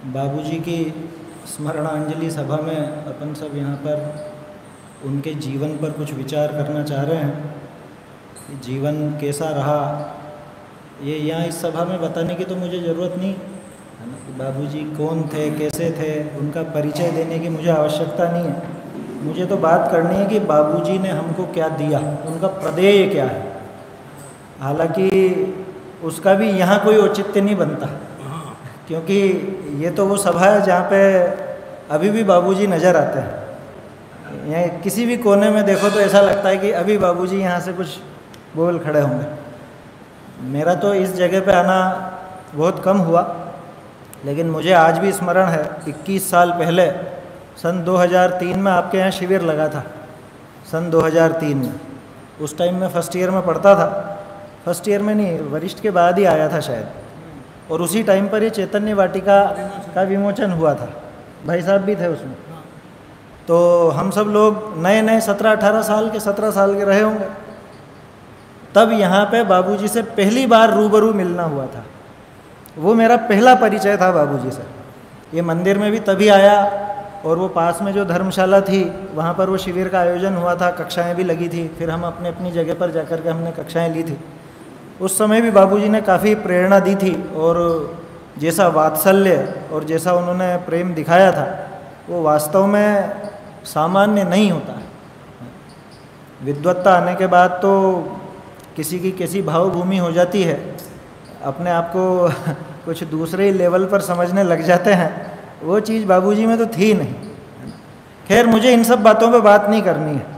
बाबूजी की स्मरणांजलि सभा में अपन सब यहाँ पर उनके जीवन पर कुछ विचार करना चाह रहे हैं कि जीवन कैसा रहा। ये यहाँ इस सभा में बताने की तो मुझे ज़रूरत नहीं है ना, कि बाबूजी कौन थे, कैसे थे, उनका परिचय देने की मुझे आवश्यकता नहीं है। मुझे तो बात करनी है कि बाबूजी ने हमको क्या दिया, उनका प्रदेय क्या है। हालांकि उसका भी यहाँ कोई औचित्य नहीं बनता, क्योंकि ये तो वो सभा है जहाँ पे अभी भी बाबूजी नज़र आते हैं। यहाँ किसी भी कोने में देखो तो ऐसा लगता है कि अभी बाबूजी यहाँ से कुछ बोल खड़े होंगे। मेरा तो इस जगह पे आना बहुत कम हुआ, लेकिन मुझे आज भी स्मरण है 21 साल पहले सन 2003 में आपके यहाँ शिविर लगा था। सन 2003 में, उस टाइम में फर्स्ट ईयर में पढ़ता था। फर्स्ट ईयर में नहीं, वरिष्ठ के बाद ही आया था शायद। और उसी टाइम पर ये चैतन्य वाटिका का विमोचन हुआ था, भाई साहब भी थे उसमें। तो हम सब लोग नए नए 17-18 साल के 17 साल के रहे होंगे। तब यहाँ पे बाबूजी से पहली बार रूबरू मिलना हुआ था। वो मेरा पहला परिचय था बाबूजी से। ये मंदिर में भी तभी आया, और वो पास में जो धर्मशाला थी वहाँ पर वो शिविर का आयोजन हुआ था, कक्षाएं भी लगी थी। फिर हम अपने अपनी जगह पर जाकर के हमने कक्षाएं ली थी। उस समय भी बाबूजी ने काफ़ी प्रेरणा दी थी, और जैसा वात्सल्य और जैसा उन्होंने प्रेम दिखाया था वो वास्तव में सामान्य नहीं होता। विद्वत्ता आने के बाद तो किसी की कैसी भावभूमि हो जाती है, अपने आप को कुछ दूसरे ही लेवल पर समझने लग जाते हैं। वो चीज़ बाबूजी में तो थी नहीं। खैर, मुझे इन सब बातों पे बात नहीं करनी है।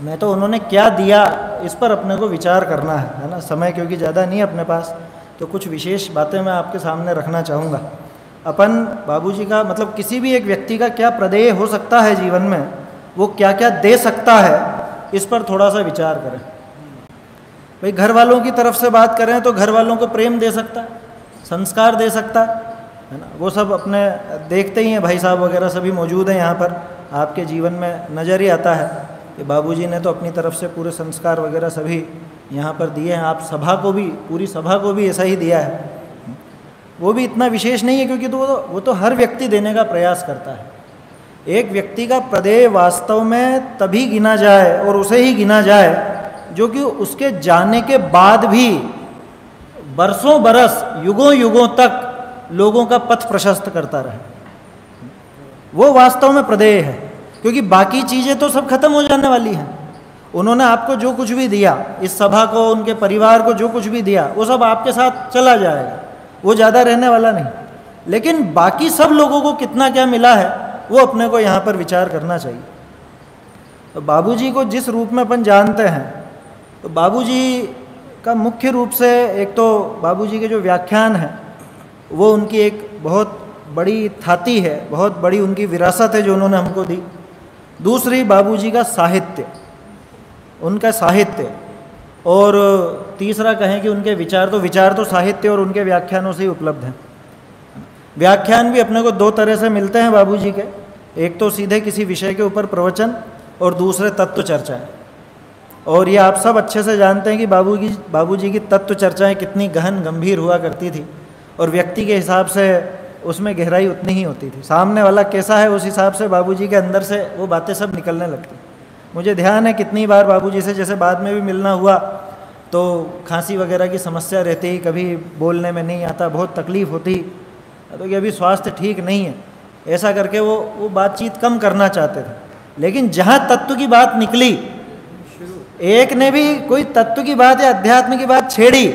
मैं तो उन्होंने क्या दिया इस पर अपने को विचार करना है ना। समय क्योंकि ज़्यादा नहीं अपने पास, तो कुछ विशेष बातें मैं आपके सामने रखना चाहूँगा। अपन बाबूजी का मतलब किसी भी एक व्यक्ति का क्या प्रदेय हो सकता है जीवन में, वो क्या क्या दे सकता है, इस पर थोड़ा सा विचार करें। भाई, घर वालों की तरफ से बात करें तो घर वालों को प्रेम दे सकता है, संस्कार दे सकता है ना। वो सब अपने देखते ही हैं, भाई साहब वगैरह सभी मौजूद हैं यहाँ पर। आपके जीवन में नज़र ही आता है कि बाबूजी ने तो अपनी तरफ से पूरे संस्कार वगैरह सभी यहाँ पर दिए हैं। आप सभा को भी, पूरी सभा को भी ऐसा ही दिया है। वो भी इतना विशेष नहीं है, क्योंकि वो तो हर व्यक्ति देने का प्रयास करता है। एक व्यक्ति का प्रदेय वास्तव में तभी गिना जाए, और उसे ही गिना जाए जो कि उसके जाने के बाद भी बरसों बरस, युगों युगों तक लोगों का पथ प्रशस्त करता रहे। वो वास्तव में प्रदेय है, क्योंकि बाकी चीज़ें तो सब खत्म हो जाने वाली हैं। उन्होंने आपको जो कुछ भी दिया, इस सभा को, उनके परिवार को जो कुछ भी दिया, वो सब आपके साथ चला जाएगा, वो ज़्यादा रहने वाला नहीं। लेकिन बाकी सब लोगों को कितना क्या मिला है, वो अपने को यहाँ पर विचार करना चाहिए। तो बाबूजी को जिस रूप में अपन जानते हैं, तो बाबूजी का मुख्य रूप से एक तो बाबूजी के जो व्याख्यान हैं वो उनकी एक बहुत बड़ी थाती है, बहुत बड़ी उनकी विरासत है जो उन्होंने हमको दी। दूसरी, बाबूजी का साहित्य, उनका साहित्य। और तीसरा कहें कि उनके विचार। तो विचार तो साहित्य और उनके व्याख्यानों से ही उपलब्ध हैं। व्याख्यान भी अपने को दो तरह से मिलते हैं बाबूजी के। एक तो सीधे किसी विषय के ऊपर प्रवचन, और दूसरे तत्व चर्चाएँ। और ये आप सब अच्छे से जानते हैं कि बाबूजी की तत्व चर्चाएँ कितनी गहन गंभीर हुआ करती थी, और व्यक्ति के हिसाब से उसमें गहराई उतनी ही होती थी। सामने वाला कैसा है उस हिसाब से बाबूजी के अंदर से वो बातें सब निकलने लगती। मुझे ध्यान है कितनी बार बाबूजी से जैसे बाद में भी मिलना हुआ तो खांसी वगैरह की समस्या रहती, कभी बोलने में नहीं आता, बहुत तकलीफ़ होती, तो कि अभी स्वास्थ्य ठीक नहीं है, ऐसा करके वो बातचीत कम करना चाहते थे। लेकिन जहाँ तत्व की बात निकली, एक ने भी कोई तत्व की बात या अध्यात्म की बात छेड़ी,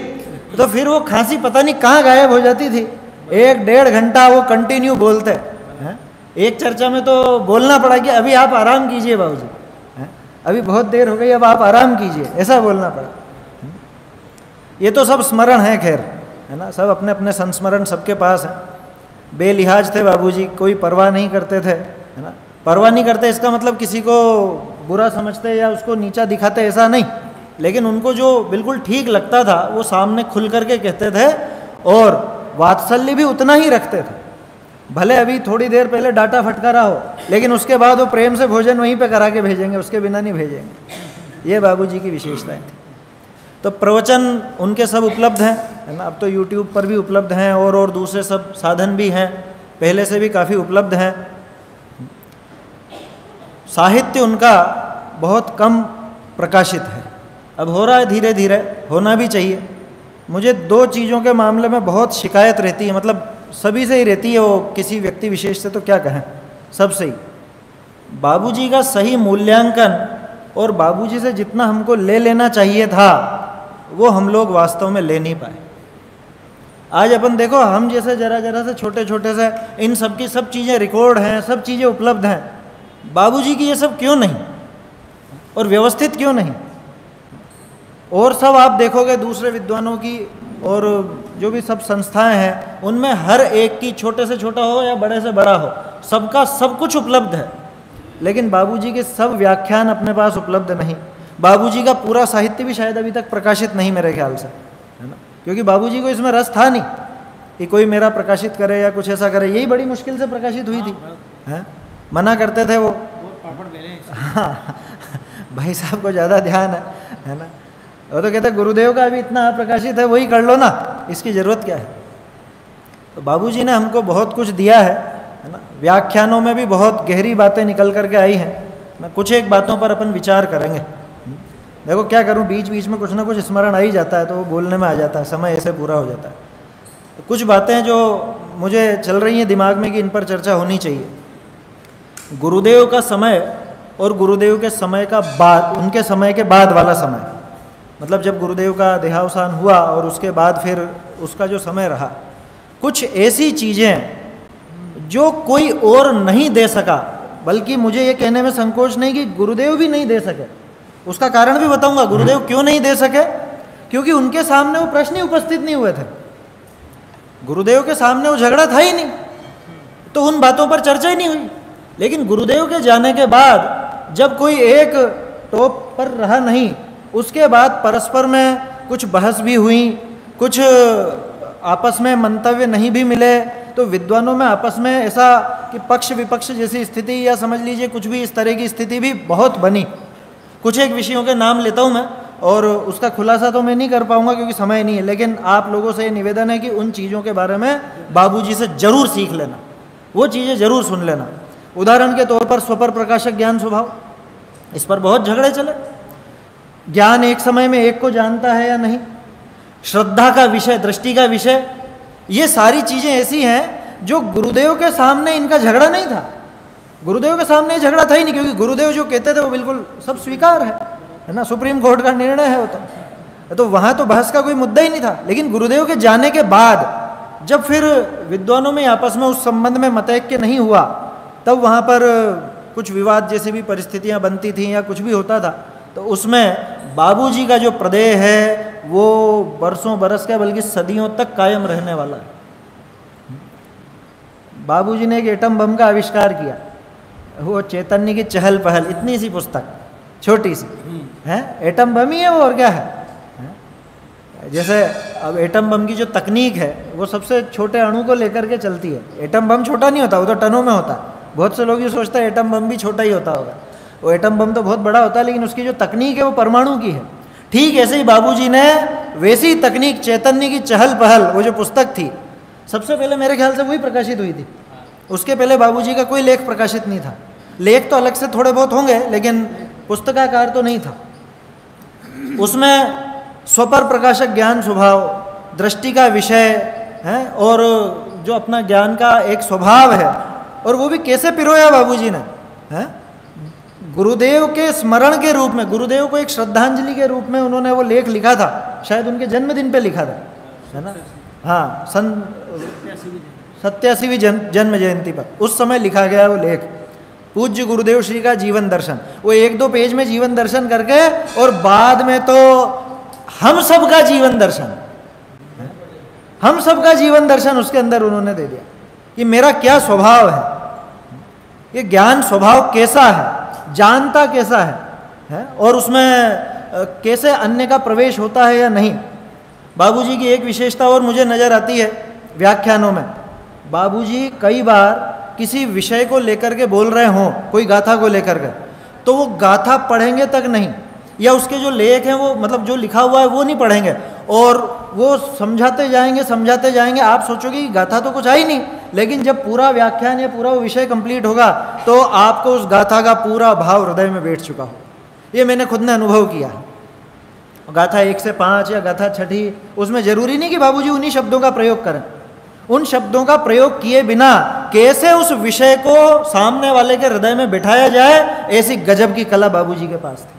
तो फिर वो खांसी पता नहीं कहाँ गायब हो जाती थी। 1-1.5 घंटा वो कंटिन्यू बोलते हैं। एक चर्चा में तो बोलना पड़ा कि अभी आप आराम कीजिए बाबूजी, अभी बहुत देर हो गई, अब आप आराम कीजिए, ऐसा बोलना पड़ा। ये तो सब स्मरण है, खैर, है ना। सब अपने अपने संस्मरण सबके पास है। बेलिहाज थे बाबूजी, कोई परवाह नहीं करते थे, है ना। परवाह नहीं करते इसका मतलब किसी को बुरा समझते या उसको नीचा दिखाते, ऐसा नहीं। लेकिन उनको जो बिल्कुल ठीक लगता था वो सामने खुल करके कहते थे, और वात्सल्य भी उतना ही रखते थे। भले अभी थोड़ी देर पहले डांटा फटकारा हो, लेकिन उसके बाद वो प्रेम से भोजन वहीं पे करा के भेजेंगे, उसके बिना नहीं भेजेंगे। ये बाबूजी की विशेषताएं थी। तो प्रवचन उनके सब उपलब्ध हैं, है ना। अब तो यूट्यूब पर भी उपलब्ध हैं, और दूसरे सब साधन भी हैं, पहले से भी काफ़ी उपलब्ध हैं। साहित्य उनका बहुत कम प्रकाशित है, अब हो रहा है धीरे धीरे, होना भी चाहिए। मुझे दो चीज़ों के मामले में बहुत शिकायत रहती है, मतलब सभी से ही रहती है, वो किसी व्यक्ति विशेष से तो क्या कहें, सबसे ही। बाबूजी का सही मूल्यांकन और बाबूजी से जितना हमको ले लेना चाहिए था वो हम लोग वास्तव में ले नहीं पाए। आज अपन देखो, हम जैसे जरा जरा से छोटे छोटे से इन सब की सब चीज़ें रिकॉर्ड हैं, सब चीज़ें उपलब्ध हैं, बाबूजी की ये सब क्यों नहीं, और व्यवस्थित क्यों नहीं? और सब आप देखोगे दूसरे विद्वानों की और जो भी सब संस्थाएं हैं, उनमें हर एक की, छोटे से छोटा हो या बड़े से बड़ा हो, सबका सब कुछ उपलब्ध है, लेकिन बाबूजी के सब व्याख्यान अपने पास उपलब्ध नहीं। बाबूजी का पूरा साहित्य भी शायद अभी तक प्रकाशित नहीं मेरे ख्याल से, है ना, क्योंकि बाबूजी को इसमें रस था नहीं कि कोई मेरा प्रकाशित करे या कुछ ऐसा करे। यही बड़ी मुश्किल से प्रकाशित हुई थी, हैं, मना करते थे वो। हाँ, भाई साहब को ज़्यादा ध्यान है ना, वो तो कहते गुरुदेव का अभी इतना प्रकाशित है, वही कर लो ना, इसकी ज़रूरत क्या है। तो बाबूजी ने हमको बहुत कुछ दिया है ना। व्याख्यानों में भी बहुत गहरी बातें निकल करके आई हैं ना। कुछ एक बातों पर अपन विचार करेंगे। देखो क्या करूं, बीच बीच में कुछ ना कुछ स्मरण आ ही जाता है, तो वो बोलने में आ जाता है, समय ऐसे पूरा हो जाता है। तो कुछ बातें जो मुझे चल रही हैं दिमाग में कि इन पर चर्चा होनी चाहिए। गुरुदेव का समय और गुरुदेव के समय का बाद, उनके समय के बाद वाला समय, मतलब जब गुरुदेव का देहावसान हुआ और उसके बाद फिर उसका जो समय रहा, कुछ ऐसी चीज़ें जो कोई और नहीं दे सका, बल्कि मुझे ये कहने में संकोच नहीं कि गुरुदेव भी नहीं दे सके। उसका कारण भी बताऊंगा, गुरुदेव क्यों नहीं दे सके, क्योंकि उनके सामने वो प्रश्न ही उपस्थित नहीं हुए थे। गुरुदेव के सामने वो झगड़ा था ही नहीं, तो उन बातों पर चर्चा ही नहीं हुई। लेकिन गुरुदेव के जाने के बाद जब कोई एक टॉप पर रहा नहीं, उसके बाद परस्पर में कुछ बहस भी हुई, कुछ आपस में मंतव्य नहीं भी मिले, तो विद्वानों में आपस में ऐसा कि पक्ष विपक्ष जैसी स्थिति, या समझ लीजिए कुछ भी इस तरह की स्थिति भी बहुत बनी। कुछ एक विषयों के नाम लेता हूँ मैं, और उसका खुलासा तो मैं नहीं कर पाऊँगा क्योंकि समय नहीं है, लेकिन आप लोगों से ये निवेदन है कि उन चीज़ों के बारे में बाबूजी से ज़रूर सीख लेना, वो चीज़ें ज़रूर सुन लेना। उदाहरण के तौर पर स्वपर प्रकाशक ज्ञान स्वभाव, इस पर बहुत झगड़े चले। ज्ञान एक समय में एक को जानता है या नहीं, श्रद्धा का विषय, दृष्टि का विषय, ये सारी चीज़ें ऐसी हैं जो गुरुदेव के सामने इनका झगड़ा नहीं था। गुरुदेव के सामने झगड़ा था ही नहीं, क्योंकि गुरुदेव जो कहते थे वो बिल्कुल सब स्वीकार है ना, सुप्रीम कोर्ट का निर्णय है वो, तो वहाँ तो बहस का कोई मुद्दा ही नहीं था। लेकिन गुरुदेव के जाने के बाद जब फिर विद्वानों में आपस में उस संबंध में मतैक्य नहीं हुआ, तब वहाँ पर कुछ विवाद जैसी भी परिस्थितियाँ बनती थीं या कुछ भी होता था, तो उसमें बाबूजी का जो प्रदेय है वो बरसों बरस का, बल्कि सदियों तक कायम रहने वाला है। बाबूजी ने एक एटम बम का आविष्कार किया, वो चैतन्य की चहल पहल, इतनी सी पुस्तक, छोटी सी है, एटम बम ही है वो, और क्या है। जैसे अब एटम बम की जो तकनीक है वो सबसे छोटे अणु को लेकर के चलती है। एटम बम छोटा नहीं होता, वो तो टनों में होता है। बहुत से लोग ये सोचते हैं एटम बम भी छोटा ही होता होगा, वो एटम बम तो बहुत बड़ा होता है, लेकिन उसकी जो तकनीक है वो परमाणु की है। ठीक ऐसे ही बाबूजी ने वैसी तकनीक, चैतन्य की चहल पहल, वो जो पुस्तक थी, सबसे पहले मेरे ख्याल से वही प्रकाशित हुई थी। उसके पहले बाबूजी का कोई लेख प्रकाशित नहीं था। लेख तो अलग से थोड़े बहुत होंगे, लेकिन पुस्तकाकार तो नहीं था। उसमें स्वपर प्रकाशक ज्ञान स्वभाव, दृष्टि का विषय है, और जो अपना ज्ञान का एक स्वभाव है, और वो भी कैसे पिरोया बाबूजी ने, है गुरुदेव के स्मरण के रूप में, गुरुदेव को एक श्रद्धांजलि के रूप में उन्होंने वो लेख लिखा था। शायद उनके जन्मदिन पे लिखा था, है ना, हाँ, 87वीं जन्म जयंती पर उस समय लिखा गया वो लेख, पूज्य गुरुदेव श्री का जीवन दर्शन। वो 1-2 पेज में जीवन दर्शन करके, और बाद में तो हम सब का जीवन दर्शन, हम सब का जीवन दर्शन उसके अंदर उन्होंने दे दिया कि मेरा क्या स्वभाव है, ये ज्ञान स्वभाव कैसा है, जानता कैसा है, और उसमें कैसे अन्य का प्रवेश होता है या नहीं। बाबूजी की एक विशेषता और मुझे नज़र आती है व्याख्यानों में। बाबूजी कई बार किसी विषय को लेकर के बोल रहे हों, कोई गाथा को लेकर के, तो वो गाथा पढ़ेंगे तक नहीं, या उसके जो लेख हैं वो, मतलब जो लिखा हुआ है वो नहीं पढ़ेंगे, और वो समझाते जाएंगे। आप सोचोगे कि गाथा तो कुछ आई नहीं, लेकिन जब पूरा व्याख्यान या पूरा वो विषय कंप्लीट होगा तो आपको उस गाथा का पूरा भाव हृदय में बैठ चुका हो। ये मैंने खुद ने अनुभव किया है। गाथा 1 से 5 या गाथा 6, उसमें जरूरी नहीं कि बाबूजी उन्हीं शब्दों का प्रयोग करें। उन शब्दों का प्रयोग किए बिना कैसे उस विषय को सामने वाले के हृदय में बिठाया जाए, ऐसी गजब की कला बाबूजी के पास थी।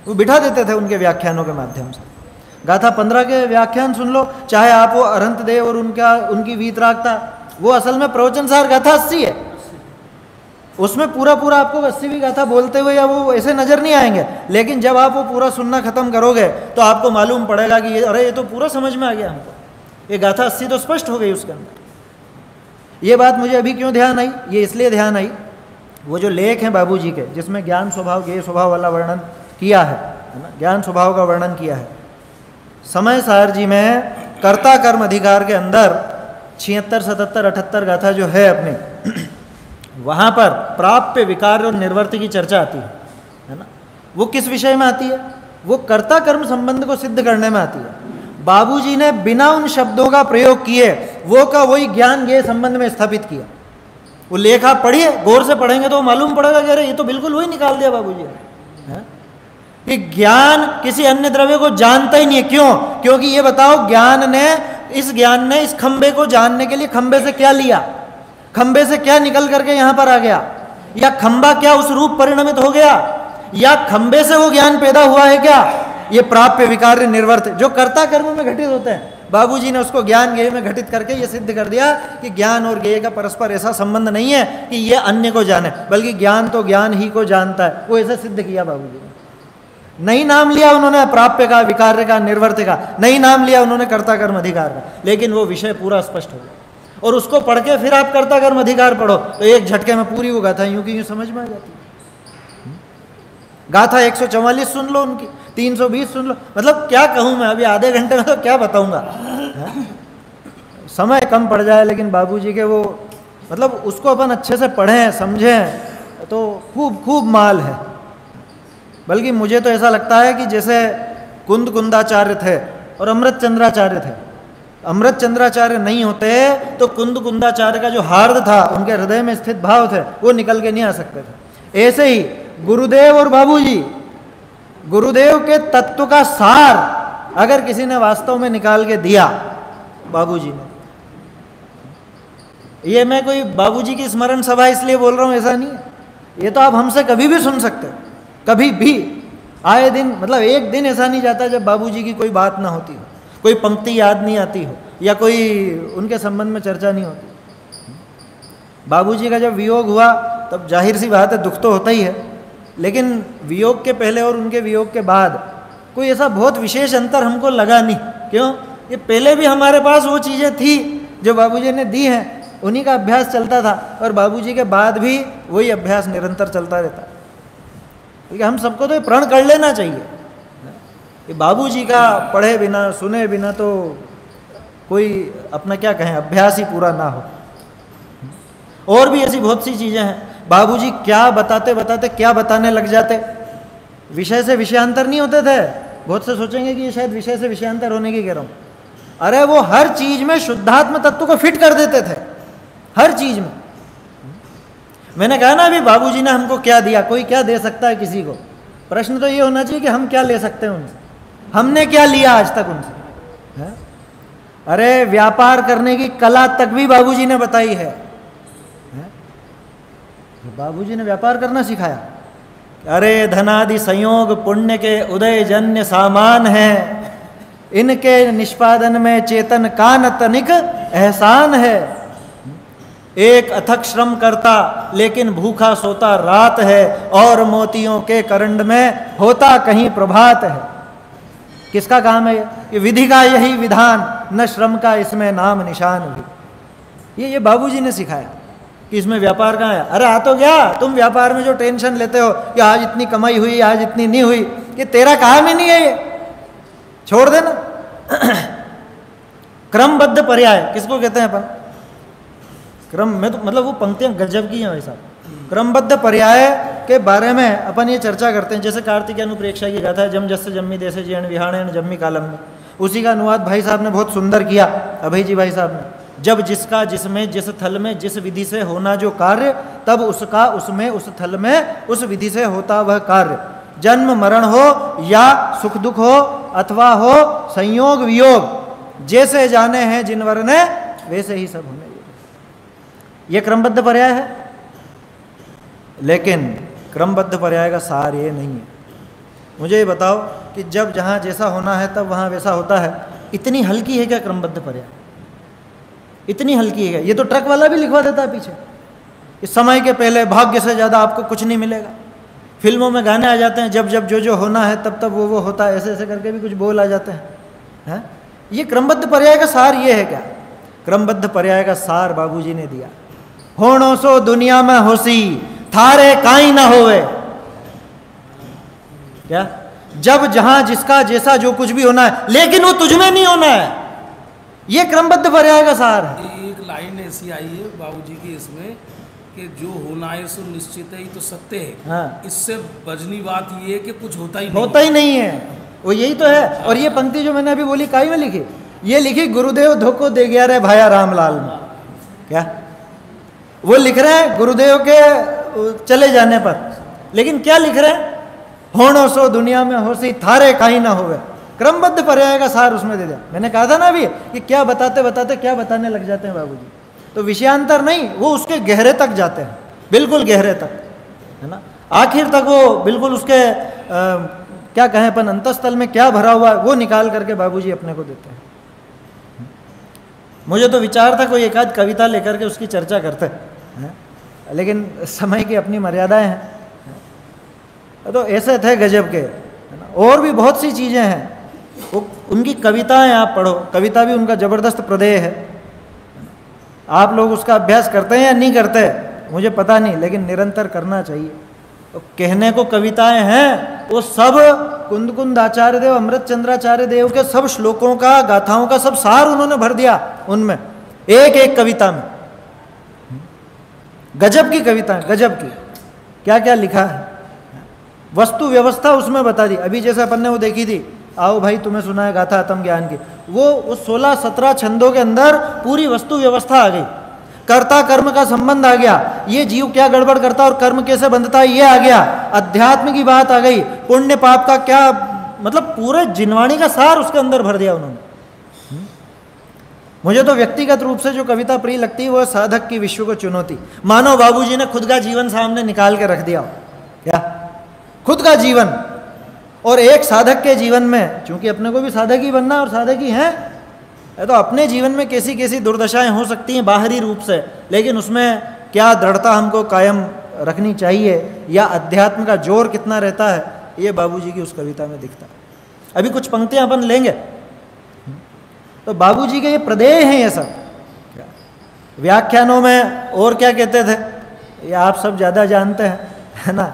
वो बिठा देते थे उनके व्याख्यानों के माध्यम से। गाथा 15 के व्याख्यान सुन लो, चाहे आप वो अरंत देव और उनकी वीतरागता, वो असल में प्रवचन सार गाथा 80 है। उसमें पूरा पूरा आपको 80वीं गाथा बोलते हुए या वो ऐसे नजर नहीं आएंगे, लेकिन जब आप वो पूरा सुनना खत्म करोगे तो आपको मालूम पड़ेगा कि अरे ये तो पूरा समझ में आ गया हमको, ये गाथा 80 तो स्पष्ट हो गई उसके अंदर। ये बात मुझे अभी क्यों ध्यान आई, ये इसलिए ध्यान आई, वो जो लेख हैं बाबूजी के जिसमें ज्ञान स्वभाव ज्ञेय स्वभाव वाला वर्णन किया है ना, ज्ञान स्वभाव का वर्णन किया है। समय सार जी में कर्ता कर्म अधिकार के अंदर 76, 77, 78 गाथा जो है अपनी, वहाँ पर प्राप्य विकार और निर्वर्त की चर्चा आती है ना। वो किस विषय में आती है? वो कर्ता कर्म संबंध को सिद्ध करने में आती है। बाबूजी ने बिना उन शब्दों का प्रयोग किए वो का वही ज्ञान ज्ञेय संबंध में स्थापित किया। वो लेख आप पढ़िए, गौर से पढ़ेंगे तो मालूम पड़ेगा कि अरे ये तो बिल्कुल वही निकाल दिया बाबूजी ने। कि ज्ञान किसी अन्य द्रव्य को जानता ही नहीं है। क्यों? क्योंकि ये बताओ, इस ज्ञान ने इस खंबे को जानने के लिए खंबे से क्या लिया, खंबे से क्या निकल करके यहां पर आ गया, या खंबा क्या उस रूप परिणमित हो गया, या खंबे से वो ज्ञान पैदा हुआ है क्या? ये प्राप्य विकार निर्वर्त जो कर्ता कर्म में घटित होते हैं, बाबूजी ने उसको ज्ञान ज्ञेय में घटित करके ये सिद्ध कर दिया कि ज्ञान और ज्ञेय का परस्पर ऐसा संबंध नहीं है कि ये अन्य को जाने, बल्कि ज्ञान तो ज्ञान ही को जानता है। वो ऐसा सिद्ध किया बाबूजी ने। नहीं नाम लिया उन्होंने प्राप्य का, विकार्य का, निर्वर्त का, नहीं नाम लिया उन्होंने कर्ता कर्म अधिकार का, लेकिन वो विषय पूरा स्पष्ट हो गया। और उसको पढ़ के फिर आप कर्ता कर्म अधिकार पढ़ो तो एक झटके में पूरी वो गाथा यूं की यूं समझ में आ जाती है। गाथा 144 सुन लो उनकी, 320 सुन लो, मतलब क्या कहूँ मैं, अभी आधे घंटे में तो क्या बताऊंगा, समय कम पड़ जाए। लेकिन बाबूजी के वो मतलब उसको अपन अच्छे से पढ़ें समझें तो खूब खूब माल है। बल्कि मुझे तो ऐसा लगता है कि जैसे कुंद कुंदाचार्य थे और अमृत चंद्राचार्य थे, अमृत चंद्राचार्य नहीं होते तो कुंद कुंदाचार्य का जो हार्द था, उनके हृदय में स्थित भाव थे, वो निकल के नहीं आ सकते थे। ऐसे ही गुरुदेव और बाबूजी, गुरुदेव के तत्व का सार अगर किसी ने वास्तव में निकाल के दिया बाबूजी ने, ये मैं कोई बाबूजी की स्मरण सभा इसलिए बोल रहा हूँ ऐसा नहीं है, ये तो आप हमसे कभी भी सुन सकते हो, कभी भी, आए दिन, मतलब एक दिन ऐसा नहीं जाता जब बाबूजी की कोई बात ना होती हो, कोई पंक्ति याद नहीं आती हो, या कोई उनके संबंध में चर्चा नहीं होती। बाबूजी का जब वियोग हुआ तब जाहिर सी बात है दुख तो होता ही है, लेकिन वियोग के पहले और उनके वियोग के बाद कोई ऐसा बहुत विशेष अंतर हमको लगा नहीं। क्यों? ये पहले भी हमारे पास वो चीज़ें थी जो बाबूजी ने दी हैं, उन्हीं का अभ्यास चलता था, और बाबूजी के बाद भी वही अभ्यास निरंतर चलता रहता है। क्योंकि हम सबको तो ये प्रण कर लेना चाहिए कि बाबूजी का पढ़े बिना सुने बिना तो कोई अपना क्या कहें अभ्यास ही पूरा ना हो। और भी ऐसी बहुत सी चीज़ें हैं, बाबूजी क्या बताते बताते क्या बताने लग जाते, विषय से विषयांतर नहीं होते थे। बहुत से सोचेंगे कि ये शायद विषय से विषयांतर होने की कह रहा हूँ, अरे वो हर चीज में शुद्धात्म तत्व को फिट कर देते थे, हर चीज में। मैंने कहा ना अभी बाबूजी ने हमको क्या दिया, कोई क्या दे सकता है किसी को? प्रश्न तो ये होना चाहिए कि हम क्या ले सकते हैं उनसे, हमने क्या लिया आज तक उनसे, है? अरे व्यापार करने की कला तक भी बाबूजी ने बताई है, बाबूजी ने व्यापार करना सिखाया। अरे धनादि संयोग पुण्य के उदय जन्य सामान है, इनके निष्पादन में चेतन का न तनिक एहसान है। एक अथक श्रम करता लेकिन भूखा सोता रात है, और मोतियों के करंड में होता कहीं प्रभात है। किसका काम है ये? विधि का यही विधान, न श्रम का इसमें नाम निशान भी। ये बाबूजी ने सिखाया कि इसमें व्यापार कहाँ है। अरे आ तो गया, तुम व्यापार में जो टेंशन लेते हो कि आज इतनी कमाई हुई आज इतनी नहीं हुई, ये तेरा काम ही नहीं है, ये छोड़ देना। क्रमबद्ध पर्याय किसको कहते हैं अपन? क्रम में तो मतलब वो पंक्तियां गजब की हैं भाई साहब। क्रमबद्ध पर्याय के बारे में अपन ये चर्चा करते हैं। जैसे कार्तिक अनुप्रेक्षा की गाथा है, जम जस जम्मी देसे जैन विहाणे जम्मी कालम में, उसी का अनुवाद भाई साहब ने बहुत सुंदर किया, अभय जी भाई साहब ने। जब जिसका जिसमें जिस थल में जिस विधि से होना जो कार्य, तब उसका उसमें उस थल में उस विधि से होता वह कार्य। जन्म मरण हो या सुख दुख हो अथवा हो संयोग वियोग, जैसे जाने हैं जिनवर ने वैसे ही सब होने। ये क्रमबद्ध पर्याय है, लेकिन क्रमबद्ध पर्याय का सार ये नहीं है। मुझे ये बताओ कि जब जहाँ जैसा होना है तब वहाँ वैसा होता है, इतनी हल्की है क्या क्रमबद्ध पर्याय? इतनी हल्की है क्या? ये तो ट्रक वाला भी लिखवा देता है पीछे, इस समय के पहले भाग्य से ज़्यादा आपको कुछ नहीं मिलेगा। फिल्मों में गाने आ जाते हैं, जब जब जो होना है तब तब वो होता है, ऐसे ऐसे करके भी कुछ बोल आ जाते हैं। ये क्रमबद्ध पर्याय का सार ये है क्या? क्रमबद्ध पर्याय का सार बाबूजी ने दिया, होणो सो दुनिया में होसी थारे काई ना होवे। क्या? जब जहां जिसका जैसा जो कुछ भी होना है, लेकिन वो तुझ में नहीं होना है। ये क्रमबद्ध पर्याय का सार है। एक लाइन ऐसी आई है बाबूजी की इसमें कि जो होना है सो निश्चित है, ही तो सत्य है। हाँ। इससे बजनी बात ये है कि कुछ होता ही नहीं है, वो यही तो है। और ये पंक्ति जो मैंने अभी बोली काई में लिखी, ये लिखी गुरुदेव धोखो दे गया रे भाया रामलाल में। क्या वो लिख रहे हैं गुरुदेव के चले जाने पर, लेकिन क्या लिख रहे हैं? होणो सो दुनिया में होसी थारे काई ना होवे। क्रमबद्ध पर्याय का सार उसमें दे दिया। मैंने कहा था ना अभी कि क्या बताते बताते क्या बताने लग जाते हैं बाबूजी। तो विषयांतर नहीं, वो उसके गहरे तक जाते हैं, बिल्कुल गहरे तक, है ना। आखिर तक वो बिल्कुल उसके क्या कहें अपन, अंतस्थल में क्या भरा हुआ है वो निकाल करके बाबूजी अपने को देते हैं। मुझे तो विचार था कोई एक आध कविता लेकर के उसकी चर्चा करते हैं, लेकिन समय की अपनी मर्यादाएं हैं। तो ऐसे थे गजब के, है ना। और भी बहुत सी चीज़ें हैं, वो उनकी कविताएं आप पढ़ो, कविता भी उनका ज़बरदस्त प्रदेय है। आप लोग उसका अभ्यास करते हैं या नहीं करते मुझे पता नहीं, लेकिन निरंतर करना चाहिए। तो कहने को कविताएं हैं, वो सब कुंद कुंद आचार्य देव, अमृत चंद्राचार्य देव के सब श्लोकों का, गाथाओं का सब सार उन्होंने भर दिया उनमें, एक एक कविता में। गजब की कविता, गजब की, क्या क्या लिखा है। वस्तु व्यवस्था उसमें बता दी। अभी जैसे अपन ने वो देखी थी, आओ भाई तुम्हें सुना है गाथा आत्म ज्ञान की, वो 16-17 छंदों के अंदर पूरी वस्तु व्यवस्था आ गई। कर्ता कर्म का संबंध आ गया, ये जीव क्या गड़बड़ करता और कर्म कैसे बंधता है ये आ गया। अध्यात्म की बात आ गई, पुण्य पाप का क्या मतलब, पूरे जिनवाणी का सार उसके अंदर भर दिया उन्होंने। मुझे तो व्यक्तिगत रूप से जो कविता प्रिय लगती है वो साधक की विश्व को चुनौती। मानो बाबूजी ने खुद का जीवन सामने निकाल के रख दिया, क्या खुद का जीवन। और एक साधक के जीवन में, चूंकि अपने को भी साधक ही बनना और साधक ही है, तो अपने जीवन में कैसी कैसी दुर्दशाएं हो सकती हैं बाहरी रूप से, लेकिन उसमें क्या दृढ़ता हमको कायम रखनी चाहिए, या अध्यात्म का जोर कितना रहता है, ये बाबूजी की उस कविता में दिखता है। अभी कुछ पंक्तियां अपन लेंगे, तो बाबूजी के ये प्रदेय हैं ये सब। व्याख्यानों में और क्या कहते थे ये आप सब ज़्यादा जानते हैं, है ना।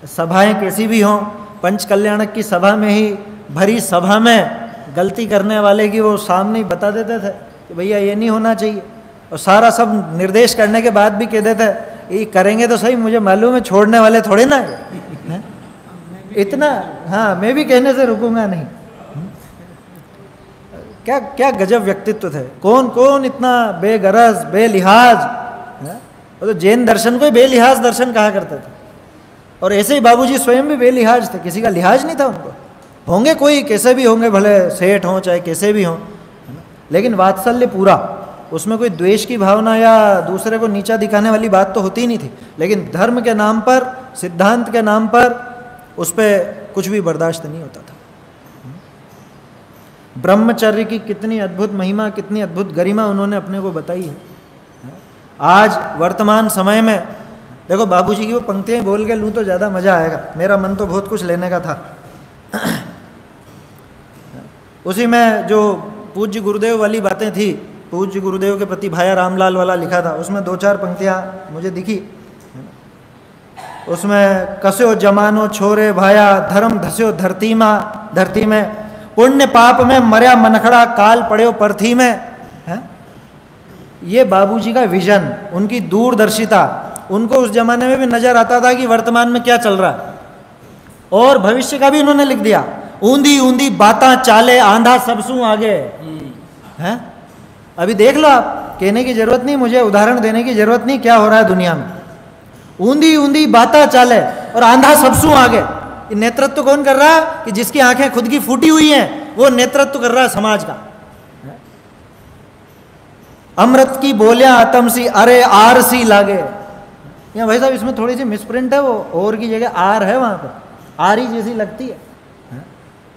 सभाएं कैसी भी हों, पंच कल्याणक की सभा में ही, भरी सभा में गलती करने वाले की वो सामने ही बता देते थे कि भैया ये नहीं होना चाहिए, और सारा सब निर्देश करने के बाद भी कह देते ये करेंगे तो सही, मुझे मालूम है छोड़ने वाले थोड़े ना है। इतना, हाँ मैं भी कहने से रुकूंगा नहीं। क्या क्या गजब व्यक्तित्व थे, कौन कौन इतना बेगरज बेलिहाज, तो जैन दर्शन को ही बेलिहाज दर्शन कहा करते थे। और ऐसे ही बाबूजी स्वयं भी बेलिहाज थे, किसी का लिहाज नहीं था उनको। होंगे कोई कैसे भी होंगे, भले सेठ हों चाहे कैसे भी हों, लेकिन वात्सल्य पूरा, उसमें कोई द्वेष की भावना या दूसरे को नीचा दिखाने वाली बात तो होती ही नहीं थी। लेकिन धर्म के नाम पर, सिद्धांत के नाम पर उस पर कुछ भी बर्दाश्त नहीं होता था। ब्रह्मचर्य की कितनी अद्भुत महिमा, कितनी अद्भुत गरिमा उन्होंने अपने को बताई है। आज वर्तमान समय में देखो, बाबूजी की वो पंक्तियाँ बोल के लूँ तो ज़्यादा मज़ा आएगा, मेरा मन तो बहुत कुछ लेने का था। उसी में जो पूज्य गुरुदेव वाली बातें थी, पूज्य गुरुदेव के प्रति भाया रामलाल वाला लिखा था, उसमें 2-4 पंक्तियाँ मुझे दिखी। उसमें कसो जमानो छोरे भाया, धर्म धस्यो धरती में, पुण्य पाप में मर्या मनखड़ा, काल पड़े पर्थी में। है ये बाबूजी का विजन, उनकी दूरदर्शिता। उनको उस जमाने में भी नजर आता था कि वर्तमान में क्या चल रहा है, और भविष्य का भी उन्होंने लिख दिया। ऊंधी ऊंधी बातां चाले, आंधा सबसू आगे। हैं अभी देख लो आप कहने की जरूरत नहीं, मुझे उदाहरण देने की जरूरत नहीं क्या हो रहा है दुनिया में। ऊंधी ऊंधी बाता चाले और आंधा सबसू आगे। नेतृत्व कौन कर रहा है? कि जिसकी आंखें खुद की फूटी हुई हैं, वो नेतृत्व कर रहा है समाज का। अमृत की बोलियां आतम सी, अरे आर सी लागे। यहाँ भाई साहब इसमें थोड़ी सी मिसप्रिंट है, वो और की जगह आर है, वहां पर आर ही जैसी लगती है।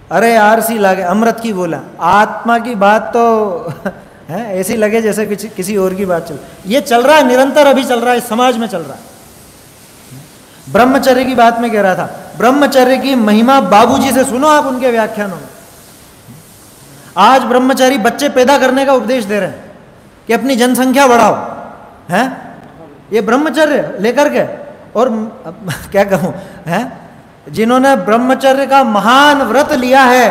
अरे आर सी लागे, अमृत की बोला, आत्मा की बात तो है ऐसी लगे जैसे किसी और की बात चल। ये चल रहा है निरंतर, अभी चल रहा है, समाज में चल रहा है। ब्रह्मचर्य की बात में कह रहा था, ब्रह्मचर्य की महिमा बाबूजी से सुनो आप उनके व्याख्यानों में। आज ब्रह्मचारी बच्चे पैदा करने का उपदेश दे रहे हैं कि अपनी जनसंख्या बढ़ाओ, हैं? ये ब्रह्मचर्य लेकर के, और क्या कहूं, हैं? जिन्होंने ब्रह्मचर्य का महान व्रत लिया है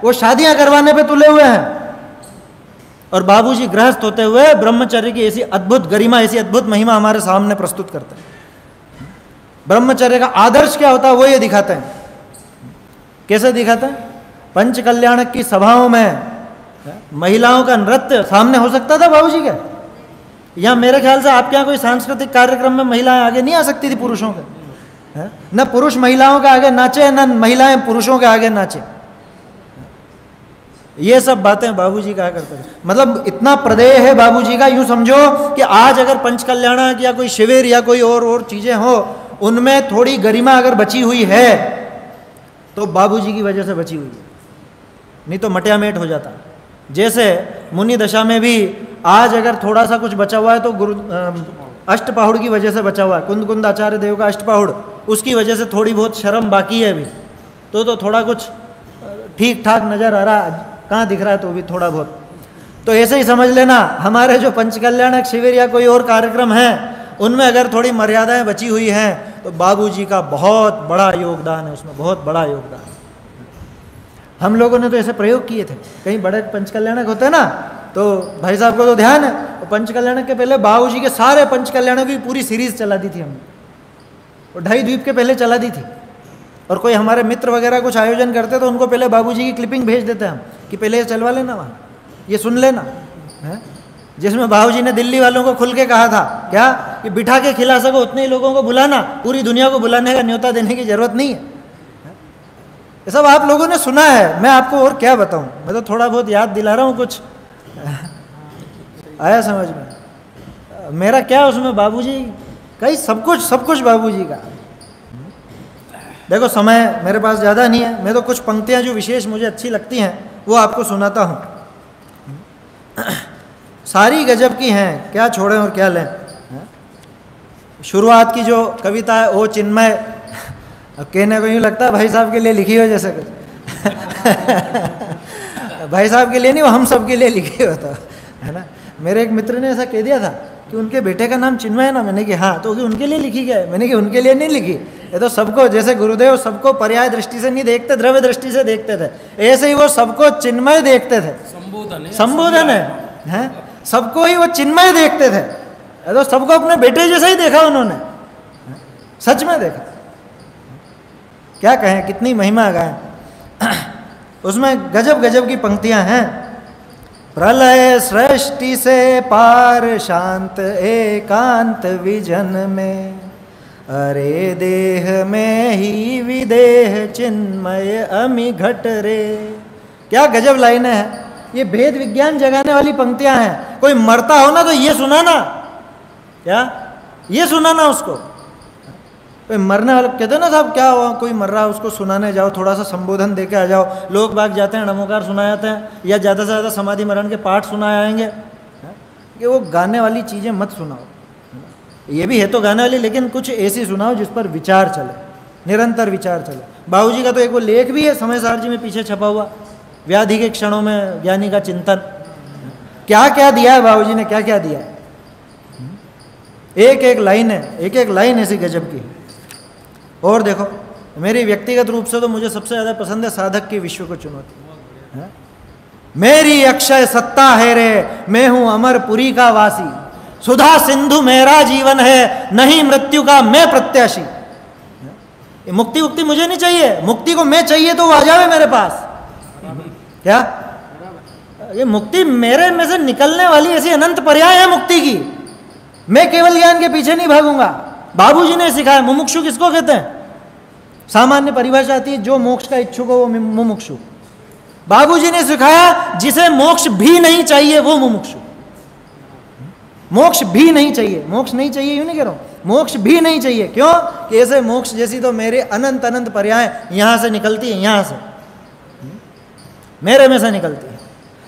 वो शादियां करवाने पे तुले हुए हैं, और बाबूजी गृहस्थ होते हुए ब्रह्मचर्य की ऐसी अद्भुत गरिमा, ऐसी अद्भुत महिमा हमारे सामने प्रस्तुत करते हैं। ब्रह्मचर्य का आदर्श क्या होता है वो ये दिखाते हैं। कैसे दिखाते हैं? पंच कल्याणक की सभाओं में महिलाओं का नृत्य सामने हो सकता था बाबूजी के? यहाँ मेरे ख्याल से आपके यहाँ कोई सांस्कृतिक कार्यक्रम में महिलाएं आगे नहीं आ सकती थी पुरुषों के। न पुरुष महिलाओं के आगे नाचे, न महिलाएं पुरुषों के आगे नाचे। ये सब बातें बाबूजी कहा करते थे। मतलब इतना प्रदेय है बाबूजी का, यूं समझो कि आज अगर पंच कल्याणक या कोई शिविर या कोई और चीजें हो, उनमें थोड़ी गरिमा अगर बची हुई है तो बाबूजी की वजह से बची हुई है, नहीं तो मटियामेट हो जाता। जैसे मुनि दशा में भी आज अगर थोड़ा सा कुछ बचा हुआ है तो गुरु अष्टपाहुड़ की वजह से बचा हुआ है, कुंद कुंद आचार्य देव का अष्टपाहुड़, उसकी वजह से थोड़ी बहुत शर्म बाकी है अभी, तो थोड़ा कुछ ठीक ठाक नजर आ रहा, कहाँ दिख रहा है तो भी थोड़ा बहुत। तो ऐसे ही समझ लेना, हमारे जो पंचकल्याणक शिविर या कोई और कार्यक्रम है उनमें अगर थोड़ी मर्यादाएं बची हुई हैं तो बाबूजी का बहुत बड़ा योगदान है, उसमें बहुत बड़ा योगदान है। हम लोगों ने तो ऐसे प्रयोग किए थे, कहीं बड़े पंचकल्याणक होते हैं ना, तो भाई साहब को तो ध्यान है, तो पंचकल्याणक के पहले बाबूजी के सारे पंचकल्याणक की पूरी सीरीज चला दी थी हमने, और 2.5 द्वीप के पहले चला दी थी। और कोई हमारे मित्र वगैरह कुछ आयोजन करते तो उनको पहले बाबूजी की क्लिपिंग भेज देते हम कि पहले ये चलवा लेना, वहाँ ये सुन लेना है। जिसमें बाबूजी ने दिल्ली वालों को खुल के कहा था क्या कि बिठा के खिला सको उतने ही लोगों को बुलाना, पूरी दुनिया को बुलाने का न्योता देने की जरूरत नहीं है। ये सब आप लोगों ने सुना है, मैं आपको और क्या बताऊं, मैं तो थोड़ा बहुत याद दिला रहा हूं, कुछ आया समझ में। मेरा क्या उसमें बाबूजी कहीं सब कुछ बाबूजी का। देखो समय मेरे पास ज़्यादा नहीं है, मैं तो कुछ पंक्तियां जो विशेष मुझे अच्छी लगती हैं वो आपको सुनाता हूँ। सारी गजब की हैं, क्या छोड़ें और क्या लें। शुरुआत की जो कविता है ओ चिन्मय, कहने को यूँ लगता है भाई साहब के लिए लिखी हो जैसे कुछ भाई साहब के लिए नहीं, वो हम सब के लिए लिखी हो तो है ना। मेरे एक मित्र ने ऐसा कह दिया था कि उनके बेटे का नाम चिन्मय है ना, मैंने कि हाँ, तो उनके लिए लिखी गया है। मैंने कि उनके लिए नहीं लिखी, ये तो सबको, जैसे गुरुदेव सबको पर्याय दृष्टि से नहीं देखते, द्रव्य दृष्टि से देखते थे, ऐसे ही वो सबको चिन्मय देखते थे। संबोधन है, सबको ही वो चिन्मय देखते थे, तो सबको अपने बेटे जैसा ही देखा उन्होंने, सच में देखा। क्या कहें, कितनी महिमा गाएं। उसमें गजब गजब की पंक्तियां हैं। प्रलय सृष्टि से पार शांत एकांत विजन में, अरे देह में ही विदेह चिन्मय अमि घट रे। क्या गजब लाइनें हैं, ये भेद विज्ञान जगाने वाली पंक्तियां हैं। कोई मरता हो ना तो ये सुनाना, क्या ये सुनाना उसको। कोई मरने वाला कहते हैं ना साहब, क्या हुआ, कोई मर रहा है उसको सुनाने जाओ, थोड़ा सा संबोधन दे के आ जाओ। लोग बाग जाते हैं नमोकार सुनाए जाते हैं, या ज़्यादा से ज़्यादा समाधि मरण के पाठ सुनाए आएंगे, कि वो गाने वाली चीज़ें मत सुनाओ। ये भी है तो गाने वाली, लेकिन कुछ ऐसी सुनाओ जिस पर विचार चले, निरंतर विचार चले। बाबूजी का तो एक वो लेख भी है समय सार जी में पीछे छपा हुआ, व्याधि के क्षणों में ज्ञानी का चिंतन। क्या क्या दिया है बाबूजी ने, क्या क्या दिया है। एक एक लाइन है, एक एक लाइन ऐसी गजब की। और देखो, मेरी व्यक्तिगत रूप से तो मुझे सबसे ज़्यादा पसंद है साधक की विश्व को चुनौती। मेरी अक्षय सत्ता है रे, मैं हूं अमरपुरी का वासी, सुधा सिंधु मेरा जीवन है, नहीं मृत्यु का मैं प्रत्याशी। मुक्ति मुक्ति मुझे नहीं चाहिए, मुक्ति को मैं चाहिए तो वो आ जावे मेरे पास। क्या ये मुक्ति मेरे में से निकलने वाली ऐसी अनंत पर्याय है मुक्ति की। मैं केवल ज्ञान के पीछे नहीं भागूंगा। बाबूजी ने सिखाया। मुमुक्षु किसको कहते हैं? सामान्य परिभाषा आती है, जो मोक्ष का इच्छुक हो वो मुमुक्षु। बाबूजी ने सिखाया जिसे मोक्ष भी नहीं चाहिए वो मुमुक्षु। मोक्ष भी नहीं चाहिए, मोक्ष नहीं चाहिए यूं नहीं कह रहा हूं, मोक्ष भी नहीं चाहिए। क्यों? कि ऐसे मोक्ष जैसी तो मेरे अनंत अनंत पर्याय यहां से निकलती है, यहां से मेरे में से निकलती है।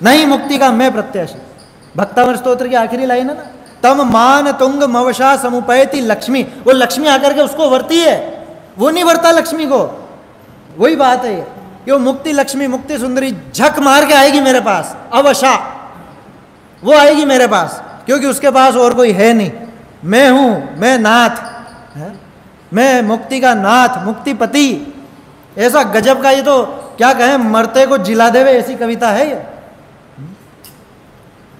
नहीं मुक्ति का मैं प्रत्याशी। भक्तावर स्तोत्र की आखिरी लाइन है ना, तम मान तुंग मवशा समुपैति लक्ष्मी। वो लक्ष्मी आकर के उसको वरती है, वो नहीं वरता लक्ष्मी को। वही बात है कि वो मुक्ति लक्ष्मी, मुक्ति सुंदरी झक मार के आएगी मेरे पास, अवशा वो आएगी मेरे पास, क्योंकि उसके पास और कोई है नहीं। मैं हूं, मैं नाथ है, मैं मुक्ति का नाथ, मुक्तिपति। ऐसा गजब का, ये तो क्या कहें, मरते को जिला देवे ऐसी कविता है ये।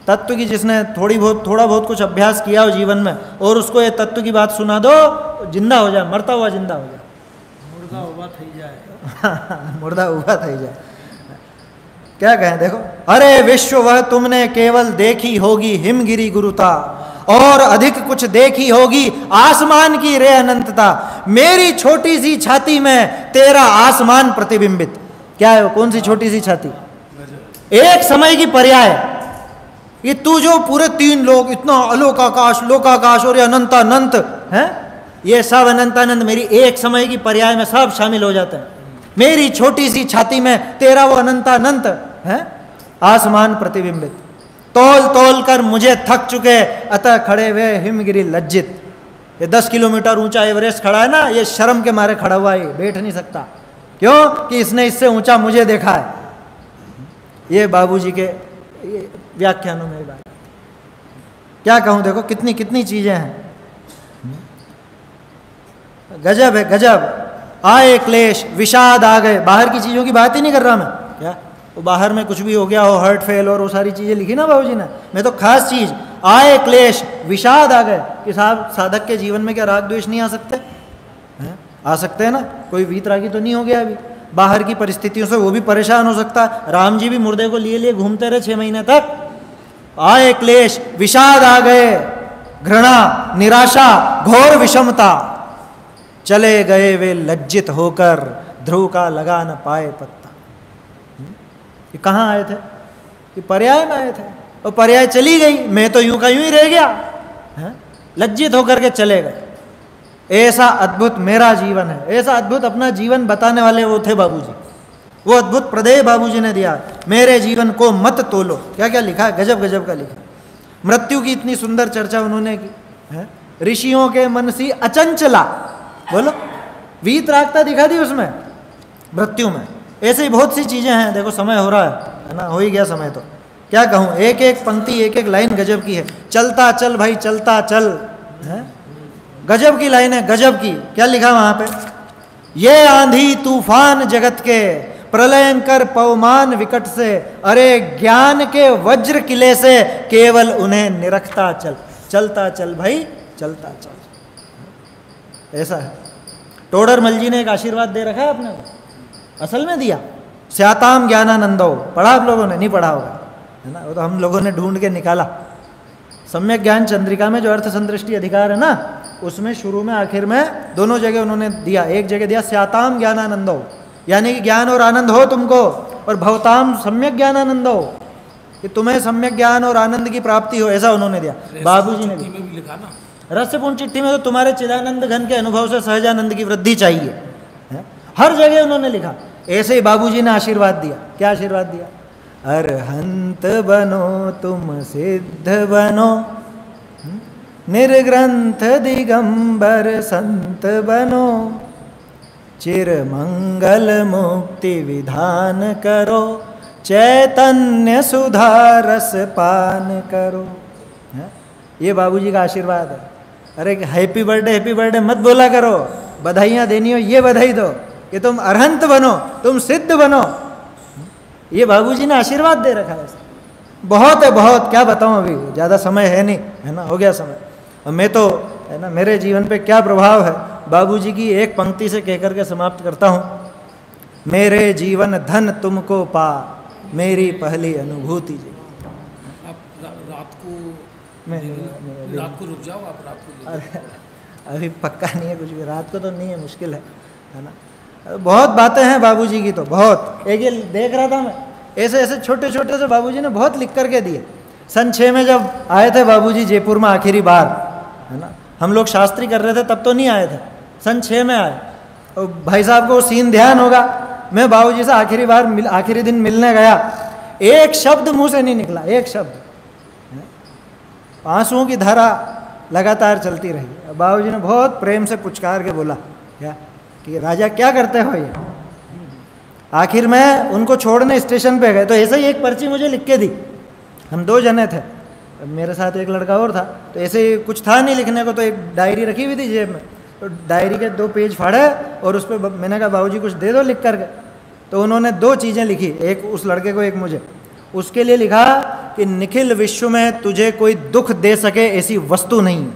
तत्व की जिसने थोड़ा बहुत कुछ अभ्यास किया हो जीवन में और उसको ये तत्व की बात सुना दो, जिंदा हो जाए, मरता हुआ जिंदा हो जाए, मुर्दा उबा थई जाए। मुर्दा उबा थई जाए। क्या कहें देखो, अरे विश्व वह तुमने केवल देखी होगी हिमगिरी गुरुता, और अधिक कुछ देखी होगी आसमान की रे अनंतता। मेरी छोटी सी छाती में तेरा आसमान प्रतिबिंबित। क्या है वो? कौन सी छोटी सी छाती? एक समय की पर्याय। ये तू जो पूरे 3 लोग, इतना अलोकाकाश, लोकाकाश और ये अनंतानंत है, ये सब अनंतानंत मेरी एक समय की पर्याय में सब शामिल हो जाते हैं। मेरी छोटी सी छाती में तेरा वो अनंतानंत है आसमान प्रतिबिंबित। तोल तोल कर मुझे थक चुके, अतः खड़े हुए हिमगिरी लज्जित। ये 10 किलोमीटर ऊंचा एवरेस्ट खड़ा है ना, ये शर्म के मारे खड़ा हुआ है, बैठ नहीं सकता। क्यों? कि इसने इससे ऊंचा मुझे देखा है। ये बाबूजी के व्याख्यानों में बात। क्या कहूं, देखो कितनी कितनी चीजें हैं। गजब है गजब। आए क्लेश विषाद आ गए। बाहर की चीजों की बात ही नहीं कर रहा मैं। क्या वो बाहर में कुछ भी हो गया हो, हर्ट फेल और वो सारी चीजें लिखी ना बाबूजी ने, मैं तो खास चीज आए क्लेश विषाद आ गए। कि साहब साधक के जीवन में क्या राग द्वेष नहीं आ सकते हैं? आ सकते हैं ना। कोई वीतरागी तो नहीं हो गया अभी। बाहर की परिस्थितियों से वो भी परेशान हो सकता है। राम जी भी मुर्दे को लिए लिए घूमते रहे 6 महीने तक। आए क्लेश विषाद आ गए, घृणा निराशा घोर विषमता, चले गए वे लज्जित होकर, ध्रुव का लगा न पाए पत्ता। ये कहाँ आए थे? कि पर्याय में आए थे, और पर्याय चली गई, मैं तो यूं का यूं ही रह गया है? लज्जित होकर के चले गए। ऐसा अद्भुत मेरा जीवन है, ऐसा अद्भुत अपना जीवन बताने वाले वो थे बाबूजी। वो अद्भुत प्रदेय बाबूजी ने दिया। मेरे जीवन को मत तोलो। क्या क्या लिखा है, गजब गजब का लिखा। मृत्यु की इतनी सुंदर चर्चा उन्होंने की है। ऋषियों के मन सी अचंचला, बोलो वीतरागता दिखा दी उसमें मृत्यु में। ऐसे ही बहुत सी चीजें हैं। देखो समय हो रहा है ना, हो ही गया समय। तो क्या कहूँ, एक एक पंक्ति एक एक लाइन गजब की है। चलता चल भाई चलता चल है, गजब की लाइन है, गजब की। क्या लिखा वहां पे, ये आंधी तूफान जगत के प्रलयंकर पवमान विकट से, अरे ज्ञान के वज्र किले से केवल उन्हें निरखता चल। चलता चल भाई चलता चल। ऐसा है। टोडरमल जी ने एक आशीर्वाद दे रखा है अपने को, असल में दिया। स्याताम ज्ञानानंदो, पढ़ा आप लोगों ने? नहीं पढ़ा होगा है ना, वो तो हम लोगों ने ढूंढ के निकाला। सम्यक ज्ञान चंद्रिका में जो अर्थ संदृष्टि अधिकार है ना, उसमें शुरू में आखिर में दोनों जगह उन्होंने दिया। एक जगह दिया स्याताम ज्ञानानंदो, यानी कि ज्ञान और आनंद हो तुमको, और भवताम सम्यक ज्ञानानंदो, कि तुम्हें सम्यक ज्ञान और आनंद की प्राप्ति हो, ऐसा उन्होंने दिया। बाबूजी ने भी लिखा ना, रहस्यपूर्ण चिट्ठी में तो तुम्हारे चिदानंद घन के अनुभव से सहजानंद की वृद्धि चाहिए है? हर जगह उन्होंने लिखा। ऐसे ही बाबूजी ने आशीर्वाद दिया। क्या आशीर्वाद दिया? अरहंत बनो तुम सिद्ध बनो, निर्ग्रंथ दिगंबर संत बनो, चिर मंगल मुक्ति विधान करो, चैतन्य सुधा रस पान करो। ये बाबूजी का आशीर्वाद है। अरे हैप्पी बर्थडे मत बोला करो, बधाइयाँ देनी हो ये बधाई दो कि तुम अरहंत बनो, तुम सिद्ध बनो। ये बाबूजी ने आशीर्वाद दे रखा है। बहुत है बहुत, क्या बताऊं, अभी ज़्यादा समय है नहीं है ना, हो गया समय। और मैं तो है ना, मेरे जीवन पे क्या प्रभाव है बाबूजी की एक पंक्ति से कहकर के समाप्त करता हूँ। मेरे जीवन धन तुमको पा, मेरी पहली अनुभूति जी। आप रात को मैं रात को रुक जाओ, आप रात को अरे अभी पक्का नहीं है कुछ भी, रात को तो नहीं है, मुश्किल है ना। बहुत बातें हैं बाबूजी की तो बहुत। एक ये देख रहा था मैं, ऐसे ऐसे छोटे छोटे से बाबूजी ने बहुत लिख करके दिए। सन 6 में जब आए थे बाबूजी जयपुर में आखिरी बार, है ना, हम लोग शास्त्री कर रहे थे तब तो नहीं आए थे, सन 6 में आए। और भाई साहब को सीन ध्यान होगा, मैं बाबूजी से आखिरी दिन मिलने गया, एक शब्द मुंह से नहीं निकला, एक शब्द, आंसुओं की धारा लगातार चलती रही। बाबूजी ने बहुत प्रेम से पुचकार के बोला क्या कि राजा क्या करते हो ये। आखिर में उनको छोड़ने स्टेशन पे गए तो ऐसे ही एक पर्ची मुझे लिख के दी, हम 2 जने थे, मेरे साथ एक लड़का और था, तो ऐसे ही कुछ था नहीं लिखने को, तो एक डायरी रखी हुई थी जेब में, तो डायरी के 2 पेज फाड़े और उस पर मैंने कहा बाबूजी कुछ दे दो लिख करके। तो उन्होंने 2 चीज़ें लिखी, एक उस लड़के को एक मुझे। उसके लिए लिखा कि निखिल विश्व में तुझे कोई दुख दे सके ऐसी वस्तु नहीं,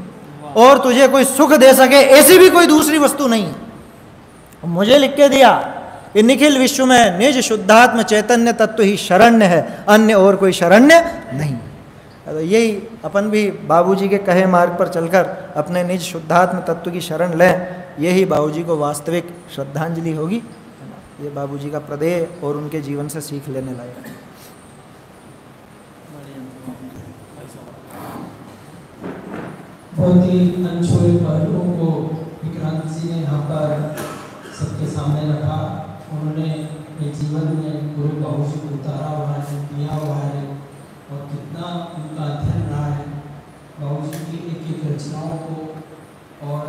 और तुझे कोई सुख दे सके ऐसी भी कोई दूसरी वस्तु नहीं। मुझे लिख के दिया कि निखिल विश्व में निज शुद्धात्म चैतन्य तत्व ही शरण्य है, अन्य और कोई शरण्य नहीं। तो यही अपन भी बाबूजी के कहे मार्ग पर चलकर अपने निज शुद्धात्म तत्व की शरण लें, यही बाबूजी को वास्तविक श्रद्धांजलि होगी। ये बाबूजी का प्रदेय और उनके जीवन से सीख लेने लायक है। बहुत ही अनछुए पहलुओं को विक्रांत जी ने यहाँ पर सबके सामने रखा। उन्होंने अपने जीवन में गुरु बाबूजी को उतारा हुआ है, किया हुआ है, और कितना उनका अध्ययन रहा है। बाबूजी की एक एक रचनाओं को और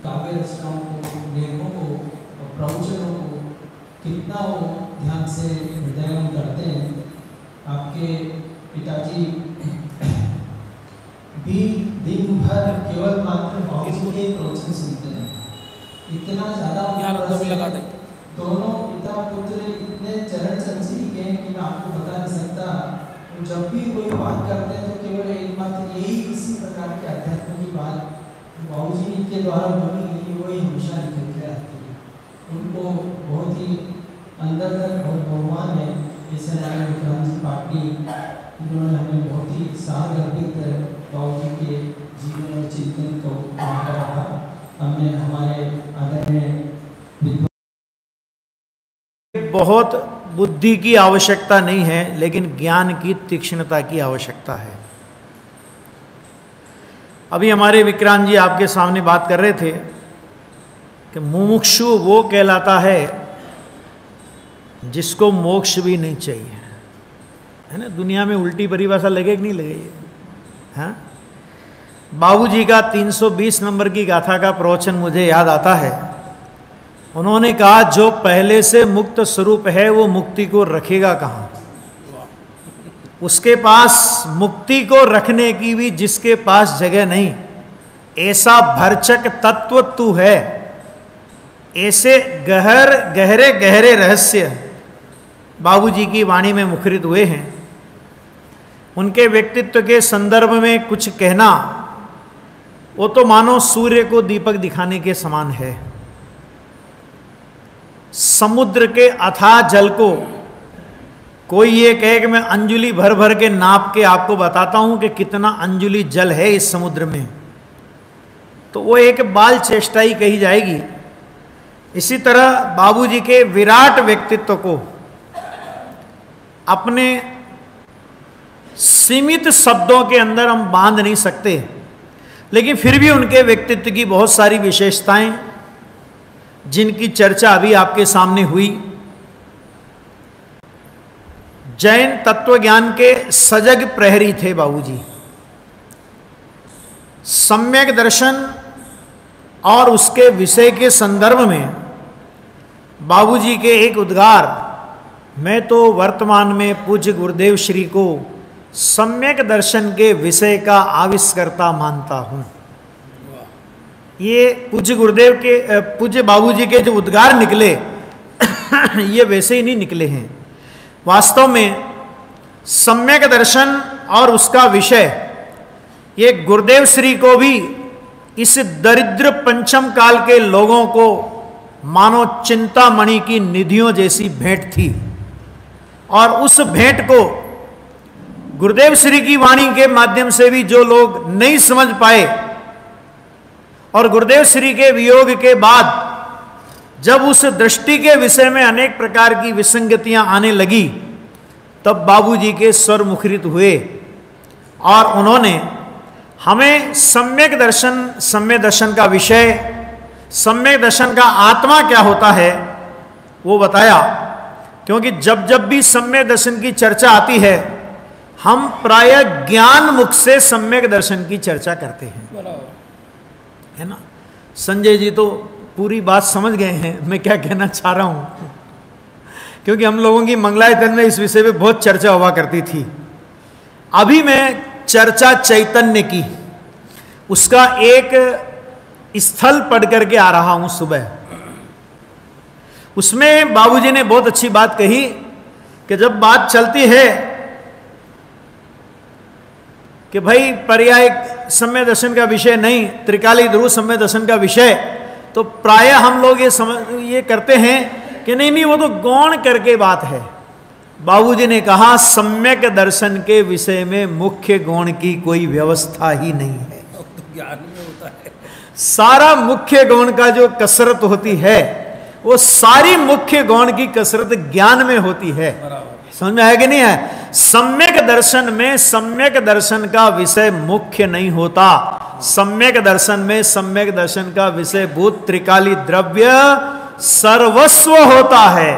काव्य रचनाओं को, लेखों को और प्रवचनों को कितना वो ध्यान से हृदयंगम करते हैं। आपके पिताजी भी दिन भर केवल मात्र बाबूजी के प्रवचन सुनते हैं, इतना ज़्यादा दोनों पिता पुत्र इतने चरण संचरी के हैं कि मैं आपको बता नहीं सकता। जब भी कोई बात करते हैं तो केवल एकमात्र यही इसी प्रकार के अध्यात्म की बात बाबूजी के द्वारा बोली गई वही हमेशा निकल के आती है। उनको बहुत ही अंदर तक बहुत भगवान है। ऐसे नारायण विक्रांत जी पाटिल, इन्होंने हमें बहुत ही सारगर्भित बाबूजी के जीवन और चिंतन को रखा। हमने हमारे आदरणीय बहुत बुद्धि की आवश्यकता नहीं है, लेकिन ज्ञान की तीक्ष्णता की आवश्यकता है। अभी हमारे विक्रांत जी आपके सामने बात कर रहे थे कि मुमुक्षु वो कहलाता है जिसको मोक्ष भी नहीं चाहिए, है ना। दुनिया में उल्टी परिभाषा लगे कि नहीं लगे ये, हाँ। बाबूजी का 320 नंबर की गाथा का प्रवचन मुझे याद आता है। उन्होंने कहा जो पहले से मुक्त स्वरूप है वो मुक्ति को रखेगा कहाँ। उसके पास मुक्ति को रखने की भी जिसके पास जगह नहीं, ऐसा भरचक तत्व तू है। ऐसे गहरे गहरे रहस्य बाबूजी की वाणी में मुखरित हुए हैं। उनके व्यक्तित्व के संदर्भ में कुछ कहना वो तो मानो सूर्य को दीपक दिखाने के समान है। समुद्र के अथाह जल को कोई ये कहे कि मैं अंजुलि भर भर के नाप के आपको बताता हूं कि कितना अंजुलि जल है इस समुद्र में, तो वो एक बाल चेष्टा ही कही जाएगी। इसी तरह बाबूजी के विराट व्यक्तित्व को अपने सीमित शब्दों के अंदर हम बांध नहीं सकते, लेकिन फिर भी उनके व्यक्तित्व की बहुत सारी विशेषताएं जिनकी चर्चा अभी आपके सामने हुई। जैन तत्वज्ञान के सजग प्रहरी थे बाबूजी। सम्यक दर्शन और उसके विषय के संदर्भ में बाबूजी के एक उद्गार, मैं तो वर्तमान में पूज्य गुरुदेव श्री को सम्यक दर्शन के विषय का आविष्कर्ता मानता हूं। ये पूज्य गुरुदेव के पूज्य बाबूजी के जो उद्गार निकले ये वैसे ही नहीं निकले हैं। वास्तव में सम्यक दर्शन और उसका विषय ये गुरुदेव श्री को भी इस दरिद्र पंचम काल के लोगों को मानो चिंतामणि की निधियों जैसी भेंट थी। और उस भेंट को गुरुदेव श्री की वाणी के माध्यम से भी जो लोग नहीं समझ पाए, और गुरुदेव श्री के वियोग के बाद जब उस दृष्टि के विषय में अनेक प्रकार की विसंगतियां आने लगी, तब बाबूजी के स्वर मुखरित हुए और उन्होंने हमें सम्यक दर्शन का विषय, सम्यक दर्शन का आत्मा क्या होता है वो बताया। क्योंकि जब जब भी सम्यक दर्शन की चर्चा आती है, हम प्राय ज्ञान मुख से सम्यक दर्शन की चर्चा करते हैं, है ना। संजय जी तो पूरी बात समझ गए हैं मैं क्या कहना चाह रहा हूं, क्योंकि हम लोगों की मंगलायतन में इस विषय पे बहुत चर्चा हुआ करती थी। अभी मैं चर्चा चैतन्य की, उसका एक स्थल पढ़ करके आ रहा हूं सुबह। उसमें बाबूजी ने बहुत अच्छी बात कही कि जब बात चलती है कि भाई पर्याय सम्यक दर्शन का विषय नहीं, त्रिकाली ध्रुव सम्यक दर्शन का विषय, तो प्राय हम लोग ये करते हैं कि नहीं वो तो गौण करके बात है। बाबूजी ने कहा सम्यक दर्शन के विषय में मुख्य गौण की कोई व्यवस्था ही नहीं है, तो ज्ञान में होता है। सारा मुख्य गौण का जो कसरत होती है वो सारी मुख्य गौण की कसरत ज्ञान में होती है। समझ में आया कि नहीं है? सम्यक दर्शन में सम्यक दर्शन का विषय मुख्य नहीं होता। सम्यक दर्शन में सम्यक दर्शन का विषय भूत त्रिकाली द्रव्य सर्वस्व होता है।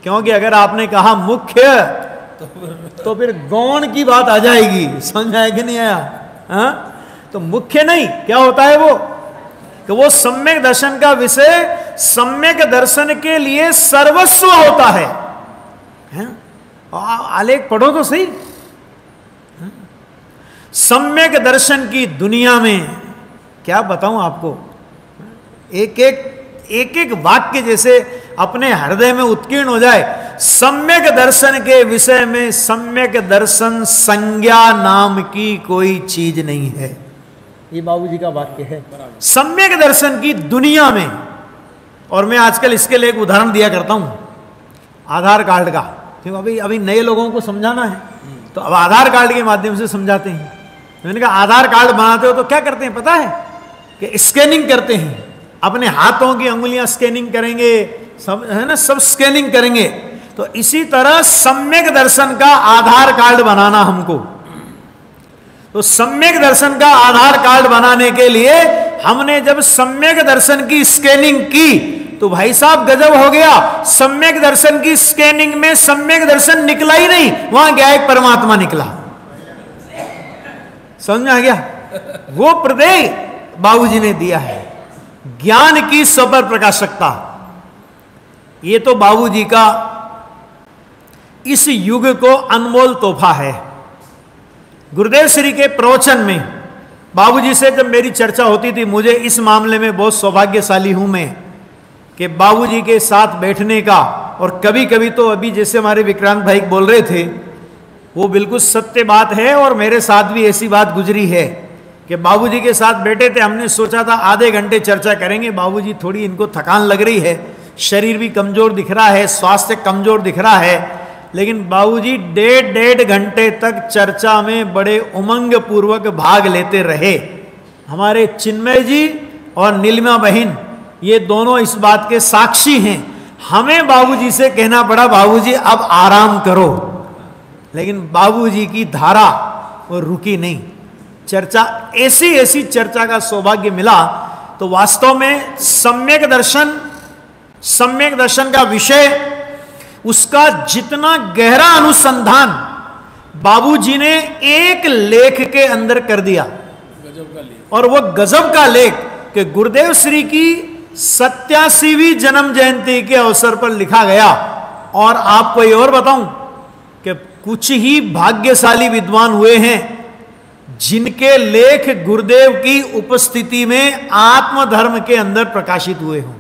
क्योंकि अगर आपने कहा मुख्य तो फिर गौण की बात आ जाएगी। समझ आया कि नहीं आया? हाँ? तो मुख्य नहीं, क्या होता है वो कि वो सम्यक दर्शन का विषय सम्यक दर्शन के लिए सर्वस्व होता है। आलेख पढ़ो तो सही। सम्यक दर्शन की दुनिया में क्या बताऊं आपको, एक एक वाक्य जैसे अपने हृदय में उत्कीर्ण हो जाए। सम्यक दर्शन के विषय में सम्यक दर्शन संज्ञा नाम की कोई चीज नहीं है। ये बाबूजी का वाक्य है। सम्यक दर्शन की दुनिया में, और मैं आजकल इसके लिए एक उदाहरण दिया करता हूं आधार कार्ड का, क्योंकि अभी नए लोगों को समझाना है तो अब आधार कार्ड के माध्यम से समझाते हैं। मैंने कहा आधार कार्ड बनाते हो तो क्या करते हैं पता है? कि स्कैनिंग करते हैं, अपने हाथों की अंगुलियां स्कैनिंग करेंगे, सब है ना, सब स्कैनिंग करेंगे। तो इसी तरह सम्यक दर्शन का आधार कार्ड बनाना हमको। तो सम्यक दर्शन का आधार कार्ड बनाने के लिए हमने जब सम्यक दर्शन की स्कैनिंग की तो भाई साहब गजब हो गया। सम्यक दर्शन की स्कैनिंग में सम्यक दर्शन निकला ही नहीं, वहां क्या एक परमात्मा निकला। समझ में आ गया? वो प्रदेय बाबूजी ने दिया है, ज्ञान की सबर प्रकाशकता। ये तो बाबूजी का इस युग को अनमोल तोहफा है। गुरुदेव श्री के प्रवचन में बाबूजी से जब मेरी चर्चा होती थी, मुझे इस मामले में बहुत सौभाग्यशाली हूं मैं कि बाबूजी के साथ बैठने का, और कभी कभी तो अभी जैसे हमारे विक्रांत भाई बोल रहे थे वो बिल्कुल सत्य बात है, और मेरे साथ भी ऐसी बात गुजरी है कि बाबूजी के साथ बैठे थे। हमने सोचा था आधे घंटे चर्चा करेंगे, बाबूजी थोड़ी इनको थकान लग रही है, शरीर भी कमजोर दिख रहा है, स्वास्थ्य कमजोर दिख रहा है, लेकिन बाबूजी डेढ़ घंटे तक चर्चा में बड़े उमंग पूर्वक भाग लेते रहे। हमारे चिन्मय जी और नीलिमा बहन ये दोनों इस बात के साक्षी हैं। हमें बाबूजी से कहना पड़ा बाबूजी अब आराम करो, लेकिन बाबूजी की धारा वो रुकी नहीं। चर्चा ऐसी चर्चा का सौभाग्य मिला। तो वास्तव में सम्यक दर्शन का विषय, उसका जितना गहरा अनुसंधान बाबूजी ने एक लेख के अंदर कर दिया, गजब का लेख। और वो गजब का लेख कि गुरुदेव श्री की 87वीं जन्म जयंती के अवसर पर लिखा गया। और आपको ये और बताऊं कि कुछ ही भाग्यशाली विद्वान हुए हैं जिनके लेख गुरुदेव की उपस्थिति में आत्मधर्म के अंदर प्रकाशित हुए हों।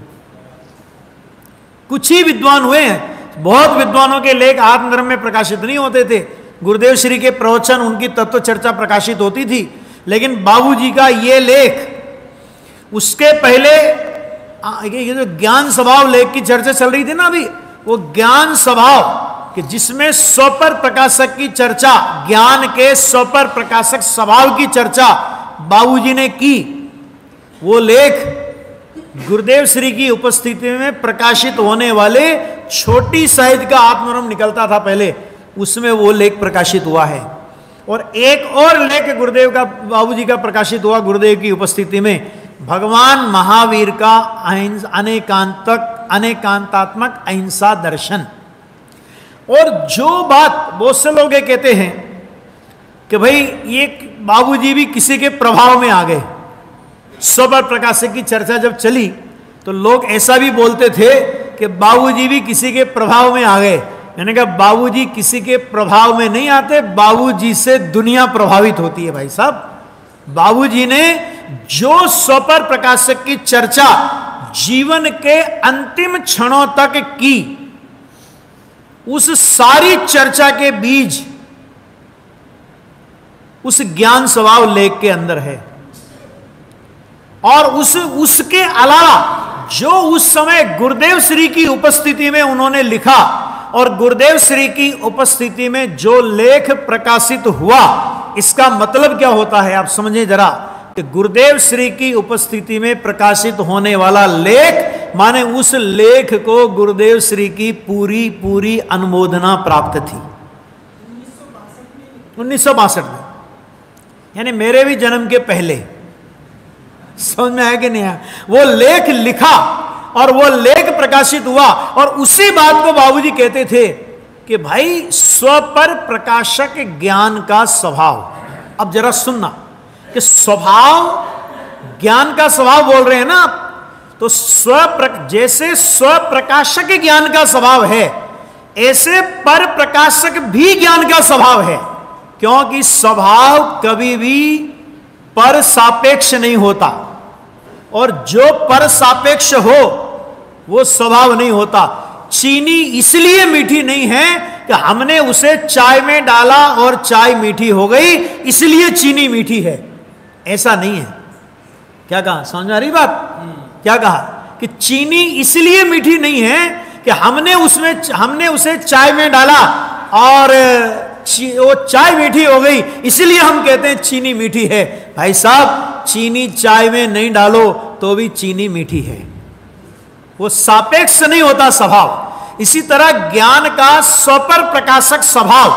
कुछ ही विद्वान हुए हैं, बहुत विद्वानों के लेख आत्मधर्म में प्रकाशित नहीं होते थे। गुरुदेव श्री के प्रवचन, उनकी तत्व चर्चा प्रकाशित होती थी, लेकिन बाबूजी का ये लेख, उसके पहले ये जो ज्ञान स्वभाव लेख की चर्चा चल रही थी ना अभी, वो ज्ञान स्वभाव कि जिसमें स्वपर प्रकाशक की चर्चा, ज्ञान के स्वपर प्रकाशक स्वभाव की चर्चा बाबूजी ने की, वो लेख गुरुदेव श्री की उपस्थिति में प्रकाशित होने वाले छोटी साहित्य का आत्मरम निकलता था पहले, उसमें वो लेख प्रकाशित हुआ है। और एक और लेख गुरुदेव का, बाबूजी का प्रकाशित हुआ गुरुदेव की उपस्थिति में, भगवान महावीर का अनेकांतात्मक अहिंसा दर्शन। और जो बात बहुत से लोग ये कहते हैं कि भाई ये बाबूजी भी किसी के प्रभाव में आ गए, स्वपर प्रकाशक की चर्चा जब चली तो लोग ऐसा भी बोलते थे कि बाबूजी भी किसी के प्रभाव में आ गए। मैंने कहा बाबूजी किसी के प्रभाव में नहीं आते, बाबूजी से दुनिया प्रभावित होती है भाई साहब। बाबूजी ने जो स्वपर प्रकाशक की चर्चा जीवन के अंतिम क्षणों तक की, उस सारी चर्चा के बीज उस ज्ञान स्वभाव लेख के अंदर है। और उसके अलावा जो उस समय गुरुदेव श्री की उपस्थिति में उन्होंने लिखा, और गुरुदेव श्री की उपस्थिति में जो लेख प्रकाशित हुआ, इसका मतलब क्या होता है आप समझें जरा, कि गुरुदेव श्री की उपस्थिति में प्रकाशित होने वाला लेख माने उस लेख को गुरुदेव श्री की पूरी पूरी अनुमोदना प्राप्त थी 1962 में, यानी मेरे भी जन्म के पहले। समझ में आया कि नहीं आया? वो लेख लिखा और वो लेख प्रकाशित हुआ, और उसी बात को बाबूजी कहते थे कि भाई स्वपर प्रकाशक ज्ञान का स्वभाव। अब जरा सुनना कि स्वभाव, ज्ञान का स्वभाव बोल रहे हैं ना आप, तो जैसे स्वप्रकाशक ज्ञान का स्वभाव है, ऐसे पर प्रकाशक भी ज्ञान का स्वभाव है। क्योंकि स्वभाव कभी भी पर सापेक्ष नहीं होता, और जो पर सापेक्ष हो वो स्वभाव नहीं होता। चीनी इसलिए मीठी नहीं है कि हमने उसे चाय में डाला और चाय मीठी हो गई इसलिए चीनी मीठी है, ऐसा नहीं है। क्या कहा, समझ में आ रही बात? क्या कहा कि चीनी इसलिए मीठी नहीं है कि हमने उसे चाय में डाला और वो चाय मीठी हो गई इसलिए हम कहते हैं चीनी मीठी है। भाई साहब, चीनी चाय में नहीं डालो तो भी चीनी मीठी है, वो सापेक्ष नहीं होता स्वभाव। इसी तरह ज्ञान का स्वपर प्रकाशक स्वभाव,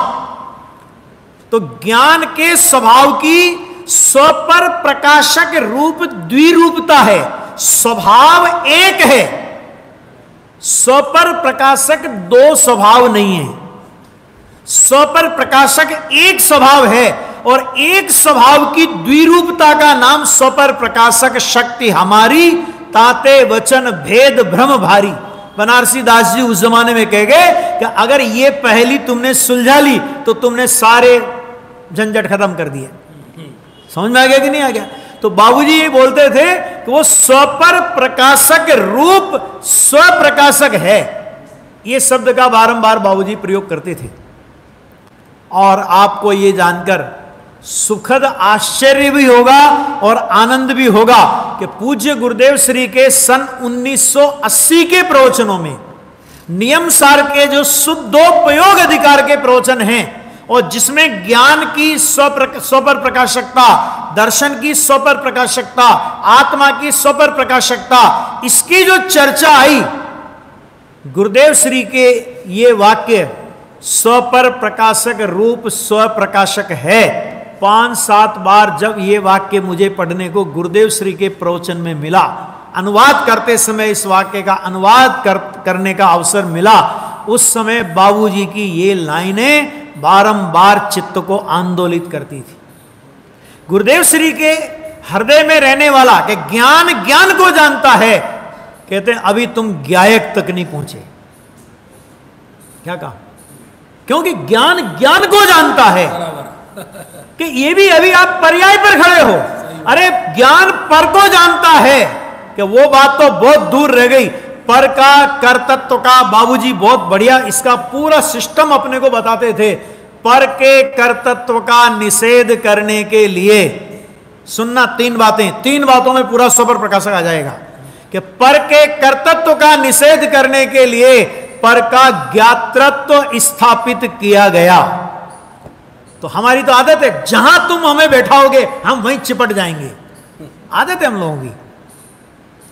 तो ज्ञान के स्वभाव की स्वपर प्रकाशक रूप द्विरूपता है, स्वभाव एक है, स्वपर प्रकाशक दो स्वभाव नहीं है। स्वपर प्रकाशक एक स्वभाव है, और एक स्वभाव की द्विरूपता का नाम स्वपर प्रकाशक शक्ति हमारी, ताते वचन भेद भ्रम भारी। बनारसी दास जी उस जमाने में कह गए कि अगर ये पहली तुमने सुलझा ली तो तुमने सारे झंझट खत्म कर दिए। समझ में आ गया कि नहीं आ गया? तो बाबूजी ये बोलते थे कि वो स्वपर प्रकाशक रूप स्वप्रकाशक है। ये शब्द का बारंबार बाबूजी प्रयोग करते थे। और आपको ये जानकर सुखद आश्चर्य भी होगा और आनंद भी होगा कि पूज्य गुरुदेव श्री के सन 1980 के प्रवचनों में नियम सार के जो शुद्धोपयोग अधिकार के प्रवचन हैं, और जिसमें ज्ञान की स्वपर प्रकाशकता, दर्शन की स्वपर प्रकाशकता, आत्मा की स्वपर प्रकाशकता, इसकी जो चर्चा आई, गुरुदेव श्री के ये वाक्य स्वपर प्रकाशक रूप स्वप्रकाशक है, 5-7 बार जब ये वाक्य मुझे पढ़ने को गुरुदेव श्री के प्रवचन में मिला, अनुवाद करते समय इस वाक्य का अनुवाद करने का अवसर मिला, उस समय बाबूजी की ये लाइनें बारंबार चित्त को आंदोलित करती थी। गुरुदेव श्री के हृदय में रहने वाला कि ज्ञान ज्ञान को जानता है, कहते हैं अभी तुम ज्ञायक तक नहीं पहुंचे। क्या कहा? क्योंकि ज्ञान ज्ञान को जानता है कि ये भी अभी आप पर्याय पर खड़े हो। अरे ज्ञान पर को जानता है कि वो बात तो बहुत दूर रह गई। पर का कर्तत्व का बाबूजी बहुत बढ़िया इसका पूरा सिस्टम अपने को बताते थे। पर के कर्तत्व का निषेध करने के लिए सुनना 3 बातें, 3 बातों में पूरा स्वपर प्रकाशक आ जाएगा कि पर के कर्तृत्व का निषेध करने के लिए पर का ज्ञातृत्व स्थापित किया गया। तो हमारी तो आदत है, जहां तुम हमें बैठाओगे हम वहीं चिपट जाएंगे, आदत है हम लोगों की।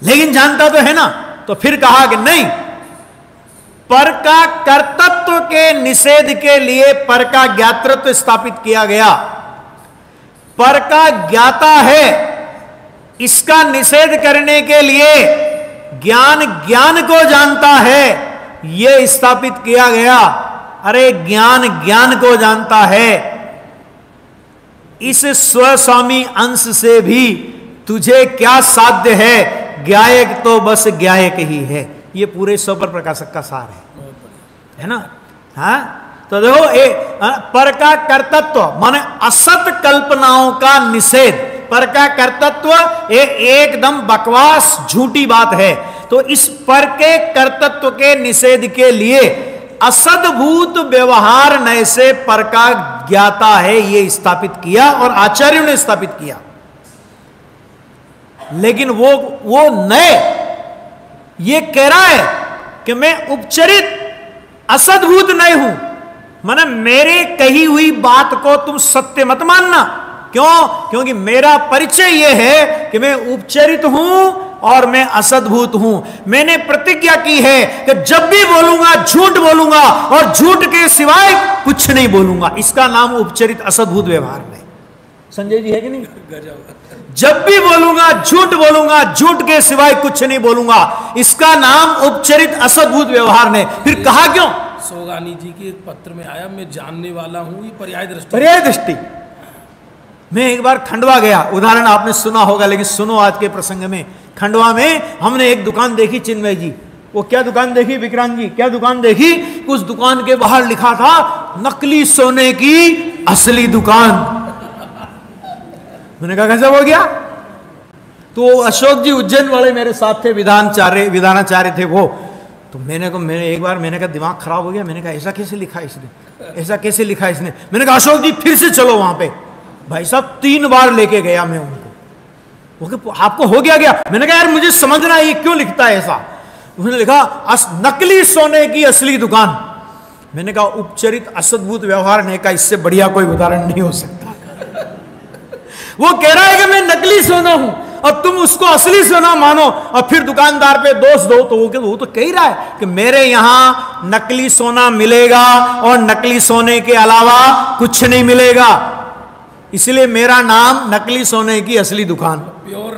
लेकिन जानता तो है ना, तो फिर कहा कि नहीं, पर का कर्तृत्व के निषेध के लिए पर का ज्ञातृत्व स्थापित किया गया। पर का ज्ञाता है, इसका निषेध करने के लिए ज्ञान ज्ञान को जानता है, यह स्थापित किया गया। अरे ज्ञान ज्ञान को जानता है, इस स्वस्वामी अंश से भी तुझे क्या साध्य है, ज्ञायक तो बस ज्ञायक ही है। ये पूरे स्वर प्रकाशक का सार है ना। हाँ, तो देखो पर का कर्तृत्व माने असत कल्पनाओं का निषेध। पर का कर्तृत्व एकदम बकवास झूठी बात है। तो इस पर के कर्तृत्व के निषेध के लिए असद्भूत व्यवहार नय से पर का ज्ञाता है, यह स्थापित किया और आचार्यों ने स्थापित किया। लेकिन वो नए ये कह रहा है कि मैं उपचरित असद्भूत नहीं हूं, माने मेरे कही हुई बात को तुम सत्य मत मानना। क्यों? क्योंकि मेरा परिचय यह है कि मैं उपचरित हूं और मैं असद्भूत हूं। मैंने प्रतिज्ञा की है कि जब भी बोलूंगा झूठ बोलूंगा और झूठ के सिवाय कुछ नहीं बोलूंगा। इसका नाम उपचरित असद्भूत व्यवहार है। संजय जी है कि नहीं? जब भी बोलूंगा झूठ के सिवाय कुछ नहीं बोलूंगा, इसका नाम उपचरित असद्भूत व्यवहार ने। फिर कहा क्यों? सोगानी जी के एक पत्र में आया, मैं जानने वाला हूं, ये पर्याय दृष्टि। मैं एक बार खंडवा गया, उदाहरण आपने सुना होगा, लेकिन सुनो आज के प्रसंग में। खंडवा में हमने एक दुकान देखी, चिन्मय जी। वो क्या दुकान देखी विक्रांत जी? क्या दुकान देखी? उस दुकान के बाहर लिखा था नकली सोने की असली दुकान। मैंने कहा कैसे हो गया? तो अशोक जी उज्जैन वाले मेरे साथ थे, विधानाचार्य थे वो। तो मैंने एक बार मैंने कहा दिमाग खराब हो गया। मैंने कहा ऐसा कैसे लिखा इसने, ऐसा कैसे लिखा इसने? मैंने कहा अशोक जी फिर से चलो वहां पे। भाई साहब 3 बार लेके गया मैं उनको। वो आपको हो गया? मैंने कहा यार मुझे समझना ये क्यों लिखता है ऐसा। उन्होंने लिखा नकली सोने की असली दुकान। मैंने कहा उपचरित असद्भुत व्यवहार ने का इससे बढ़िया कोई उदाहरण नहीं हो सकता। वो कह रहा है कि मैं नकली सोना हूं और तुम उसको असली सोना मानो और फिर दुकानदार पे दोष दो। तो वो तो कह रहा है कि मेरे यहां नकली सोना मिलेगा और नकली सोने के अलावा कुछ नहीं मिलेगा, इसलिए मेरा नाम नकली सोने की असली दुकान। प्योर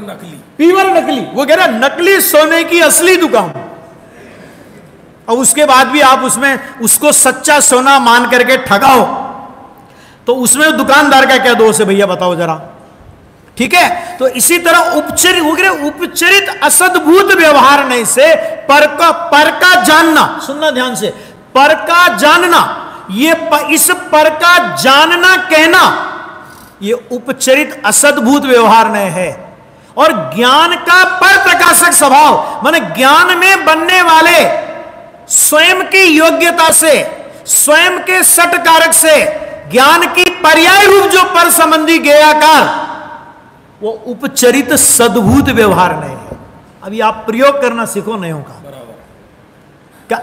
नकली। वो कह रहा है नकली सोने की असली दुकान। और उसके बाद भी आप उसमें उसको सच्चा सोना मान करके ठगाओ, तो उसमें दुकानदार का क्या दोष है भैया बताओ जरा? ठीक है। तो इसी तरह उपचरित असद्भूत व्यवहार नहीं से पर का जानना, सुनना ध्यान से, पर का जानना, इस पर का जानना कहना ये उपचरित असद्भुत व्यवहार नहीं है। और ज्ञान का पर प्रकाशक स्वभाव माने ज्ञान में बनने वाले स्वयं की योग्यता से, स्वयं के सट कारक से ज्ञान की पर्याय रूप जो पर संबंधी ज्ञेयाकार, वो उपचरित सद्भूत व्यवहार नहीं है। अभी आप प्रयोग करना सीखो नहीं होगा।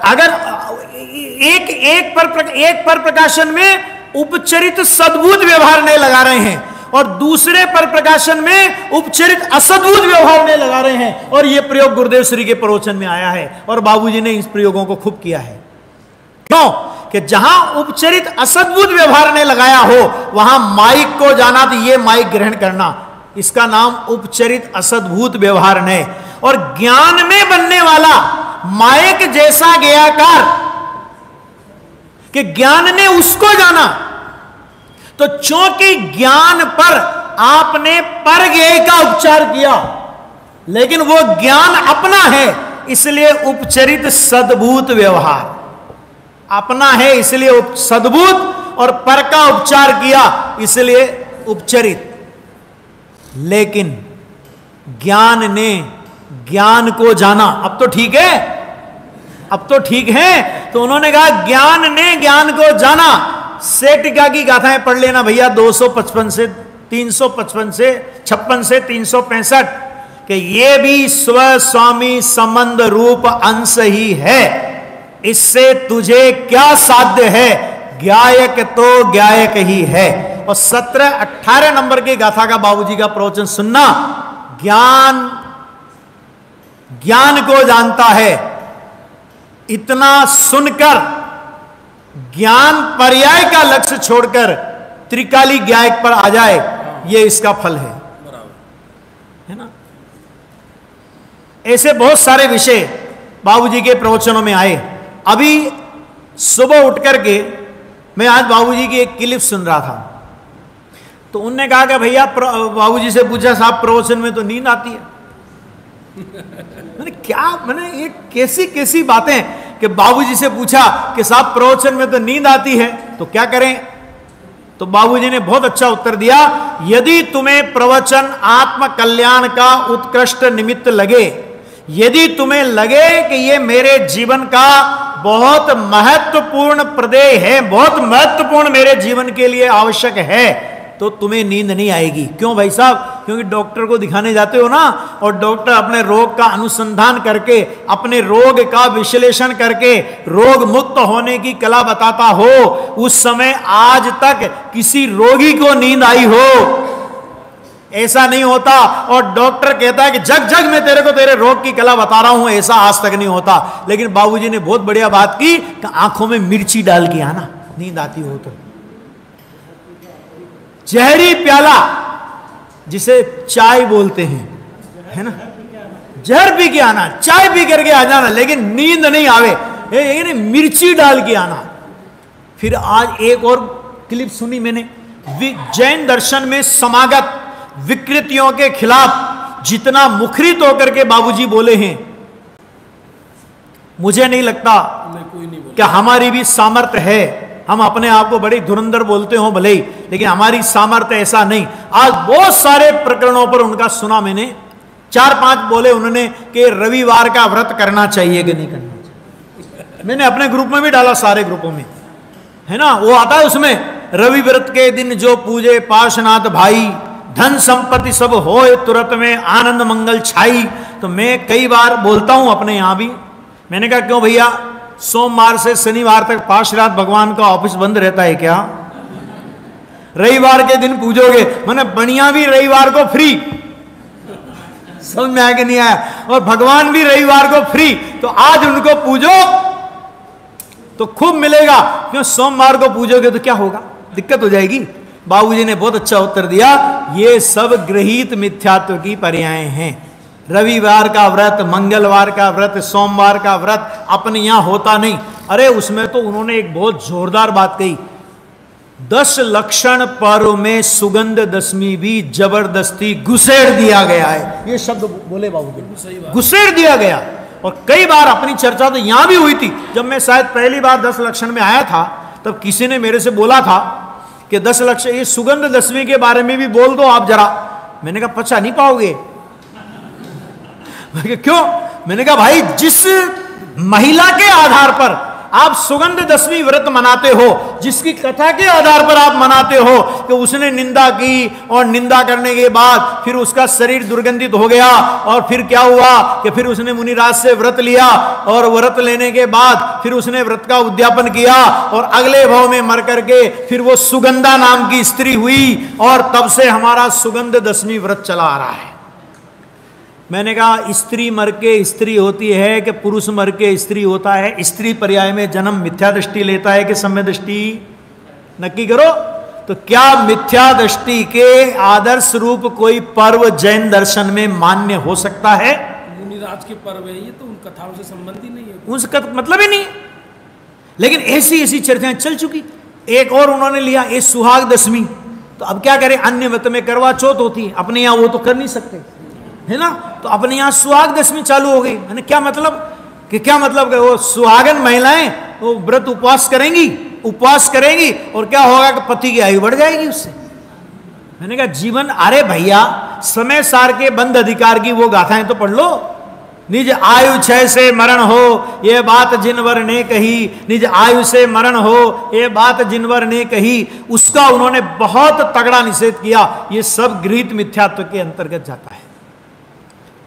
अगर एक पर प्रकाशन में उपचरित सद्भुत व्यवहार नहीं लगा रहे हैं और दूसरे पर प्रकाशन में उपचरित असद्भुत व्यवहार नहीं लगा रहे हैं, और यह प्रयोग गुरुदेव श्री के प्रवचन में आया है और बाबूजी ने इस प्रयोगों को खूब किया है। क्यों? कि जहां उपचरित असद्भुत व्यवहार ने लगाया हो वहां माइक को जाना तो यह माइक ग्रहण करना, इसका नाम उपचरित असद्भुत व्यवहार नहीं। और ज्ञान में बनने वाला माइक जैसा ज्ञेयाकार कि ज्ञान ने उसको जाना, तो चूंकि ज्ञान पर आपने पर ज्ञेय का उपचार किया, लेकिन वो ज्ञान अपना है इसलिए उपचरित सद्भूत व्यवहार अपना है, इसलिए सद्भूत, और पर का उपचार किया इसलिए उपचरित। लेकिन ज्ञान ने ज्ञान को जाना। अब तो ठीक है, अब तो ठीक है। तो उन्होंने कहा ज्ञान ने ज्ञान को जाना। सेठिका की गाथाएं पढ़ लेना भैया, 255 से 355 से 56 से 365। कि ये भी स्व स्वामी संबंध रूप अंश ही है, इससे तुझे क्या साध्य है, ज्ञायक तो ज्ञायक ही है। और 17-18 नंबर की गाथा का बाबूजी का प्रवचन सुनना। ज्ञान को जानता है, इतना सुनकर ज्ञान पर्याय का लक्ष्य छोड़कर त्रिकाली ज्ञायक पर आ जाए, यह इसका फल है ना। ऐसे बहुत सारे विषय बाबूजी के प्रवचनों में आए। अभी सुबह उठ करके मैं आज बाबूजी की एक क्लिप सुन रहा था, तो उनने कहा कि भैया, बाबूजी से पूछा साहब प्रवचन में तो नींद आती है। मैंने ये कैसी कैसी बातें कि बाबूजी से पूछा कि साहब प्रवचन में तो नींद आती है, तो क्या करें? तो बाबूजी ने बहुत अच्छा उत्तर दिया, यदि तुम्हें प्रवचन आत्म कल्याण का उत्कृष्ट निमित्त लगे, यदि तुम्हें लगे कि ये मेरे जीवन का बहुत महत्वपूर्ण प्रदेय है, बहुत महत्वपूर्ण मेरे जीवन के लिए आवश्यक है, तो तुम्हें नींद नहीं आएगी। क्यों भाई साहब? क्योंकि डॉक्टर को दिखाने जाते हो ना, और डॉक्टर अपने रोग का अनुसंधान करके, अपने रोग का विश्लेषण करके रोग मुक्त होने की कला बताता हो, उस समय आज तक किसी रोगी को नींद आई हो? ऐसा नहीं होता। और डॉक्टर कहता है कि जग जग मैं तेरे को तेरे रोग की कला बता रहा हूं, ऐसा आज तक नहीं होता। लेकिन बाबूजी ने बहुत बढ़िया बात की कि आंखों में मिर्ची डाल के आना, नींद आती हो तो। जहरी प्याला, जिसे चाय बोलते हैं, है ना, जहर पी के आना, चाय पी करके आ जाना, लेकिन नींद नहीं आवे, मिर्ची डाल के आना। फिर आज एक और क्लिप सुनी मैंने, जैन दर्शन में समागत विकृतियों के खिलाफ जितना मुखरित होकर के बाबूजी बोले हैं, मुझे नहीं लगता कि हमारी भी सामर्थ्य है। हम अपने आप को बड़े धुरंधर बोलते हो भले ही, लेकिन हमारी सामर्थ्य ऐसा नहीं। आज बहुत सारे प्रकरणों पर उनका सुना मैंने, 4-5 बोले उन्होंने कि रविवार का व्रत करना चाहिए कि नहीं करना चाहिए। मैंने अपने ग्रुप में भी डाला, सारे ग्रुपों में, है ना, वो आता है उसमें, रवि व्रत के दिन जो पूजे पार्श्वनाथ भाई, धन संपत्ति सब होए तुरंत में आनंद मंगल छाई। तो मैं कई बार बोलता हूं अपने यहां भी, मैंने कहा क्यों भैया, सोमवार से शनिवार तक पार्श्वनाथ भगवान का ऑफिस बंद रहता है क्या? रविवार के दिन पूजोगे? मैंने बढ़िया भी रविवार को फ्री, समझ में आया कि नहीं आया? और भगवान भी रविवार को फ्री, तो आज उनको पूजो तो खूब मिलेगा। क्यों सोमवार को पूजोगे तो क्या होगा, दिक्कत हो जाएगी। बाबूजी ने बहुत अच्छा उत्तर दिया, ये सब गृहीत मिथ्यात्व की पर्याय हैं। रविवार का व्रत, मंगलवार का व्रत, सोमवार का व्रत अपने यहां होता नहीं। अरे उसमें तो उन्होंने एक बहुत जोरदार बात कही, 10 लक्षण पर्व में सुगंध दशमी भी जबरदस्ती घुसेड़ दिया गया है। ये शब्द बोले बाबूजी, घुसेड़ दिया गया। और कई बार अपनी चर्चा तो यहां भी हुई थी, जब मैं शायद पहली बार 10 लक्षण में आया था, तब किसी ने मेरे से बोला था कि 10 लक्षण, ये सुगंध दशमी के बारे में भी बोल दो आप जरा। मैंने कहा पचा नहीं पाओगे। क्यों? मैंने कहा भाई, जिस महिला के आधार पर आप सुगंध दशमी व्रत मनाते हो, जिसकी कथा के आधार पर आप मनाते हो कि उसने निंदा की और निंदा करने के बाद फिर उसका शरीर दुर्गंधित हो गया, और फिर क्या हुआ कि फिर उसने मुनिराज से व्रत लिया, और व्रत लेने के बाद फिर उसने व्रत का उद्यापन किया, और अगले भाव में मर करके फिर वो सुगंधा नाम की स्त्री हुई, और तब से हमारा सुगंध दशमी व्रत चला आ रहा है। मैंने कहा स्त्री मर के स्त्री होती है कि पुरुष मर के स्त्री होता है? स्त्री पर्याय में जन्म मिथ्या दृष्टि लेता है कि सम्य दृष्टि? नक्की करो। तो क्या मिथ्या दृष्टि के आदर्श रूप कोई पर्व जैन दर्शन में मान्य हो सकता है? मुनिराज के पर्व है ये, तो उन कथाओं से संबंध ही नहीं है, उसका मतलब ही नहीं। लेकिन ऐसी ऐसी चर्चाएं चल चुकी। एक और उन्होंने लिया, ये सुहाग दशमी। तो अब क्या करें, अन्य मत में करवा चौथ होती है, अपने यहां वो तो कर नहीं सकते, है ना। तो अपने यहां सुहाग दशमी चालू हो गई। मैंने क्या मतलब कि क्या मतलब, वो सुहागन महिलाएं वो व्रत उपवास करेंगी और क्या होगा कि पति की आयु बढ़ जाएगी उससे। मैंने कहा जीवन, अरे भैया समय सार के बंद अधिकार की वो गाथाएं तो पढ़ लो। निज आयु क्षय से मरण हो ये बात जिनवर ने कही, निज आयु से मरण हो ये बात जिनवर ने कही, उसका उन्होंने बहुत तगड़ा निषेध किया। ये सब गृहीत मिथ्यात्व के अंतर्गत जाता है।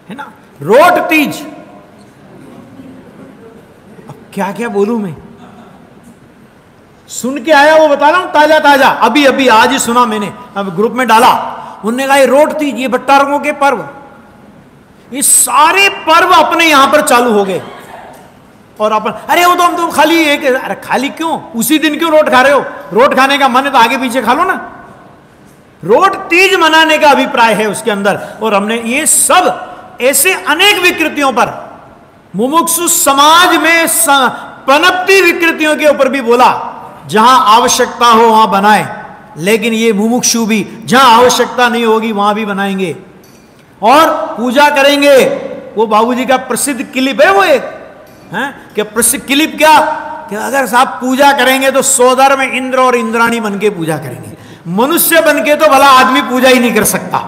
है ना, रोट तीज। अब क्या क्या बोलूं मैं, सुन के आया वो बता रहा हूं ताजा ताजा, अभी अभी आज ही सुना मैंने, अब ग्रुप में डाला। उन्होंने कहा ये रोट तीज, ये भट्टा रंगों के पर्व, ये सारे पर्व अपने यहां पर चालू हो गए। और अपन अरे वो तो हम तो खाली एक, अरे खाली क्यों, उसी दिन क्यों रोट खा रहे हो? रोट खाने का मन है तो आगे पीछे खा लो ना। रोट तीज मनाने का अभिप्राय है उसके अंदर। और हमने ये सब ऐसे अनेक विकृतियों पर, मुमुक्षु समाज में पनपती विकृतियों के ऊपर भी बोला, जहां आवश्यकता हो वहां बनाए, लेकिन ये मुमुक्षु भी जहां आवश्यकता नहीं होगी वहां भी बनाएंगे और पूजा करेंगे। वो बाबूजी का प्रसिद्ध क्लिप है, वो एक है कि प्रसिद्ध क्लिप क्या कि अगर साहब पूजा करेंगे तो सोदर में इंद्र और इंद्राणी बन के पूजा करेंगे, मनुष्य बन के तो भला आदमी पूजा ही नहीं कर सकता,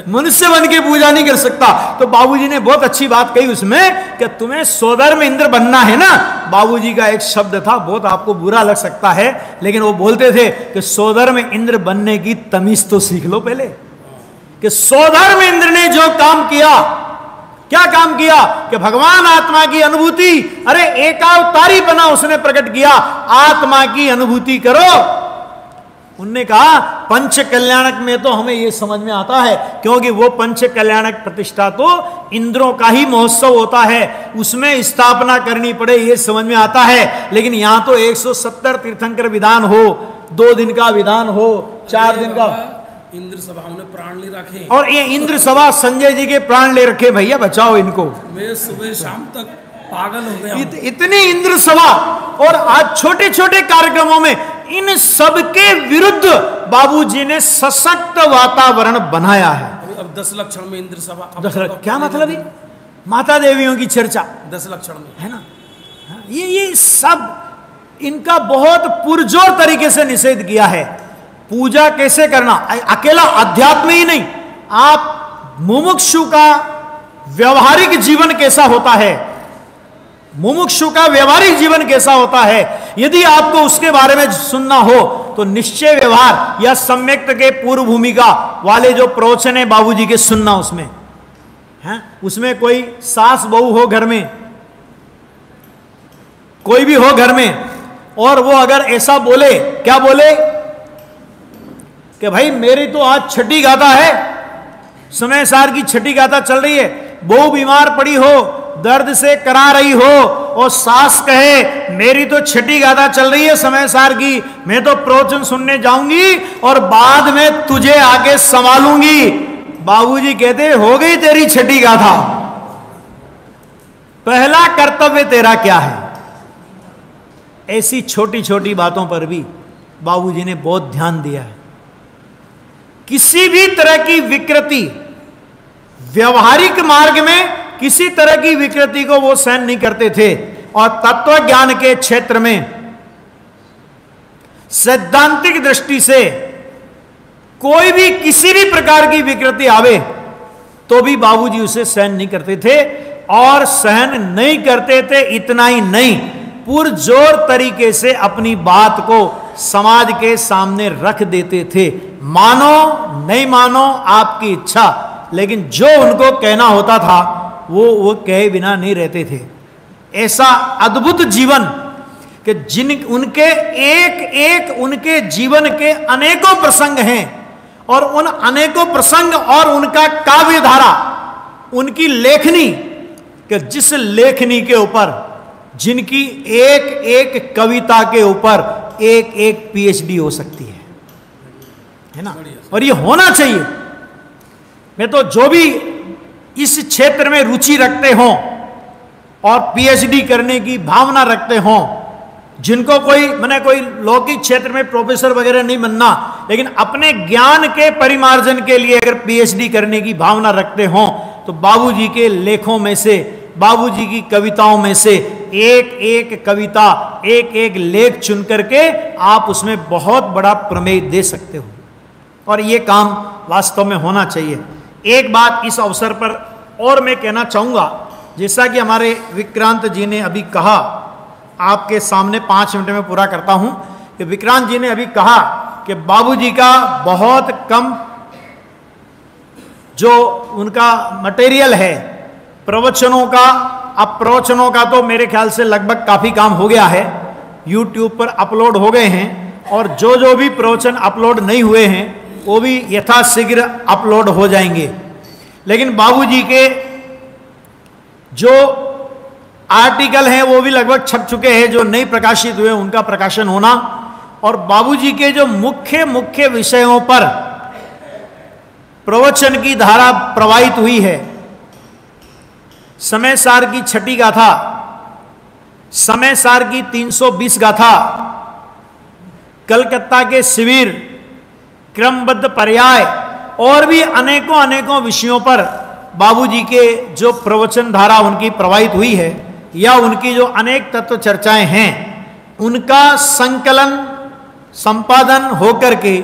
मनुष्य बन के पूजा नहीं कर सकता। तो बाबूजी ने बहुत अच्छी बात कही उसमें कि तुम्हें सोदर में इंद्र बनना है ना। बाबूजी का एक शब्द था, बहुत आपको बुरा लग सकता है, लेकिन वो बोलते थे कि सोदर में इंद्र बनने की तमीज तो सीख लो पहले। कि सोदर में इंद्र ने जो काम किया, क्या काम किया कि भगवान आत्मा की अनुभूति, अरे एकावतारी बना उसने प्रकट किया, आत्मा की अनुभूति करो। उनने कहा पंच कल्याणक में तो हमें यह समझ में आता है, क्योंकि वो पंच कल्याणक प्रतिष्ठा तो इंद्रों का ही महोत्सव होता है, उसमें स्थापना करनी पड़े ये समझ में आता है। लेकिन यहां तो 170 तीर्थंकर विधान हो, 2 दिन का विधान हो, 4 दिन का, इंद्र सभा ने प्राण ले रखे, और ये इंद्र सभा संजय जी के प्राण ले रखे, भैया बचाओ इनको। मैं सुबह शाम तक पागल हो गया। इतनी इंद्र सभा, और आज छोटे छोटे कार्यक्रमों में इन सब के विरुद्ध बाबूजी ने सशक्त वातावरण बनाया है। अब 10 लक्षण में इंद्र सभा, 10 लक्षण क्या मतलब है? माता देवियों की चर्चा 10 लक्षण में है ना। ये सब इनका बहुत पुरजोर तरीके से निषेध किया है। पूजा कैसे करना, अकेला अध्यात्म ही नहीं, आप मुमुक्षु का व्यवहारिक जीवन कैसा होता है, मुमुक्षु का व्यवहारिक जीवन कैसा होता है, यदि आपको उसके बारे में सुनना हो तो निश्चय व्यवहार या सम्यक्त के पूर्व भूमिका वाले जो प्रवचन है बाबूजी के सुनना। उसमें है, उसमें कोई सास बहू हो घर में, कोई भी हो घर में, और वो अगर ऐसा बोले, क्या बोले कि भाई मेरी तो आज छठी गाथा है, समय सार की छठी गाथा चल रही है, बहू बीमार पड़ी हो, दर्द से करा रही हो, और सास कहे मेरी तो छठी गाथा चल रही है समय सार की, मैं तो प्रवचन सुनने जाऊंगी और बाद में तुझे आके संभालूंगी। बाबूजी कहते हो गई तेरी छठी गाथा, पहला कर्तव्य तेरा क्या है? ऐसी छोटी छोटी बातों पर भी बाबूजी ने बहुत ध्यान दिया है। किसी भी तरह की विकृति, व्यवहारिक मार्ग में किसी तरह की विकृति को वो सहन नहीं करते थे, और तत्व ज्ञान के क्षेत्र में सैद्धांतिक दृष्टि से कोई भी किसी भी प्रकार की विकृति आवे तो भी बाबूजी उसे सहन नहीं करते थे, और सहन नहीं करते थे इतना ही नहीं, पुरजोर तरीके से अपनी बात को समाज के सामने रख देते थे। मानो नहीं मानो आपकी इच्छा, लेकिन जो उनको कहना होता था वो कहे बिना नहीं रहते थे। ऐसा अद्भुत जीवन कि जिन उनके एक उनके जीवन के अनेकों प्रसंग हैं, और उन अनेकों प्रसंग और उनका काव्य धारा, उनकी लेखनी, कि जिस लेखनी के ऊपर, जिनकी एक कविता के ऊपर एक पीएचडी हो सकती है ना। और ये होना चाहिए। मैं तो जो भी इस क्षेत्र में रुचि रखते हों और पीएचडी करने की भावना रखते हों, जिनको कोई लौकिक क्षेत्र में प्रोफेसर वगैरह नहीं बनना, लेकिन अपने ज्ञान के परिमार्जन के लिए अगर पीएचडी करने की भावना रखते हों, तो बाबूजी के लेखों में से, बाबूजी की कविताओं में से एक कविता, एक लेख चुन करके आप उसमें बहुत बड़ा प्रमेय दे सकते हो, और ये काम वास्तव में होना चाहिए। एक बात इस अवसर पर और मैं कहना चाहूँगा, जैसा कि हमारे विक्रांत जी ने अभी कहा, आपके सामने 5 मिनट में पूरा करता हूँ, कि विक्रांत जी ने अभी कहा कि बाबूजी का बहुत कम जो उनका मटेरियल है प्रवचनों का, अब प्रवचनों का तो मेरे ख्याल से लगभग काफ़ी काम हो गया है, YouTube पर अपलोड हो गए हैं, और जो भी प्रवचन अपलोड नहीं हुए हैं वो भी यथाशीघ्र अपलोड हो जाएंगे। लेकिन बाबूजी के जो आर्टिकल हैं वो भी लगभग छप चुके हैं, जो नहीं प्रकाशित हुए उनका प्रकाशन होना, और बाबूजी के जो मुख्य मुख्य विषयों पर प्रवचन की धारा प्रवाहित हुई है, समय सार की छठी गाथा, समय सार की 320 गाथा, कलकत्ता के शिविर, क्रमबद्ध पर्याय, और भी अनेकों अनेकों विषयों पर बाबूजी के जो प्रवचन धारा उनकी प्रवाहित हुई है, या उनकी जो अनेक तत्व चर्चाएं हैं, उनका संकलन संपादन होकर के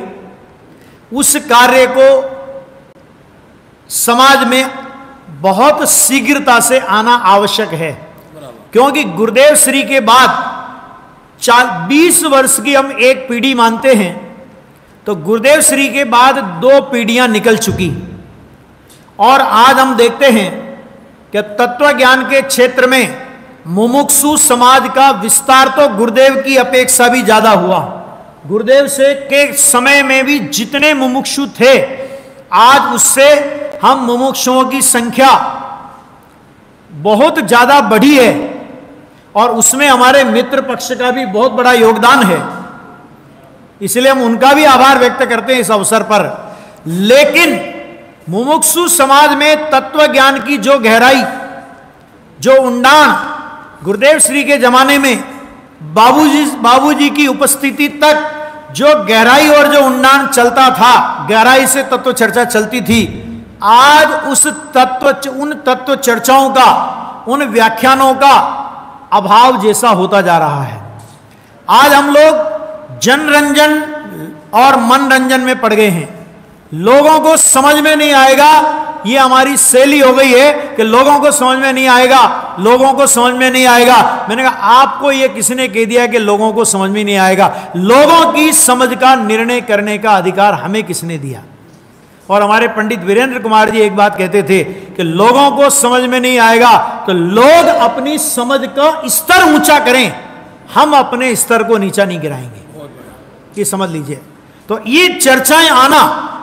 उस कार्य को समाज में बहुत शीघ्रता से आना आवश्यक है। क्योंकि गुरुदेव श्री के बाद 20 वर्ष की हम एक पीढ़ी मानते हैं, तो गुरुदेव श्री के बाद 2 पीढ़ियां निकल चुकी, और आज हम देखते हैं कि तत्व ज्ञान के क्षेत्र में मुमुक्षु समाज का विस्तार तो गुरुदेव की अपेक्षा भी ज्यादा हुआ। गुरुदेव से के समय में भी जितने मुमुक्षु थे, आज उससे हम मुमुक्षुओं की संख्या बहुत ज्यादा बढ़ी है, और उसमें हमारे मित्र पक्ष का भी बहुत बड़ा योगदान है, इसलिए हम उनका भी आभार व्यक्त करते हैं इस अवसर पर। लेकिन मुमुक्षु समाज में तत्व ज्ञान की जो गहराई, जो उंडान गुरुदेव श्री के जमाने में बाबूजी की उपस्थिति तक जो गहराई और जो उंडान चलता था, गहराई से तत्व चर्चा चलती थी, आज उन तत्व चर्चाओं का, उन व्याख्यानों का अभाव जैसा होता जा रहा है। आज हम लोग जनरंजन और मनरंजन में पड़ गए हैं। लोगों को समझ में नहीं आएगा, ये हमारी शैली हो गई है कि लोगों को समझ में नहीं आएगा, लोगों को समझ में नहीं आएगा। मैंने कहा आपको ये किसने कह दिया कि लोगों को समझ में नहीं आएगा? लोगों की समझ का निर्णय करने का अधिकार हमें किसने दिया? और हमारे पंडित वीरेंद्र कुमार जी एक बात कहते थे कि लोगों को समझ में नहीं आएगा तो लोग अपनी समझ का स्तर ऊंचा करें, हम अपने स्तर को नीचा नहीं गिराएंगे। ये समझ लीजिए। तो ये चर्चाएं आना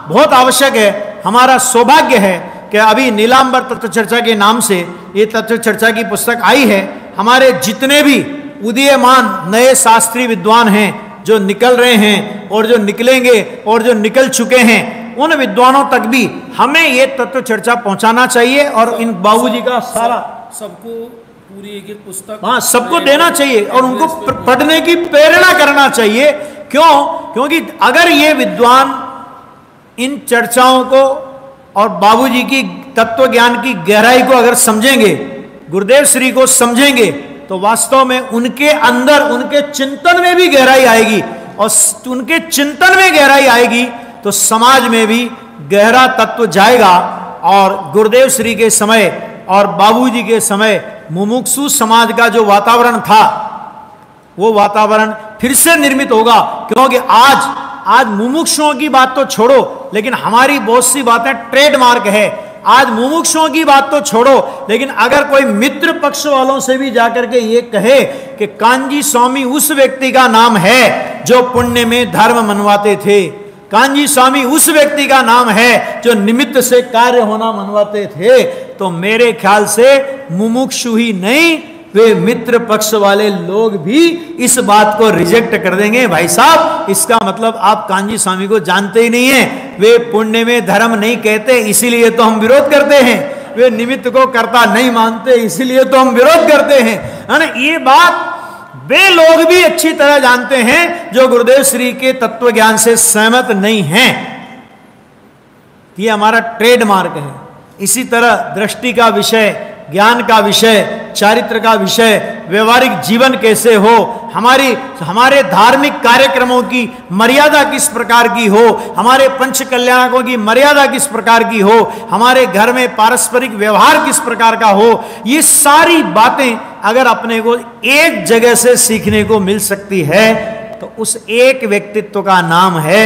बहुत आवश्यक है। हमारा सौभाग्य है कि अभी नीलांबर तत्व चर्चा के नाम से ये तत्व चर्चा की पुस्तक आई है। हमारे जितने भी उदीयमान नए शास्त्रीय विद्वान हैं, जो निकल रहे हैं और जो निकलेंगे और जो निकल चुके हैं, उन विद्वानों तक भी हमें ये तत्व चर्चा पहुंचाना चाहिए, और इन बाबूजी का सारा सबको पूरी एक पुस्तक, हाँ, सबको देना चाहिए और उनको पढ़ने की प्रेरणा करना चाहिए। क्यों? क्योंकि अगर ये विद्वान इन चर्चाओं को और बाबूजी की तत्व ज्ञान की गहराई को अगर समझेंगे, गुरुदेव श्री को समझेंगे, तो वास्तव में उनके अंदर, उनके चिंतन में भी गहराई आएगी, और उनके चिंतन में गहराई आएगी तो समाज में भी गहरा तत्व जाएगा। और गुरुदेव श्री के समय और बाबूजी के समय मुमुक्षु समाज का जो वातावरण था, वो वातावरण फिर से निर्मित होगा। क्योंकि आज मुमुक्षुओं की बात तो छोड़ो, लेकिन हमारी बहुत सी बातें ट्रेडमार्क है। आज मुमुक्षुओं की बात तो छोड़ो, लेकिन अगर कोई मित्र पक्ष वालों से भी जाकर के ये कहे कि कांजी स्वामी उस व्यक्ति का नाम है जो पुण्य में धर्म मनवाते थे, कांजी स्वामी उस व्यक्ति का नाम है जो निमित्त से कार्य होना मनवाते थे, तो मेरे ख्याल से मुमुक्षु ही नहीं, वे मित्र पक्ष वाले लोग भी इस बात को रिजेक्ट कर देंगे। भाई साहब, इसका मतलब आप कांजी स्वामी को जानते ही नहीं है। वे पुण्य में धर्म नहीं कहते, इसीलिए तो हम विरोध करते हैं। वे निमित्त को कर्ता नहीं मानते, इसीलिए तो हम विरोध करते हैं, है ना? ये बात वे लोग भी अच्छी तरह जानते हैं जो गुरुदेव श्री के तत्व ज्ञान से सहमत नहीं हैं। ये हमारा ट्रेडमार्क है। इसी तरह दृष्टि का विषय, ज्ञान का विषय, चारित्र का विषय, व्यवहारिक जीवन कैसे हो, हमारे धार्मिक कार्यक्रमों की मर्यादा किस प्रकार की हो, हमारे पंच कल्याणकों की मर्यादा किस प्रकार की हो, हमारे घर में पारस्परिक व्यवहार किस प्रकार का हो, ये सारी बातें अगर अपने को एक जगह से सीखने को मिल सकती है तो उस एक व्यक्तित्व का नाम है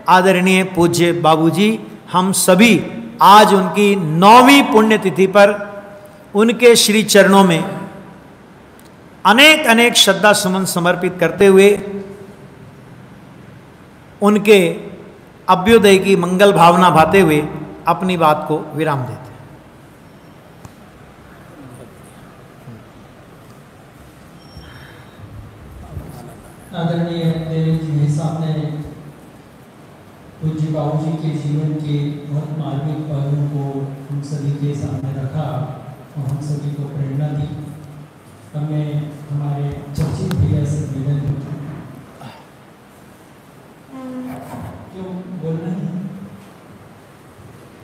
आदरणीय पूज्य बाबूजी। हम सभी आज उनकी 9वीं पुण्यतिथि पर उनके श्री चरणों में अनेक अनेक श्रद्धा सुमन समर्पित करते हुए उनके अभ्युदय की मंगल भावना भाते हुए अपनी बात को विराम देते हैं। आदरणीय देवेंद्र जी सामने पूज्य बाबू जी के जीवन के बहुत मार्मिक पहलुओं को हम सभी के सामने रखा और हम सभी को प्रेरणा दी। हमें हमारे चर्चित भैया से निवेदन क्यों बोल रहे हैं?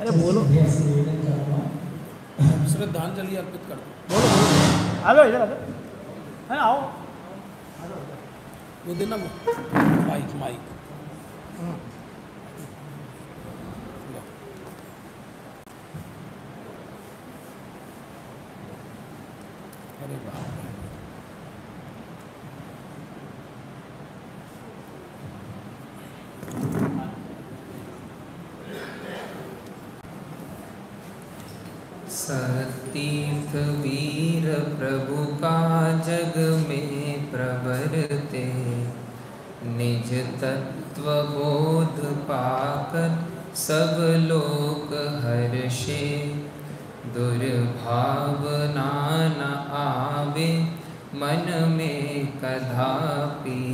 अरे बोलो भैया से निवेदन करूँगा, श्रद्धांजलि अर्पित कर दो। बोलो आ जाओ इधर आ जाओ, आओ वो देना माइक माइक। अरे वाह, सतीर्थ वीर प्रभु का जग में प्रवरते, निज तत्व बोध पाकर सब लोग हर्षे, दुर्भावना न आवे मन में कदापि,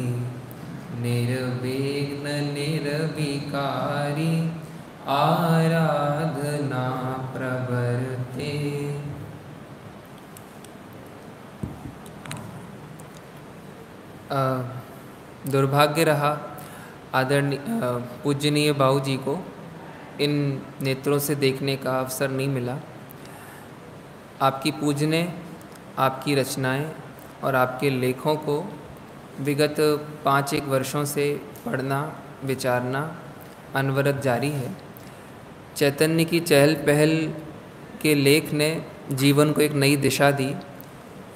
निर्विघ्न निर्विकारी आराधना प्रवर्ते। दुर्भाग्य रहा आदरणीय पूजनीय बाबू जी को इन नेत्रों से देखने का अवसर नहीं मिला। आपकी पूजने, आपकी रचनाएं और आपके लेखों को विगत 5-1 वर्षों से पढ़ना विचारना अनवरत जारी है। चैतन्य की चहल पहल के लेख ने जीवन को एक नई दिशा दी।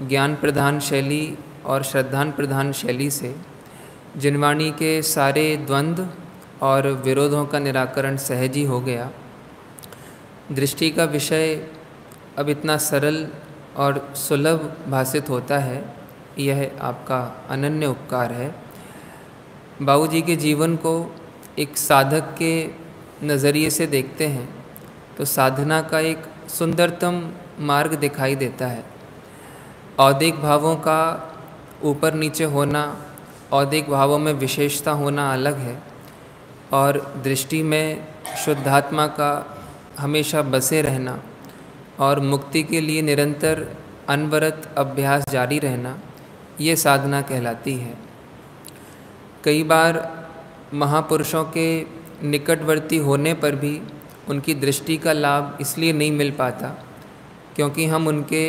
ज्ञान प्रधान शैली और श्रद्धान प्रधान शैली से जिनवाणी के सारे द्वंद्व और विरोधों का निराकरण सहज ही हो गया। दृष्टि का विषय अब इतना सरल और सुलभ भाषित होता है, यह आपका अनन्य उपकार है। बाबू जी के जीवन को एक साधक के नज़रिए से देखते हैं तो साधना का एक सुंदरतम मार्ग दिखाई देता है। औदिक भावों का ऊपर नीचे होना, औदिक भावों में विशेषता होना अलग है और दृष्टि में शुद्धात्मा का हमेशा बसे रहना और मुक्ति के लिए निरंतर अनवरत अभ्यास जारी रहना, ये साधना कहलाती है। कई बार महापुरुषों के निकटवर्ती होने पर भी उनकी दृष्टि का लाभ इसलिए नहीं मिल पाता क्योंकि हम उनके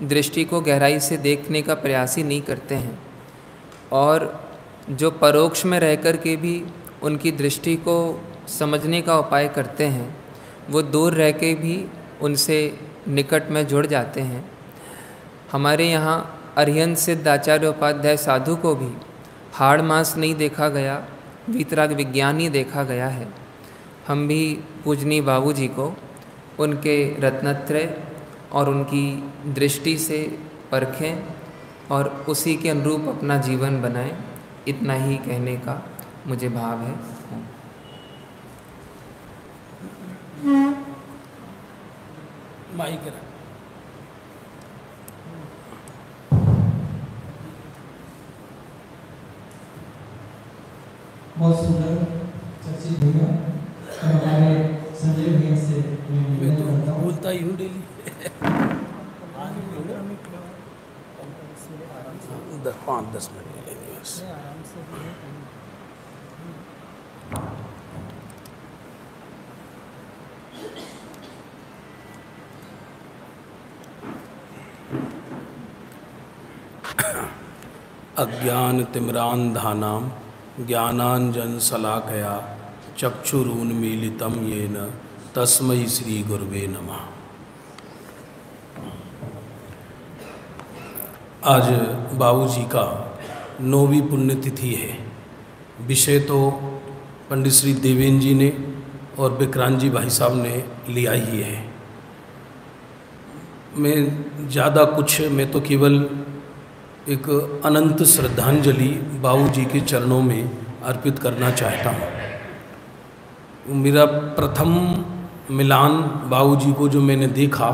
दृष्टि को गहराई से देखने का प्रयास ही नहीं करते हैं, और जो परोक्ष में रहकर के भी उनकी दृष्टि को समझने का उपाय करते हैं वो दूर रह के भी उनसे निकट में जुड़ जाते हैं। हमारे यहाँ अरिहंत सिद्ध आचार्य उपाध्याय साधु को भी हाड़ मांस नहीं देखा गया, वीतराग विज्ञान ही देखा गया है। हम भी पूजनीय बाबू जी को उनके रत्नत्रय और उनकी दृष्टि से परखें और उसी के अनुरूप अपना जीवन बनाएं, इतना ही कहने का मुझे भाव है। माइक बहुत सुंदर चर्चित भैया और हमारे संजय भैया से मैं निवेदन करता हूँ। बोलता यूँ डेली 5-10 मिनट लेंगे बस। अज्ञान तिम्रांधानां ज्ञानांजन शलाकया चक्षुरुन्मीलितं येन तस्मै श्री गुरुवे नमः। आज बाबूजी का 9वीं पुण्यतिथि है। विषय तो पंडित श्री देवेंद्र जी ने और विक्रांत जी भाई साहब ने लिया ही है। मैं तो केवल एक अनंत श्रद्धांजलि बाबूजी के चरणों में अर्पित करना चाहता हूँ। मेरा प्रथम मिलान बाबूजी को जो मैंने देखा,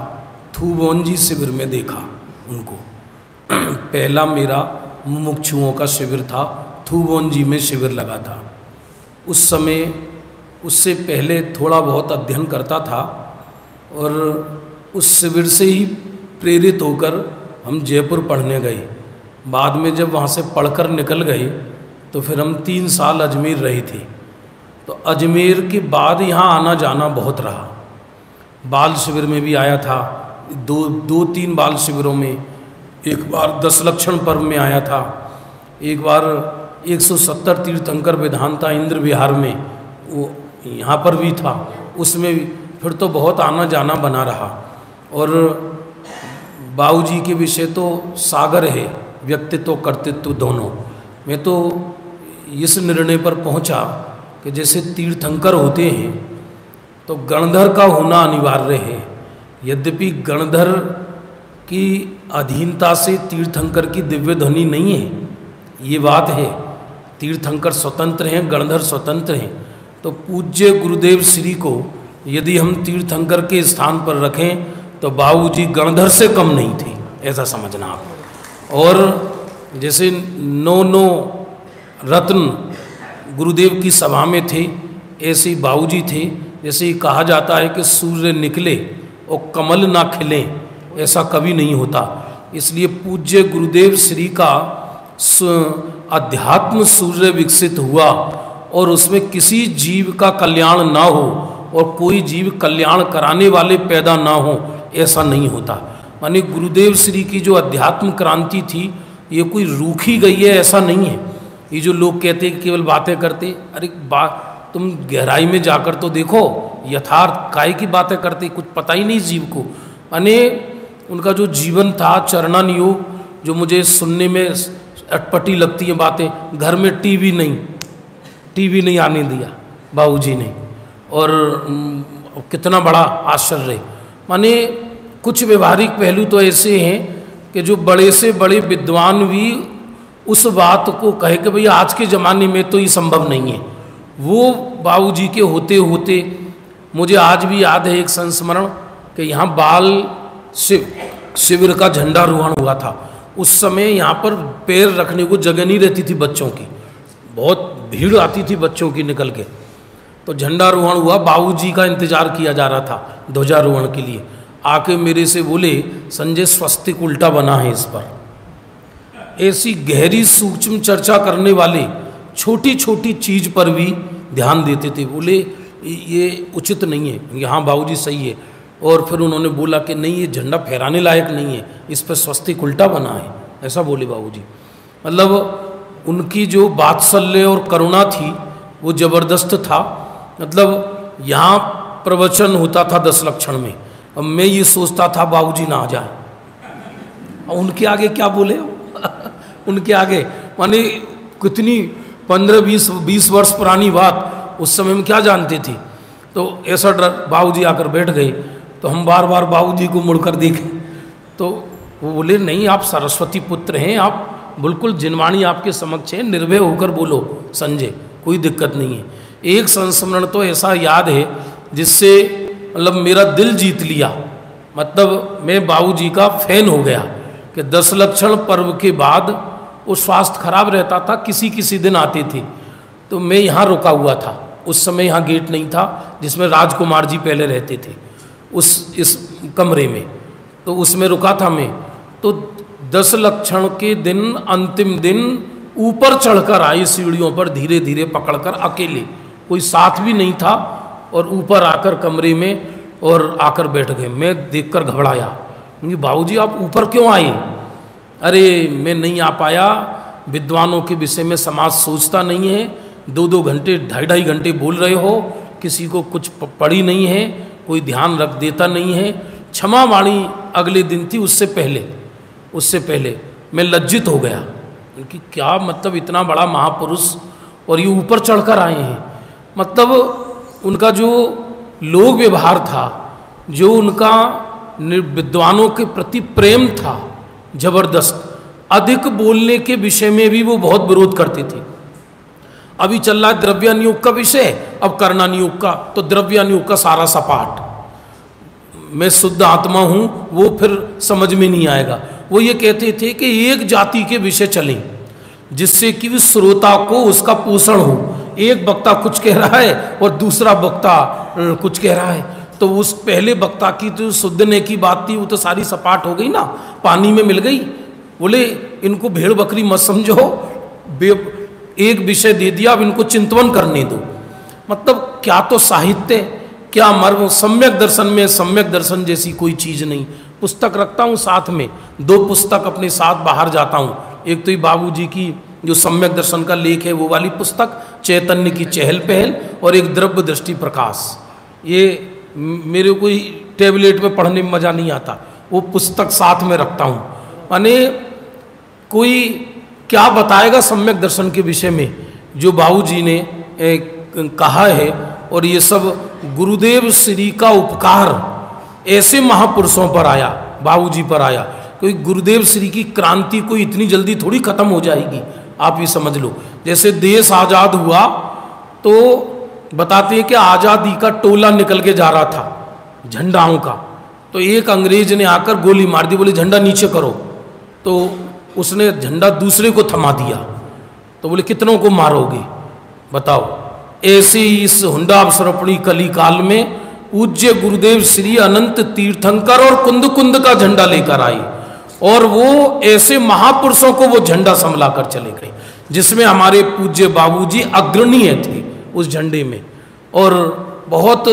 थूबोंजी शिविर में देखा उनको। पहला मेरा मुमुक्षुओं का शिविर था, थूबोंजी में शिविर लगा था। उस समय उससे पहले थोड़ा बहुत अध्ययन करता था और उस शिविर से ही प्रेरित होकर हम जयपुर पढ़ने गए। बाद में जब वहाँ से पढ़कर निकल गए तो फिर हम 3 साल अजमेर रहे थे। तो अजमेर के बाद यहाँ आना जाना बहुत रहा। बाल शिविर में भी आया था, दो तीन बाल शिविरों में। एक बार 10 लक्षण पर्व में आया था, एक बार 170 तीर्थंकर विधान था इंद्र विहार में, वो यहाँ पर भी था। उसमें फिर तो बहुत आना जाना बना रहा। और बाबूजी के विषय तो सागर है, व्यक्तित्व कर्तृत्व दोनों। मैं तो इस निर्णय पर पहुँचा कि जैसे तीर्थंकर होते हैं तो गणधर का होना अनिवार्य है। यद्यपि गणधर की अधीनता से तीर्थंकर की दिव्य ध्वनि नहीं है, ये बात है। तीर्थंकर स्वतंत्र हैं, गणधर स्वतंत्र हैं। तो पूज्य गुरुदेव श्री को यदि हम तीर्थंकर के स्थान पर रखें तो बाबूजी गणधर से कम नहीं थे, ऐसा समझना आप। और जैसे 9 रत्न गुरुदेव की सभा में थे, ऐसे ही बाबूजी थे। जैसे कहा जाता है कि सूर्य निकले और कमल ना खिले, ऐसा कभी नहीं होता। इसलिए पूज्य गुरुदेव श्री का अध्यात्म सूर्य विकसित हुआ और उसमें किसी जीव का कल्याण ना हो और कोई जीव कल्याण कराने वाले पैदा ना हो, ऐसा नहीं होता। माने गुरुदेव श्री की जो अध्यात्म क्रांति थी, ये कोई रूखी गई है ऐसा नहीं है। ये जो लोग कहते हैं केवल बातें करते, अरे तुम गहराई में जाकर तो देखो, यथार्थ काय की बातें करते, कुछ पता ही नहीं जीव को। माने उनका जो जीवन था चरणानुयोग, जो मुझे सुनने में अटपटी लगती है बातें। घर में टीवी नहीं आने दिया बाबूजी ने, और कितना बड़ा आश्चर्य। माने कुछ व्यवहारिक पहलू तो ऐसे हैं कि जो बड़े से बड़े विद्वान भी उस बात को कहे कि भैया आज के ज़माने में तो ये संभव नहीं है, वो बाबूजी के होते होते। मुझे आज भी याद है एक संस्मरण कि यहाँ बाल शिविर का झंडारोहण हुआ था। उस समय यहाँ पर पैर रखने को जगह नहीं रहती थी बच्चों की, बहुत भीड़ आती थी बच्चों की निकल के। तो झंडारोहण हुआ, बाबूजी का इंतजार किया जा रहा था ध्वजारोहण के लिए। आके मेरे से बोले, संजय स्वस्तिक उल्टा बना है इस पर। ऐसी गहरी सूक्ष्म चर्चा करने वाले छोटी छोटी चीज पर भी ध्यान देते थे। बोले ये उचित नहीं है, यहाँ बाबूजी सही है। और फिर उन्होंने बोला कि नहीं, ये झंडा फहराने लायक नहीं है, इस पर स्वस्तिक उल्टा बना है, ऐसा बोले बाबूजी। मतलब उनकी जो वात्सल्य और करुणा थी वो जबरदस्त था। मतलब यहाँ प्रवचन होता था 10 लक्षण में, अब मैं ये सोचता था बाबूजी ना आ जाए, और उनके आगे क्या बोले उनके आगे। माने कितनी 15-20 वर्ष पुरानी बात, उस समय हम क्या जानते थे। तो ऐसा डर, बाबूजी आकर बैठ गए तो हम बार बार बाबूजी को मुड़कर देखें तो वो बोले नहीं, आप सरस्वती पुत्र हैं, आप बिल्कुल जिनवाणी आपके समक्ष है, निर्भय होकर बोलो संजय, कोई दिक्कत नहीं है। एक संस्मरण तो ऐसा याद है जिससे मतलब मेरा दिल जीत लिया। मतलब मैं बाबूजी का फैन हो गया कि 10 लक्षण पर्व के बाद वो स्वास्थ्य खराब रहता था, किसी दिन आते थे तो मैं यहाँ रुका हुआ था। उस समय यहाँ गेट नहीं था जिसमें राजकुमार जी पहले रहते थे, इस कमरे में, तो उसमें रुका था मैं। तो 10 लक्षण के दिन, अंतिम दिन, ऊपर चढ़कर आई सीढ़ियों पर धीरे धीरे पकड़कर, अकेले, कोई साथ भी नहीं था, और ऊपर आकर कमरे में और आकर बैठ गए। मैं देखकर घबराया, क्योंकि बाबूजी आप ऊपर क्यों आए? अरे मैं नहीं आ पाया, विद्वानों के विषय में समाज सोचता नहीं है, 2-2 घंटे 2.5 घंटे बोल रहे हो, किसी को कुछ पड़ी नहीं है, कोई ध्यान रख देता नहीं है। क्षमा वाणी अगले दिन थी, उससे पहले मैं लज्जित हो गया कि क्या मतलब इतना बड़ा महापुरुष और ये ऊपर चढ़कर आए हैं। मतलब उनका जो लोक व्यवहार था, जो उनका विद्वानों के प्रति प्रेम था जबरदस्त, अधिक बोलने के विषय में भी वो बहुत विरोध करते थे। अभी चल रहा है द्रव्यानुयोग का विषय, अब कर्णानुयोग का, तो द्रव्यानुयोग का सारा सपाट, मैं शुद्ध आत्मा हूं, वो फिर समझ में नहीं आएगा। वो ये कहते थे कि एक जाति के विषय चलें जिससे कि उस श्रोता को उसका पोषण हो। एक वक्ता कुछ कह रहा है और दूसरा वक्ता कुछ कह रहा है, तो उस पहले वक्ता की जो शुद्धने की बात थी वो तो सारी सपाट हो गई ना, पानी में मिल गई। बोले इनको भेड़ बकरी मत समझो, एक विषय दे दिया, अब इनको चिंतवन करने दो। मतलब क्या तो साहित्य, क्या मर्म। सम्यक दर्शन में सम्यक दर्शन जैसी कोई चीज नहीं। पुस्तक रखता हूँ साथ में, 2 पुस्तक अपने साथ बाहर जाता हूँ। एक तो ये बाबूजी की जो सम्यक दर्शन का लेख है वो वाली पुस्तक, चैतन्य की चहल पहल, और एक द्रव्य दृष्टि प्रकाश। ये मेरे को टैबलेट में पढ़ने में मजा नहीं आता, वो पुस्तक साथ में रखता हूँ। माने कोई क्या बताएगा सम्यक दर्शन के विषय में जो बाबूजी ने कहा है। और ये सब गुरुदेव श्री का उपकार ऐसे महापुरुषों पर आया, बाबूजी पर आया। कोई गुरुदेव श्री की क्रांति कोई इतनी जल्दी थोड़ी खत्म हो जाएगी, आप ये समझ लो। जैसे देश आज़ाद हुआ तो बताते हैं कि आज़ादी का टोला निकल के जा रहा था झंडाओं का, तो एक अंग्रेज ने आकर गोली मार दी, बोले झंडा नीचे करो, तो उसने झंडा दूसरे को थमा दिया। तो बोले कितनों को मारोगे बताओ। ऐसे ही इस हुंडावसर्पणी कली काल में पूज्य गुरुदेव श्री अनंत तीर्थंकर और कुंद कुंद का झंडा लेकर आए, और वो ऐसे महापुरुषों को वो झंडा संभला कर चले गए, जिसमें हमारे पूज्य बाबूजी अग्रणीय थे उस झंडे में। और बहुत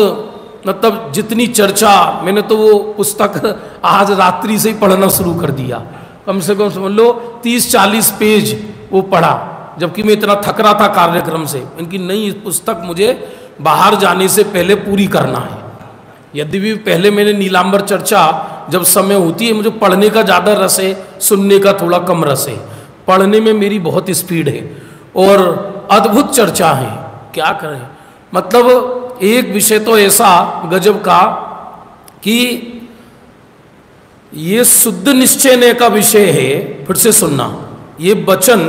मतलब जितनी चर्चा, मैंने तो वो पुस्तक आज रात्रि से ही पढ़ना शुरू कर दिया, कम से कम समझ लो 30-40 पेज वो पढ़ा, जबकि मैं इतना थक रहा था कार्यक्रम से। इनकी नई पुस्तक मुझे बाहर जाने से पहले पूरी करना है। यद्यपि पहले मैंने नीलांबर चर्चा जब समय होती है, मुझे पढ़ने का ज़्यादा रस है, सुनने का थोड़ा कम रस है। पढ़ने में मेरी बहुत स्पीड है और अद्भुत चर्चा है, क्या करें। मतलब एक विषय तो ऐसा गजब का कि ये शुद्ध निश्चय का विषय है। फिर से सुनना, ये वचन,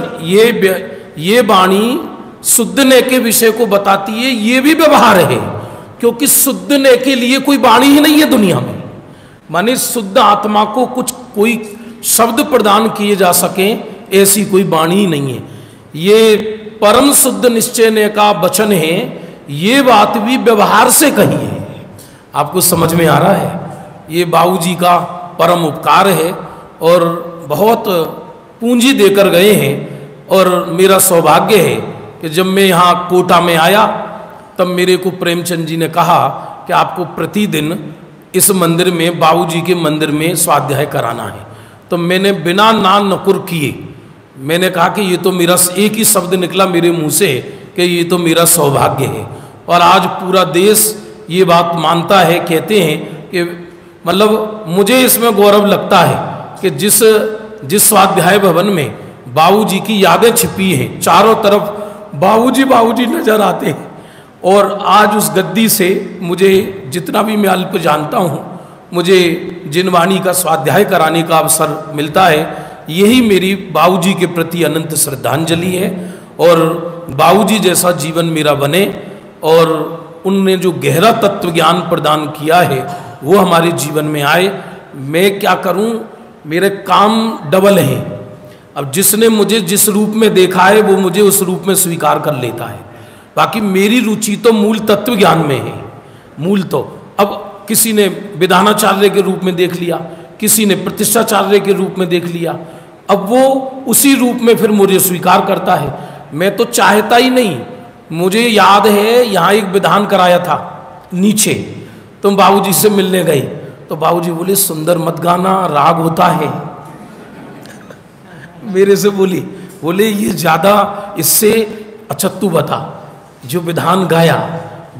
ये वाणी शुद्धने के विषय को बताती है। ये भी व्यवहार है, क्योंकि शुद्धने के लिए कोई वाणी ही नहीं है दुनिया में। माने शुद्ध आत्मा को कुछ कोई शब्द प्रदान किए जा सके ऐसी कोई वाणी ही नहीं है। ये परम शुद्ध निश्चय का वचन है, ये बात भी व्यवहार से कही है। आपको समझ में आ रहा है? ये बाबूजी का परम उपकार है और बहुत पूंजी देकर गए हैं। और मेरा सौभाग्य है कि जब मैं यहाँ कोटा में आया तब मेरे को प्रेमचंद जी ने कहा कि आपको प्रतिदिन इस मंदिर में, बाबूजी के मंदिर में स्वाध्याय कराना है। तो मैंने बिना ना नकुर किए मैंने कहा कि ये तो मेरा, एक ही शब्द निकला मेरे मुंह से कि ये तो मेरा सौभाग्य है। और आज पूरा देश ये बात मानता है, कहते हैं कि मतलब मुझे इसमें गौरव लगता है कि जिस स्वाध्याय भवन में बाबूजी की यादें छिपी हैं, चारों तरफ बाबूजी बाबूजी नजर आते हैं। और आज उस गद्दी से मुझे जितना भी मैं अल्प जानता हूँ, मुझे जिन वाणी का स्वाध्याय कराने का अवसर मिलता है, यही मेरी बाबूजी के प्रति अनंत श्रद्धांजलि है। और बाबूजी जैसा जीवन मेरा बने और उनने जो गहरा तत्व ज्ञान प्रदान किया है वो हमारे जीवन में आए। मैं क्या करूं, मेरे काम डबल हैं। अब जिसने मुझे जिस रूप में देखा है वो मुझे उस रूप में स्वीकार कर लेता है। बाकी मेरी रुचि तो मूल तत्व ज्ञान में है, मूल तो। अब किसी ने विधानाचार्य के रूप में देख लिया, किसी ने प्रतिष्ठाचार्य के रूप में देख लिया, अब वो उसी रूप में फिर मुझे स्वीकार करता है। मैं तो चाहता ही नहीं। मुझे याद है यहाँ एक विधान कराया था नीचे, तुम बाबूजी से मिलने गए तो बाबूजी बोले सुंदर मत गाना, राग होता है। मेरे से बोले ये ज्यादा इससे, अच्छा तू बता, जो विधान गाया,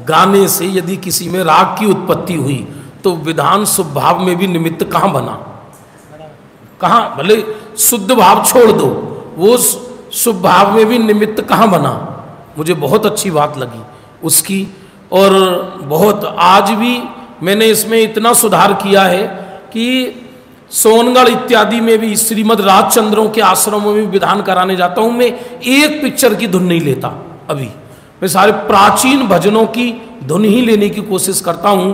गाने से यदि किसी में राग की उत्पत्ति हुई तो विधान शुभ भाव में भी निमित्त कहाँ बना? कहाँ? भले शुद्ध भाव छोड़ दो, वो शुभ भाव में भी निमित्त कहाँ बना? मुझे बहुत अच्छी बात लगी उसकी। और बहुत आज भी मैंने इसमें इतना सुधार किया है कि सोनगढ़ इत्यादि में भी श्रीमद् राजचंद्रों के आश्रमों में विधान कराने जाता हूँ, मैं एक पिक्चर की धुन नहीं लेता। अभी मैं सारे प्राचीन भजनों की धुन ही लेने की कोशिश करता हूँ।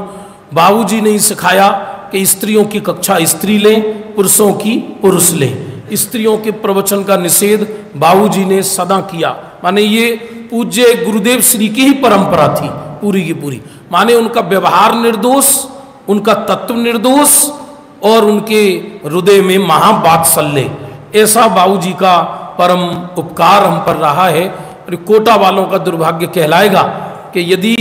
बाबूजी ने ही सिखाया कि स्त्रियों की कक्षा स्त्री लें, पुरुषों की पुरुष लें। स्त्रियों के प्रवचन का निषेध बाबूजी ने सदा किया। माने ये पूज्य गुरुदेव श्री की ही परंपरा थी पूरी की पूरी। माने उनका व्यवहार निर्दोष, उनका तत्व निर्दोष और उनके हृदय में महावात्सल्य, ऐसा बाबूजी का परम उपकार हम पर रहा है। और कोटा वालों का दुर्भाग्य कहलाएगा कि यदि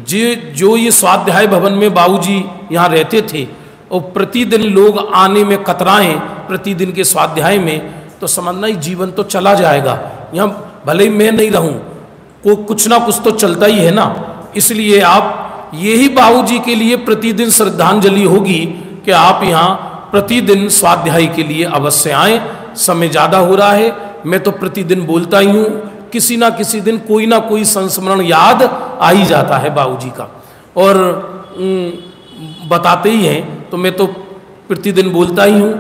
जो ये स्वाध्याय भवन में बाबूजी यहाँ रहते थे और प्रतिदिन लोग आने में कतराएं प्रतिदिन के स्वाध्याय में, तो समझना ही जीवन तो चला जाएगा। यहाँ भले ही मैं नहीं रहूं, को कुछ ना कुछ तो चलता ही है ना। इसलिए आप यही बाबूजी के लिए प्रतिदिन श्रद्धांजलि होगी कि आप यहाँ प्रतिदिन स्वाध्याय के लिए अवश्य आएँ। समय ज़्यादा हो रहा है, मैं तो प्रतिदिन बोलता ही हूँ, किसी ना किसी दिन कोई ना कोई संस्मरण याद आ ही जाता है बाबूजी का और बताते ही हैं, तो मैं तो प्रतिदिन बोलता ही हूँ।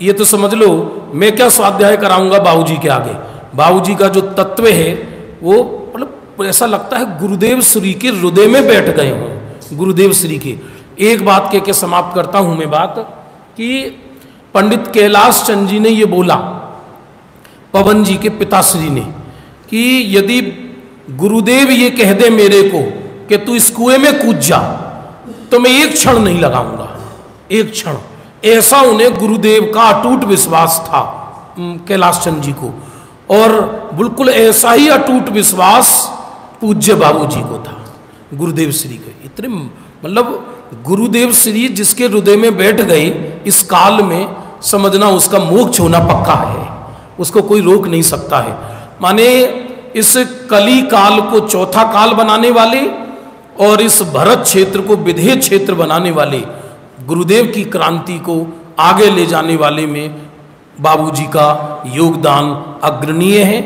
ये तो समझ लो मैं क्या स्वाध्याय कराऊंगा बाबूजी के आगे। बाबूजी का जो तत्व है वो मतलब ऐसा लगता है गुरुदेव श्री के हृदय में बैठ गए हों, गुरुदेव श्री के। एक बात कह के समाप्त करता हूँ मैं बात कि पंडित कैलाश चंद जी ने ये बोला पवन जी के पिताश्री ने कि यदि गुरुदेव ये कह दे मेरे को कि तू इस कुएं में कूद जा, तो मैं एक क्षण नहीं लगाऊंगा, एक क्षण। ऐसा उन्हें गुरुदेव का अटूट विश्वास था कैलाश चंद जी को, और बिल्कुल ऐसा ही अटूट विश्वास पूज्य बाबूजी को था गुरुदेव श्री के। इतने मतलब गुरुदेव श्री जिसके हृदय में बैठ गए इस काल में, समझना उसका मोक्ष होना पक्का है, उसको कोई रोक नहीं सकता है। माने इस कली काल को चौथा काल बनाने वाले और इस भरत क्षेत्र को विधेय क्षेत्र बनाने वाले गुरुदेव की क्रांति को आगे ले जाने वाले में बाबूजी का योगदान अग्रणीय है।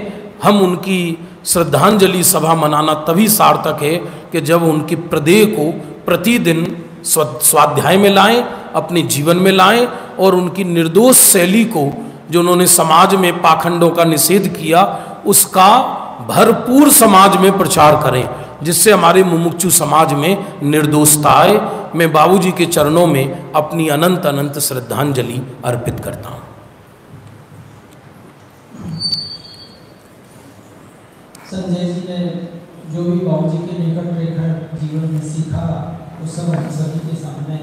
हम उनकी श्रद्धांजलि सभा मनाना तभी सार्थक है कि जब उनकी प्रदेय को प्रतिदिन स्वाध्याय में लाएं, अपने जीवन में लाएं और उनकी निर्दोष शैली को जो उन्होंने समाज में पाखंडों का निषेध किया उसका भरपूर समाज में प्रचार करें, जिससे हमारे मुमुक्षु समाज में निर्दोषता आए। मैं बाबूजी के चरणों में अपनी अनंत अनंत श्रद्धांजलि अर्पित करता हूँ। संजय जी ने जो भी बाबूजी के निकट रहकर जीवन में सीखा वो सब हम सभी के सामने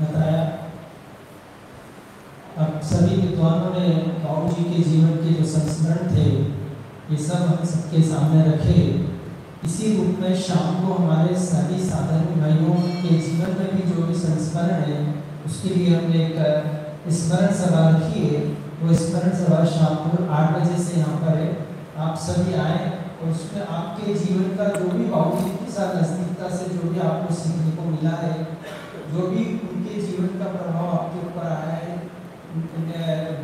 बताया। अब सभी विद्वानों ने बाबूजी के जीवन के जो संस्मरण थे ये सब हम सबके सामने रखे। इसी रूप में शाम को हमारे सभी साधारण भाइयों के जीवन में भी जो भी संस्मरण है उसके लिए हमने एक स्मरण सभा रखी है। वो स्मरण सभा शाम को 8 बजे से यहाँ पर है, आप सभी आए और उसमें आपके जीवन का जो भी बाबूजी के साथ नजदीकता से जो भी आपको सीखने को मिला है, जो भी उनके जीवन का प्रभाव आपके ऊपर आया है,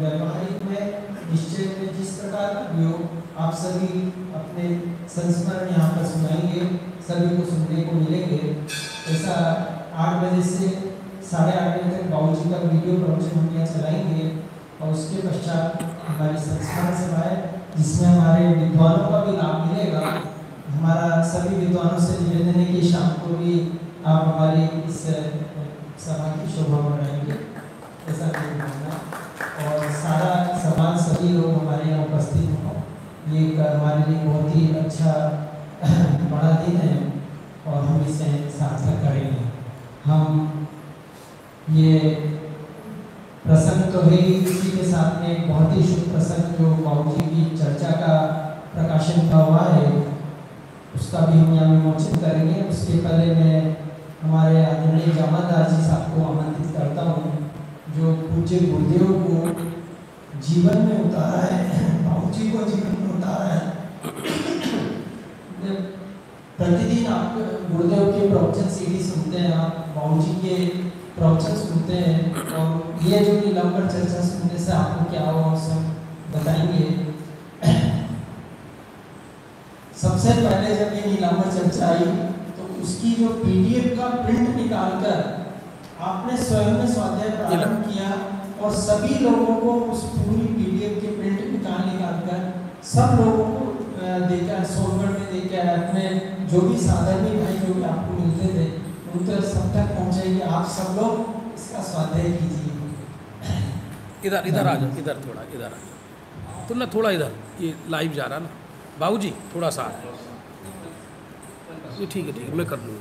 व्यवहारिक में निश्चय में जिस प्रकार का भी हो, आप सभी अपने संस्मरण यहाँ पर सुनाएंगे, सभी को सुनने को मिलेंगे। ऐसा 8 बजे से 8:30 बजे तक बाबूजी का वीडियो प्रवचन हम यहाँ चलाएंगे और उसके पश्चात हमारी संस्मरण सभा है जिसमें हमारे विद्वानों का भी लाभ मिलेगा। हमारा सभी विद्वानों से निवेदन है कि शाम को भी आप हमारी इस सभा की शोभा बढ़ाएंगे, ऐसा और सारा समाज सभी लोग हमारे यहाँ उपस्थित हों। ये हमारे लिए बहुत ही अच्छा बड़ा दिन है और हम इसे सार्थक करेंगे। हम ये प्रसंग तो है इसी के साथ में बहुत ही शुभ प्रसंग जो बाबूजी की चर्चा का प्रकाशन का हुआ है उसका भी हम यहाँ विमोचन करेंगे। उसके पहले मैं हमारे आदरणीय जामादार जी साहब को आमंत्रित करता हूँ जो पूज्य गुरुदेव को जीवन में उतारा है, बाबूजी को जीवन में उतारा है। प्रतिदिन आप गुरुदेव के प्रवचन सीढ़ी सुनते हैं, आप बाबूजी के प्रवचन सुनते हैं और ये जो नीलांबर चर्चा सुनने से आपको क्या हुआ सब बताएंगे। सबसे पहले जब ये नीलांबर चर्चा आई तो उसकी जो पीडीएफ का प्रिंट निकालकर आपने स्वयं में स्वाध्याय प्रारंभ किया और सभी लोगों को उस पूरी पीडीएफ के प्रिंट निकाल कर सब लोगों को देखा, सोनगढ़ में देखा, अपने जो भी साधर्मी भाई जो भी आपको मिलते थे उन तक सब तक पहुँचे कि आप सब लोग इसका स्वाध्याय कीजिए। इधर इधर आ जाओ, इधर थोड़ा इधर आ जाओ, तो ना थोड़ा इधर, ये लाइव जा रहा ना बाबूजी, थोड़ा सा ये ठीक है मैं कर लूँगा।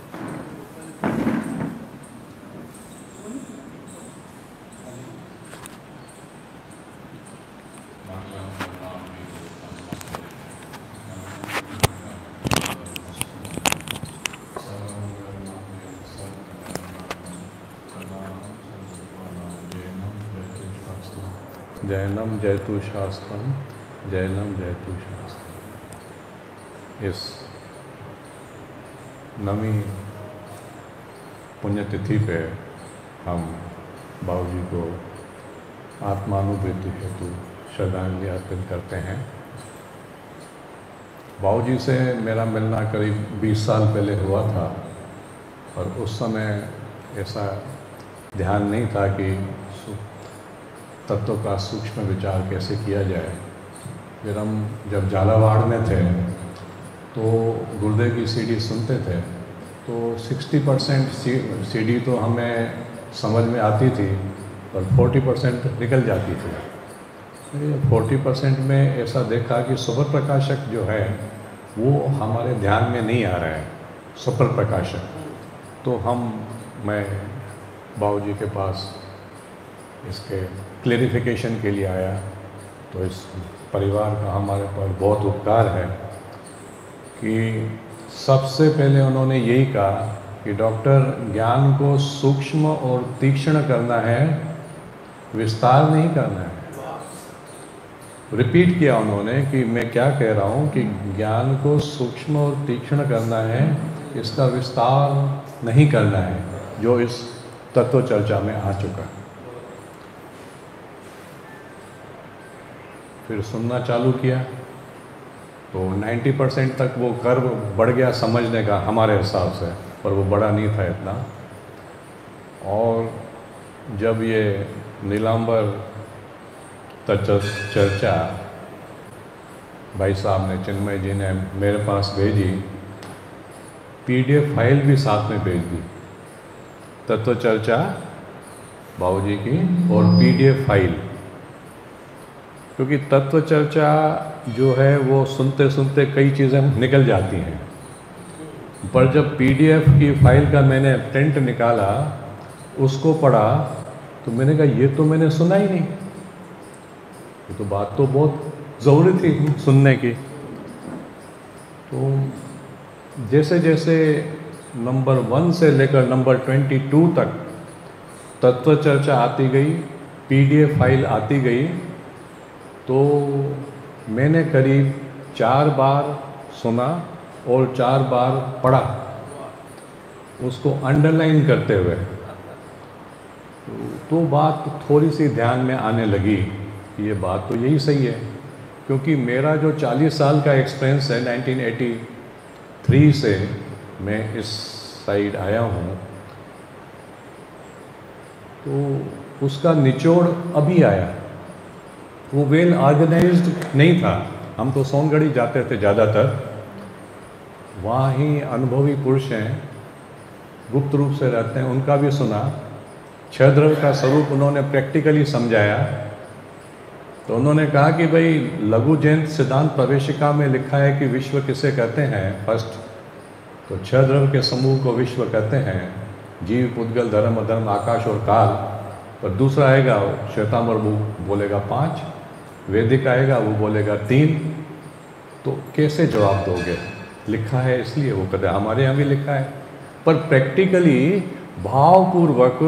जैनम जयतु शास्त्रम, जैनम जयतु शास्त्रम। इस नवी पुण्यतिथि पे हम बाबूजी को आत्मानुभूति हेतु श्रद्धांजलि अर्पित करते हैं। बाबूजी से मेरा मिलना करीब 20 साल पहले हुआ था और उस समय ऐसा ध्यान नहीं था कि तत्व का सूक्ष्म विचार कैसे किया जाए। फिर हम जब झालावाड़ में थे तो गुरुदेव की सीडी सुनते थे तो 60% सीडी तो हमें समझ में आती थी और 40% निकल जाती थी। 40% में ऐसा देखा कि सुपर प्रकाशक जो है वो हमारे ध्यान में नहीं आ रहा है, सुपर प्रकाशक। तो मैं बाबूजी के पास इसके क्लेरिफिकेशन के लिए आया। तो इस परिवार का हमारे पर बहुत उपकार है कि सबसे पहले उन्होंने यही कहा कि डॉक्टर, ज्ञान को सूक्ष्म और तीक्ष्ण करना है, विस्तार नहीं करना है। रिपीट किया उन्होंने कि मैं क्या कह रहा हूँ कि ज्ञान को सूक्ष्म और तीक्ष्ण करना है, इसका विस्तार नहीं करना है, जो इस तत्व चर्चा में आ चुका है। फिर सुनना चालू किया तो 90% तक वो कर्व बढ़ गया समझने का हमारे हिसाब से, पर वो बड़ा नहीं था इतना। और जब ये नीलांबर तत्व चर्चा भाई साहब ने, चिन्मय जी ने मेरे पास भेजी, पीडीएफ फाइल भी साथ में भेज दी, तत्व चर्चा बाबूजी की और पीडीएफ फाइल। क्योंकि तत्व चर्चा जो है वो सुनते सुनते कई चीज़ें निकल जाती हैं, पर जब पीडीएफ की फाइल का मैंने प्रिंट निकाला, उसको पढ़ा, तो मैंने कहा ये तो मैंने सुना ही नहीं, ये तो बात तो बहुत ज़रूरी थी सुनने की। तो जैसे जैसे नंबर 1 से लेकर नंबर 22 तक तत्व चर्चा आती गई, पीडीएफ फाइल आती गई, तो मैंने करीब 4 बार सुना और 4 बार पढ़ा, उसको अंडरलाइन करते हुए। तो बात थोड़ी सी ध्यान में आने लगी कि ये बात तो यही सही है। क्योंकि मेरा जो 40 साल का एक्सपीरियंस है, 1983 से मैं इस साइड आया हूँ, तो उसका निचोड़ अभी आया। वो वेल ऑर्गेनाइज्ड नहीं था। हम तो सोनगढ़ ही जाते थे ज़्यादातर, वहाँ ही अनुभवी पुरुष हैं, गुप्त रूप से रहते हैं, उनका भी सुना। छह द्रव्य का स्वरूप उन्होंने प्रैक्टिकली समझाया। तो उन्होंने कहा कि भाई लघु जयंत सिद्धांत प्रवेशिका में लिखा है कि विश्व किसे कहते हैं, फर्स्ट तो छह द्रव्य के समूह को विश्व कहते हैं, जीव, पुद्गल, धर्म, अधर्म, आकाश और काल। पर दूसरा आएगा श्वेतांबर, वो बोलेगा 5, वैदिक आएगा वो बोलेगा 3। तो कैसे जवाब दोगे? लिखा है इसलिए वो कहते, हमारे यहाँ भी लिखा है। पर प्रैक्टिकली भावपूर्वक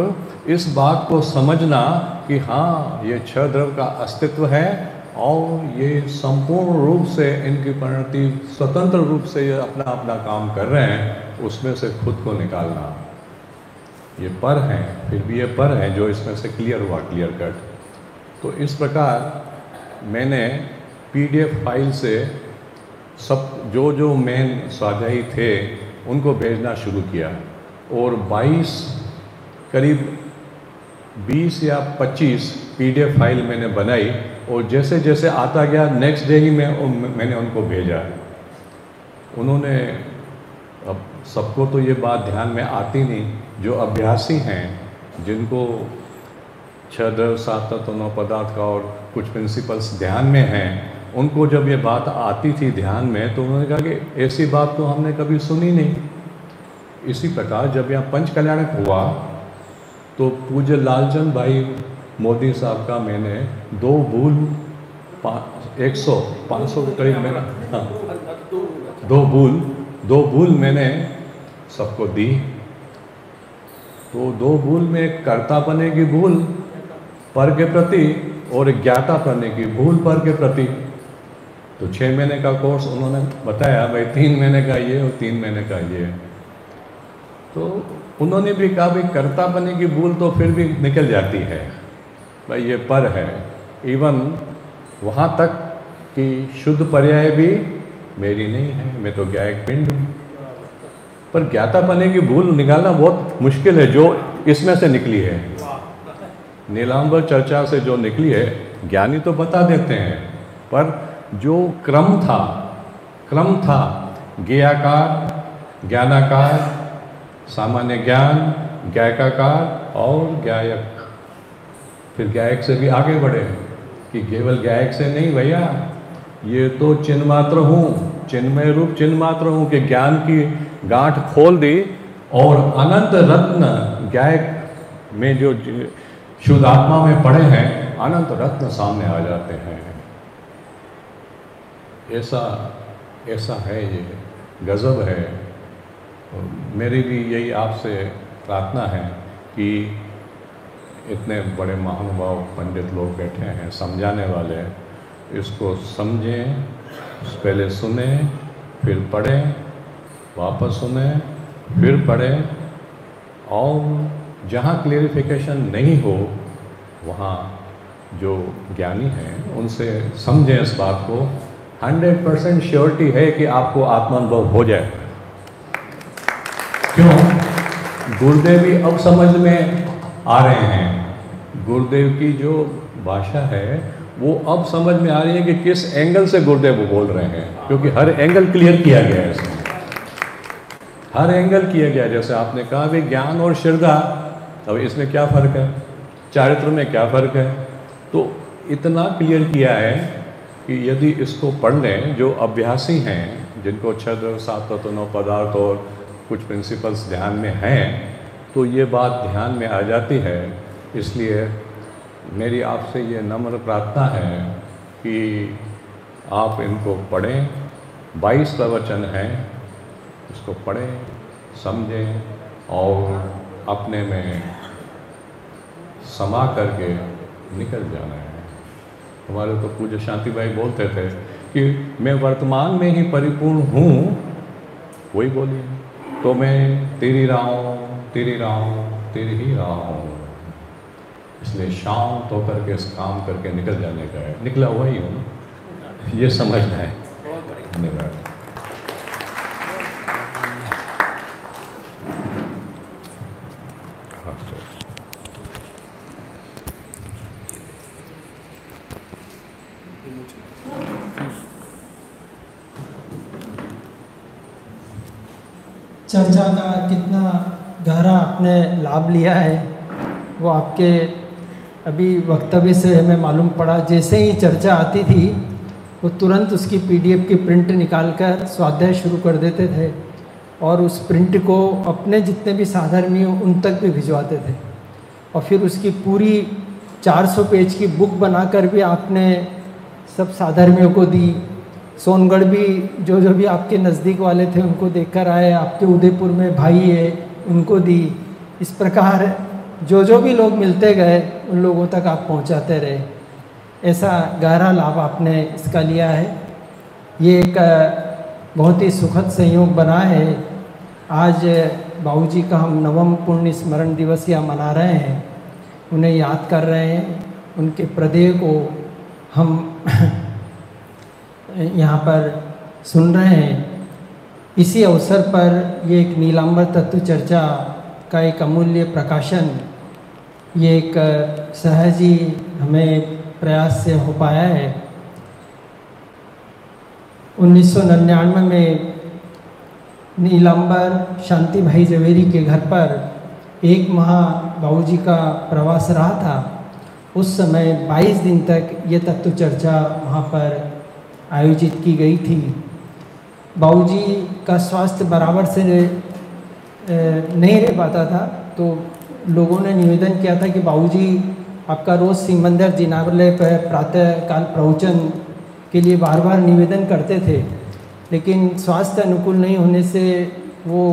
इस बात को समझना कि हाँ, ये छह द्रव्य का अस्तित्व है और ये संपूर्ण रूप से इनकी परिणति स्वतंत्र रूप से ये अपना अपना काम कर रहे हैं, उसमें से खुद को निकालना। ये पर हैं, फिर भी ये पर हैं जो इसमें से क्लियर हुआ, क्लियर कट। तो इस प्रकार मैंने पीडीएफ फाइल से सब जो मेन स्वाध्यायी थे उनको भेजना शुरू किया और 22 करीब 20 या 25 PDF फाइल मैंने बनाई और जैसे जैसे आता गया नेक्स्ट डे ही मैंने उनको भेजा। उन्होंने, अब सबको तो ये बात ध्यान में आती नहीं, जो अभ्यासी हैं जिनको 6 द्रव्य 7 तत्व 9 पदार्थ का और कुछ प्रिंसिपल्स ध्यान में हैं, उनको जब ये बात आती थी ध्यान में तो उन्होंने कहा कि ऐसी बात तो हमने कभी सुनी नहीं। इसी प्रकार जब यहाँ पंच कल्याणक हुआ तो पूज्य लालचंद भाई मोदी साहब का मैंने 2 भूल 500 के करीब मैंने, हाँ, 2 भूल मैंने सबको दी। तो 2 भूल में कर्ता बने की भूल पर के प्रति और ज्ञाता करने की भूल पर के प्रति। तो 6 महीने का कोर्स उन्होंने बताया भाई 3 महीने का ये और 3 महीने का ये। तो उन्होंने भी कहा भाई कर्ता बने की भूल तो फिर भी निकल जाती है भाई, ये पर है। इवन वहाँ तक कि शुद्ध पर्याय भी मेरी नहीं है, मैं तो ज्ञायक पिंड हूँ। पर ज्ञाता बने की भूल निकालना बहुत मुश्किल है, जो इसमें से निकली है। नीलांबर चर्चा से जो निकली है, ज्ञानी तो बता देते हैं, पर जो क्रम था ज्ञेयाकार, ज्ञानाकार, सामान्य ज्ञान, ज्ञायकाकार और ज्ञायक। फिर ज्ञायक से भी आगे बढ़े कि केवल ज्ञायक से नहीं भैया, ये तो चिन्ह मात्र हूँ, चिन्मय रूप चिन्ह मात्र हूँ कि ज्ञान की गांठ खोल दी और अनंत रत्न ज्ञायक में जो शुद्ध आत्मा में पड़े हैं, अनंत रत्न सामने आ जाते हैं। ऐसा है, ये गजब है। मेरी भी यही आपसे प्रार्थना है कि इतने बड़े महानुभाव पंडित लोग बैठे हैं समझाने वाले, इसको समझें, पहले सुने, फिर पढ़ें, वापस सुने, फिर पढ़ें, और जहाँ क्लेरिफिकेशन नहीं हो वहाँ जो ज्ञानी हैं उनसे समझें इस बात को। 100% श्योरिटी है कि आपको आत्मानुभव हो जाए। क्यों? गुरुदेव भी अब समझ में आ रहे हैं। गुरुदेव की जो भाषा है वो अब समझ में आ रही है कि किस एंगल से गुरुदेव बोल रहे हैं, क्योंकि हर एंगल क्लियर किया गया है इसमें, हर एंगल किया गया। जैसे आपने कहा भी ज्ञान और श्रद्धा, अब इसमें क्या फ़र्क है, चारित्र में क्या फ़र्क है, तो इतना क्लियर किया है कि यदि इसको पढ़ लें जो अभ्यासी हैं, जिनको 6 द्रव्य 7 तत्व 9 पदार्थ और कुछ प्रिंसिपल्स ध्यान में हैं, तो ये बात ध्यान में आ जाती है। इसलिए मेरी आपसे ये नम्र प्रार्थना है कि आप इनको पढ़ें। 22 प्रवचन हैं, इसको पढ़ें, समझें और अपने में समा करके निकल जाना है। हमारे तो पूज्य शांति भाई बोलते थे कि मैं वर्तमान में ही परिपूर्ण हूँ, वही बोलिए, तो मैं तेरी राह हूँ, तेरी राह हूँ, तेरी ही राह हूँ। इसलिए शांत होकर के इस काम करके निकल जाने का है। निकला हुआ ही हूँ, ये समझना है। धन्यवाद। चर्चा का कितना गहरा आपने लाभ लिया है वो आपके अभी वक्तव्य से हमें मालूम पड़ा। जैसे ही चर्चा आती थी वो तुरंत उसकी PDF की प्रिंट निकालकर स्वाध्याय शुरू कर देते थे और उस प्रिंट को अपने जितने भी साधर्मी हो उन तक भी भिजवाते थे, और फिर उसकी पूरी 400 पेज की बुक बनाकर भी आपने सब साधर्मियों को दी। सोनगढ़ भी जो भी आपके नज़दीक वाले थे उनको देकर आए, आपके उदयपुर में भाई है उनको दी। इस प्रकार जो भी लोग मिलते गए उन लोगों तक आप पहुंचाते रहे। ऐसा गहरा लाभ आपने इसका लिया है। ये एक बहुत ही सुखद संयोग बना है। आज बाबूजी का हम 9वां पुण्य स्मरण दिवस या मना रहे हैं, उन्हें याद कर रहे हैं, उनके प्रदेय को हम यहाँ पर सुन रहे हैं। इसी अवसर पर ये एक नीलांबर तत्व चर्चा का एक अमूल्य प्रकाशन, ये एक सहज ही हमें प्रयास से हो पाया है। 1999 में नीलांबर शांति भाई जवेरी के घर पर एक माह बाबूजी का प्रवास रहा था। उस समय 22 दिन तक ये तत्व चर्चा वहाँ पर आयोजित की गई थी। बाबूजी का स्वास्थ्य बराबर से नहीं रह पाता था, तो लोगों ने निवेदन किया था कि बाबूजी आपका रोज़ शिव मंदिर जिनालय पर प्रातः काल प्रवचन के लिए बार बार निवेदन करते थे, लेकिन स्वास्थ्य अनुकूल नहीं होने से वो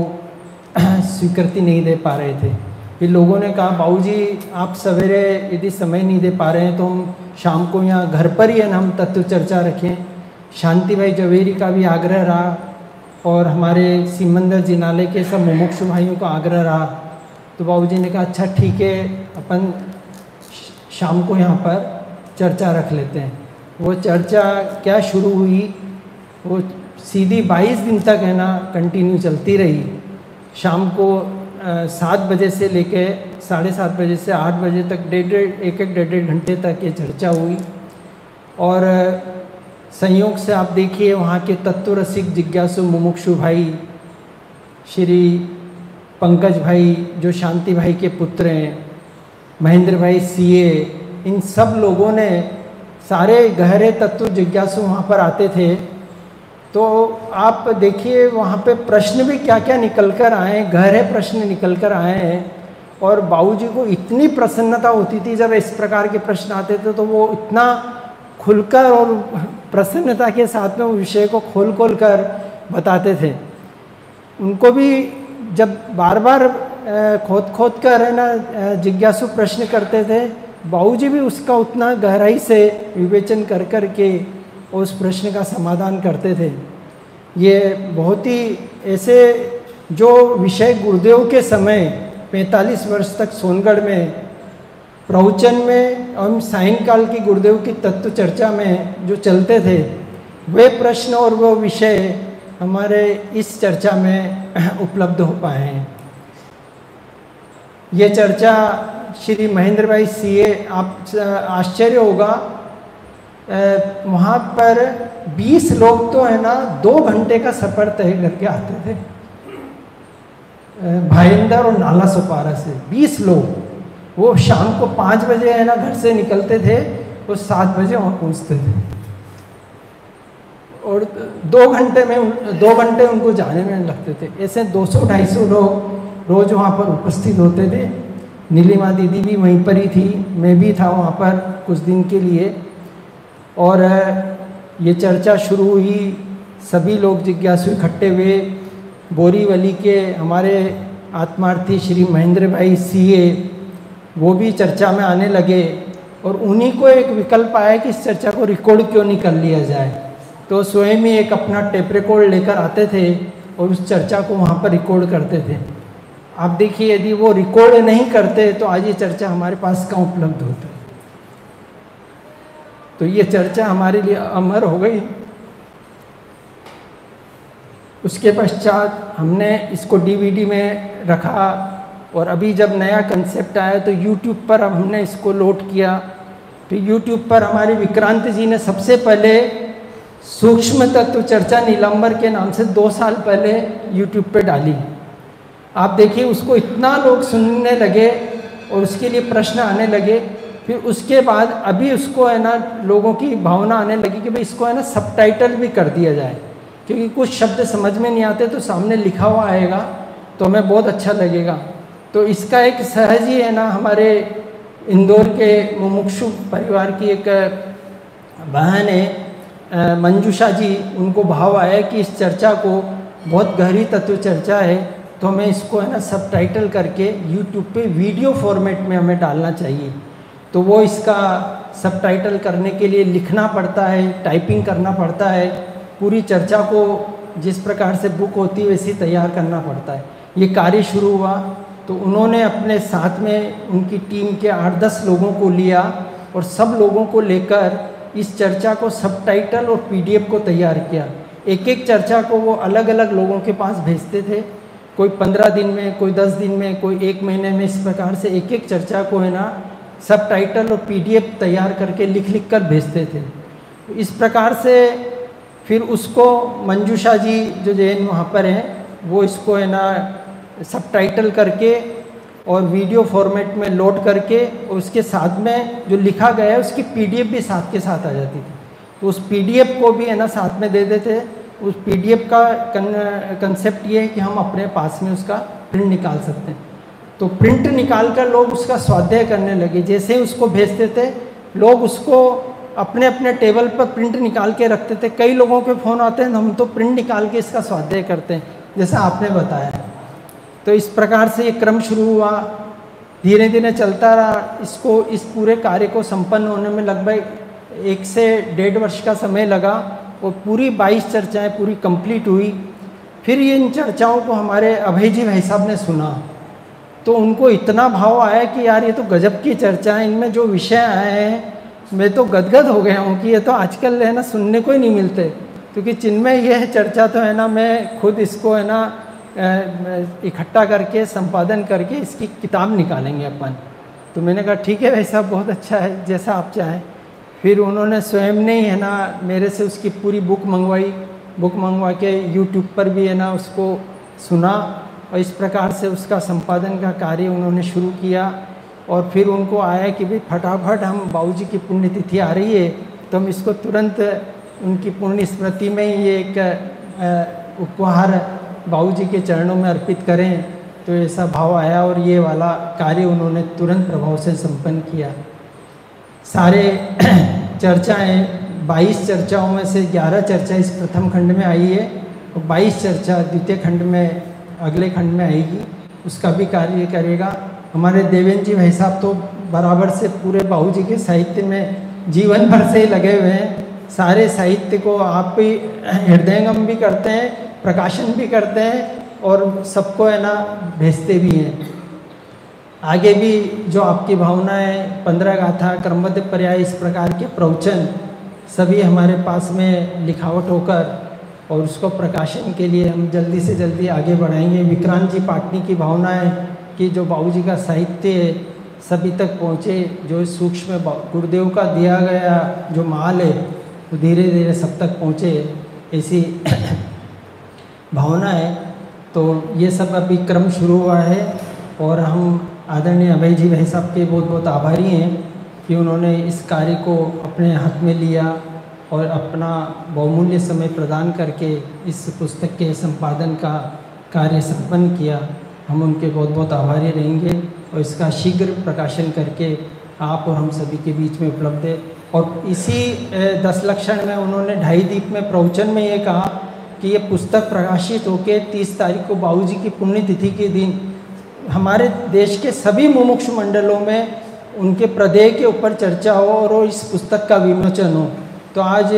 स्वीकृति नहीं दे पा रहे थे। फिर लोगों ने कहा बाबूजी आप सवेरे यदि समय नहीं दे पा रहे हैं तो हम शाम को यहाँ घर पर ही है ना हम तत्व चर्चा रखें। शांति भाई जवेरी का भी आग्रह रहा और हमारे शिव मंदिर जिनालय के सब मुमुक्षु भाइयों का आग्रह रहा। तो बाबूजी ने कहा अच्छा ठीक है, अपन शाम को यहाँ पर चर्चा रख लेते हैं। वो चर्चा क्या शुरू हुई, वो सीधी 22 दिन तक है ना कंटिन्यू चलती रही। शाम को 7 बजे से लेके 7:30 बजे से 8 बजे तक डेढ़ घंटे तक ये चर्चा हुई। और संयोग से आप देखिए वहाँ के तत्व रसिक जिज्ञासु मुमुक्षु भाई श्री पंकज भाई जो शांति भाई के पुत्र हैं, महेंद्र भाई सीए, इन सब लोगों ने सारे गहरे तत्व जिज्ञासु वहाँ पर आते थे। तो आप देखिए वहाँ पे प्रश्न भी क्या क्या निकल कर आए, गहरे प्रश्न निकल कर आए हैं। और बाबूजी को इतनी प्रसन्नता होती थी जब इस प्रकार के प्रश्न आते थे, तो वो इतना खुलकर और प्रसन्नता के साथ में वो विषय को खोल कर बताते थे। उनको भी जब बार बार खोद कर है ना जिज्ञासु प्रश्न करते थे, बाबूजी भी उसका उतना गहराई से विवेचन कर के उस प्रश्न का समाधान करते थे। ये बहुत ही ऐसे जो विषय गुरुदेव के समय 45 वर्ष तक सोनगढ़ में प्रवचन में हम सायंकाल की गुरुदेव की तत्व चर्चा में जो चलते थे, वे प्रश्न और वो विषय हमारे इस चर्चा में उपलब्ध हो पाए हैं। ये चर्चा श्री महेंद्र भाई सीए, आप आश्चर्य होगा वहाँ पर 20 लोग तो है ना 2 घंटे का सफ़र तय करके आते थे भाईंदर और नाला सुपारा से। 20 लोग, वो शाम को 5 बजे है ना घर से निकलते थे, वो 7 बजे वहाँ पहुँचते थे और 2 घंटे उनको जाने में लगते थे। ऐसे 200-250 लोग रोज़ वहाँ पर उपस्थित होते थे। नीलिमा दीदी भी वहीं पर ही थी, मैं भी था वहाँ पर कुछ दिन के लिए। और ये चर्चा शुरू हुई, सभी लोग जिज्ञासु इकट्ठे हुए। बोरीवली के हमारे आत्मार्थी श्री महेंद्र भाई सीए, वो भी चर्चा में आने लगे और उन्हीं को एक विकल्प आया कि इस चर्चा को रिकॉर्ड क्यों नहीं कर लिया जाए। तो स्वयं ही एक अपना टेप रिकॉर्ड लेकर आते थे और उस चर्चा को वहाँ पर रिकॉर्ड करते थे। आप देखिए यदि वो रिकॉर्ड नहीं करते तो आज ये चर्चा हमारे पास कहाँ उपलब्ध होता। तो ये चर्चा हमारे लिए अमर हो गई। उसके पश्चात हमने इसको डीवीडी में रखा और अभी जब नया कंसेप्ट आया तो यूट्यूब पर अब हमने इसको लोड किया। तो यूट्यूब पर हमारे विक्रांत जी ने सबसे पहले सूक्ष्म तत्व चर्चा नीलांबर के नाम से 2 साल पहले यूट्यूब पे डाली। आप देखिए उसको इतना लोग सुनने लगे और उसके लिए प्रश्न आने लगे। फिर उसके बाद अभी उसको है ना लोगों की भावना आने लगी कि भाई इसको है ना सबटाइटल भी कर दिया जाए, क्योंकि कुछ शब्द समझ में नहीं आते तो सामने लिखा हुआ आएगा तो हमें बहुत अच्छा लगेगा। तो इसका एक सहज ही है ना हमारे इंदौर के मुमुक्षु परिवार की एक बहन है मंजूषा जी, उनको भाव आया कि इस चर्चा को बहुत गहरी तत्व चर्चा है तो हमें इसको है ना सबटाइटल करके यूट्यूब पे वीडियो फॉर्मेट में हमें डालना चाहिए। तो वो इसका सबटाइटल करने के लिए लिखना पड़ता है, टाइपिंग करना पड़ता है, पूरी चर्चा को जिस प्रकार से बुक होती है वैसी तैयार करना पड़ता है। ये कार्य शुरू हुआ तो उन्होंने अपने साथ में उनकी टीम के 8-10 लोगों को लिया और सब लोगों को लेकर इस चर्चा को सबटाइटल और पीडीएफ को तैयार किया। एक एक चर्चा को वो अलग अलग लोगों के पास भेजते थे, कोई 15 दिन में, कोई 10 दिन में, कोई 1 महीने में। इस प्रकार से एक एक चर्चा को है ना सब टाइटल और PDF तैयार करके लिख कर भेजते थे। इस प्रकार से फिर उसको मंजूषा जी जो जैन वहाँ पर हैं वो इसको है ना सब टाइटल करके और वीडियो फॉर्मेट में लोड करके और उसके साथ में जो लिखा गया है उसकी PDF भी साथ के साथ आ जाती थी। तो उस PDF को भी है ना साथ में दे देते। उस PDF का कंसेप्ट ये है कि हम अपने पास में उसका प्रिंट निकाल सकते हैं। तो प्रिंट निकाल कर लोग उसका स्वाध्याय करने लगे। जैसे ही उसको भेजते थे लोग उसको अपने अपने टेबल पर प्रिंट निकाल के रखते थे। कई लोगों के फ़ोन आते हैं हम तो प्रिंट निकाल के इसका स्वाध्याय करते हैं, जैसा आपने बताया। तो इस प्रकार से ये क्रम शुरू हुआ, धीरे धीरे चलता रहा। इसको इस पूरे कार्य को संपन्न होने में लगभग 1 से 1.5 वर्ष का समय लगा और पूरी 22 चर्चाएं पूरी कंप्लीट हुई। फिर ये इन चर्चाओं को हमारे अभय जी भाई साहब ने सुना तो उनको इतना भाव आया कि यार ये तो गजब की चर्चा है, इनमें जो विषय आए हैं मैं तो गदगद हो गया हूँ कि ये तो आजकल है ना सुनने को ही नहीं मिलते। क्योंकि चिन्मय ये चर्चा तो है ना मैं खुद इसको है ना इकट्ठा करके संपादन करके इसकी किताब निकालेंगे अपन। तो मैंने कहा ठीक है भाई साहब, बहुत अच्छा है, जैसा आप चाहें। फिर उन्होंने स्वयं ने ही है ना मेरे से उसकी पूरी बुक मंगवा के यूट्यूब पर भी है ना उसको सुना और इस प्रकार से उसका संपादन का कार्य उन्होंने शुरू किया। और फिर उनको आया कि भाई फटाफट हम बाबूजी की पुण्यतिथि आ रही है तो हम इसको तुरंत उनकी पुण्य स्मृति में ही ये एक उपहार बाबूजी के चरणों में अर्पित करें। तो ऐसा भाव आया और ये वाला कार्य उन्होंने तुरंत प्रभाव से संपन्न किया। सारे चर्चाएं 22 चर्चाओं में से 11 चर्चा इस प्रथम खंड में आई है और 22 चर्चा द्वितीय खंड में अगले खंड में आएगी, उसका भी कार्य करेगा। हमारे देवेंद्र जी भाई साहब तो बराबर से पूरे बाबूजी के साहित्य में जीवन भर से ही लगे हुए हैं। सारे साहित्य को आप भी हृदयंगम भी करते हैं, प्रकाशन भी करते हैं और सबको है ना भेजते भी हैं। आगे भी जो आपकी भावनाएं 15 गाथा क्रमबद्ध पर्याय इस प्रकार के प्रवचन सभी हमारे पास में लिखावट होकर और उसको प्रकाशन के लिए हम जल्दी से जल्दी आगे बढ़ाएंगे। विक्रांत जी पाटनी की भावनाएं कि जो बाबूजी का साहित्य सभी तक पहुँचे, जो सूक्ष्म गुरुदेव का दिया गया जो माल है वो धीरे धीरे सब तक पहुँचे, ऐसी भावना है। तो ये सब अभी क्रम शुरू हुआ है और हम आदरणीय अभय जी भाई साहब के बहुत बहुत आभारी हैं कि उन्होंने इस कार्य को अपने हाथ में लिया और अपना बहुमूल्य समय प्रदान करके इस पुस्तक के संपादन का कार्य संपन्न किया। हम उनके बहुत बहुत आभारी रहेंगे और इसका शीघ्र प्रकाशन करके आप और हम सभी के बीच में उपलब्ध है। और इसी 10 लक्षण में उन्होंने 2.5 दीप में प्रवचन में ये कहा कि ये पुस्तक प्रकाशित होकर 30 तारीख को बाबूजी की पुण्यतिथि के दिन हमारे देश के सभी मुमुक्षु मंडलों में उनके प्रदेय के ऊपर चर्चा हो और इस पुस्तक का विमोचन हो। तो आज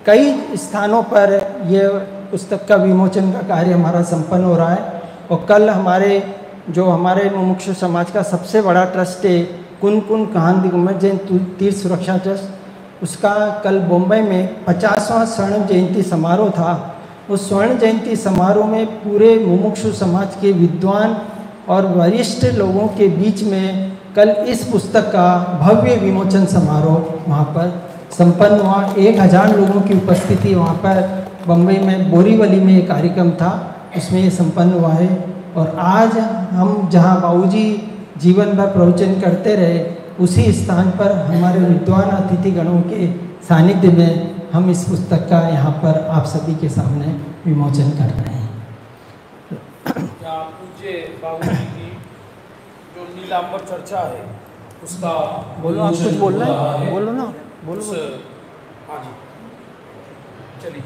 कई स्थानों पर ये पुस्तक का विमोचन का कार्य हमारा संपन्न हो रहा है। और कल हमारे मुमुक्षु समाज का सबसे बड़ा ट्रस्ट है कुन काहन दिगंबर जैन तीर्थ सुरक्षा ट्रस्ट, उसका कल बॉम्बे में 50वां स्वर्ण जयंती समारोह था। उस स्वर्ण जयंती समारोह में पूरे मुमुक्षु समाज के विद्वान और वरिष्ठ लोगों के बीच में कल इस पुस्तक का भव्य विमोचन समारोह वहाँ पर संपन्न हुआ। 1000 लोगों की उपस्थिति वहाँ पर बम्बई में बोरीवली में एक कार्यक्रम था, उसमें ये संपन्न हुआ है। और आज हम जहाँ बाबूजी जीवन भर प्रवचन करते रहे उसी स्थान पर हमारे विद्वान अतिथिगणों के सानिध्य में हम इस पुस्तक का यहाँ पर आप सभी के सामने विमोचन कर रहे हैं। क्या पूज्य बाबूजी की जो नीलांबर चर्चा है उसका बोलो, आप कुछ बोल रहे हैं, बोलो ना, बोलो। हाँ जी, चलिए।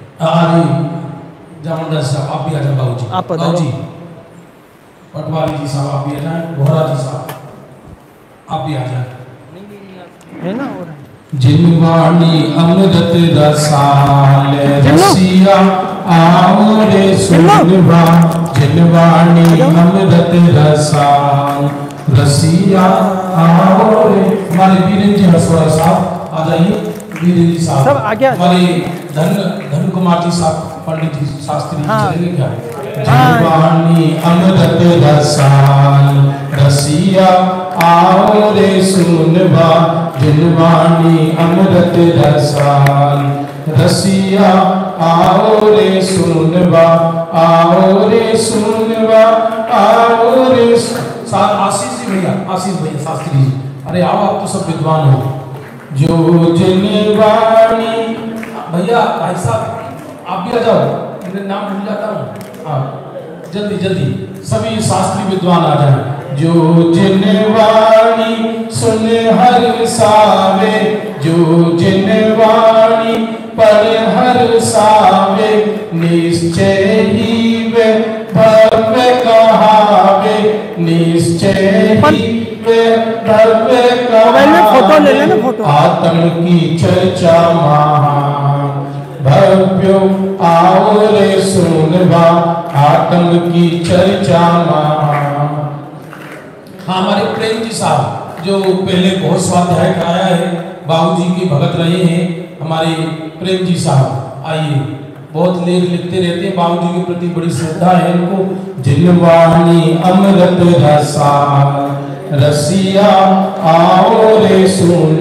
जामनदास साहब आप भी आ जाए, बाबूजी आप जी, पटवारी जी साहब आप भी आ जाए, भोरा जी साहब आप भी आ जाए, है ना। और जिनवाणी अमृत रसाल रसिया आओ रे सुनवा, जिनवाणी अमृत रसाल रसिया आओ रे। हमारे वीरेंद्र जी हसवाड़ा साहब आ जाइए, वीरेंद्र जी साहब सब आ गया। हमारे धन कुमार जी साहब पंडित जी शास्त्री जी हाँ। चलेंगे क्या? जीवानी अमृत रसान रसिया आओ रे सुनवा, जिनवानी अमृत रसान रसिया आओ रे सुनवा, आओ रे सुनवा, आओ रे आशीष जी भैया, आशीष भैया शास्त्री जी, अरे आओ, आप तो सब विद्वान हो। जो जिनवानी भैया भाई साहब आप भी आ जाओ, मेरे नाम भूल जाता हूँ। हाँ जल्दी जल्दी सभी शास्त्री विद्वान आ जाए। जो जिनवाणी सुन हर सावे, जो जिनवाणी पर हर सावे, निश्चय ही वे भव्य कहावे, निश्चय ही वे भव्य फोटो ले लेना, कहावे। फोटो। आत्म की चर्चा महान भव्यो आओ रे सुनवा, आत्म की चर्चा महान। हाँ हमारे प्रेम जी साहब जो पहले बहुत स्वाध्याय कराया है, बाबूजी के भगत रहे हैं, हमारे प्रेम जी साहब आइए, बहुत लेख लिखते रहते हैं, बाबूजी के प्रति बड़ी श्रद्धा है इनको। जिनवाणी अमृत रसान रसिया आओ रे सुन,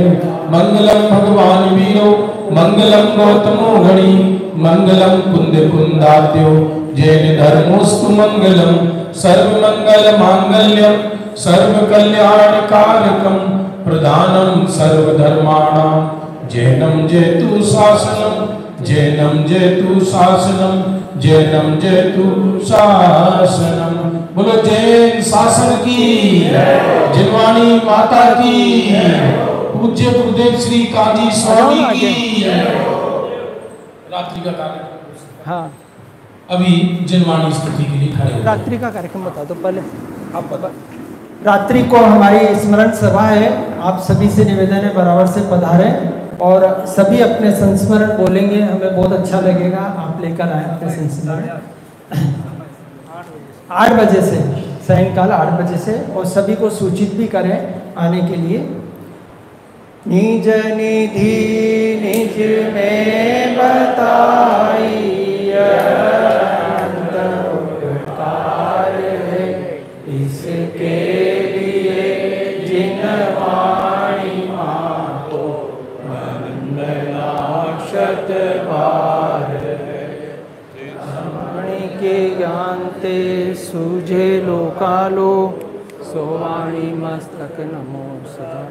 मंगलम भगवान वीरो, मंगलम गौतमो गणी, मंगलम कुंद कुंदाद्यो, जैन धर्मोस्तु मंगलम, सर्व मंगल मांगल्यम, सर्व कल्याण कारकम, प्रधानम सर्व धर्माणाम, जैनम जयतु शासनम, जैनम जयतु शासनम, जैनम जयतु शासनम। बोलो जैन शासन की, जिनवाणी माता की, पूज्य गुरुदेव श्री काजी स्वामी की। रात्रि का कार्यक्रम, हाँ अभी जिनवाणी स्तुति के लिए खड़े हो। रात्रि का कार्यक्रम बता दो पहले आप बता। रात्रि को हमारी स्मरण सभा है, आप सभी से निवेदन है बराबर से पधारें और सभी अपने संस्मरण बोलेंगे, हमें बहुत अच्छा लगेगा। आप लेकर आए अपने संस्मरण 8 बजे से, सायंकाल 8 बजे से, और सभी को सूचित भी करें आने के लिए। निज निधि निज में बताई उपकार है, इसके लिए जिनवाणी माँ को मंगलाक्षत बार है। वाणी के ज्ञानते सूझे लोकालो, सोवाणी मस्तक नमो सदा।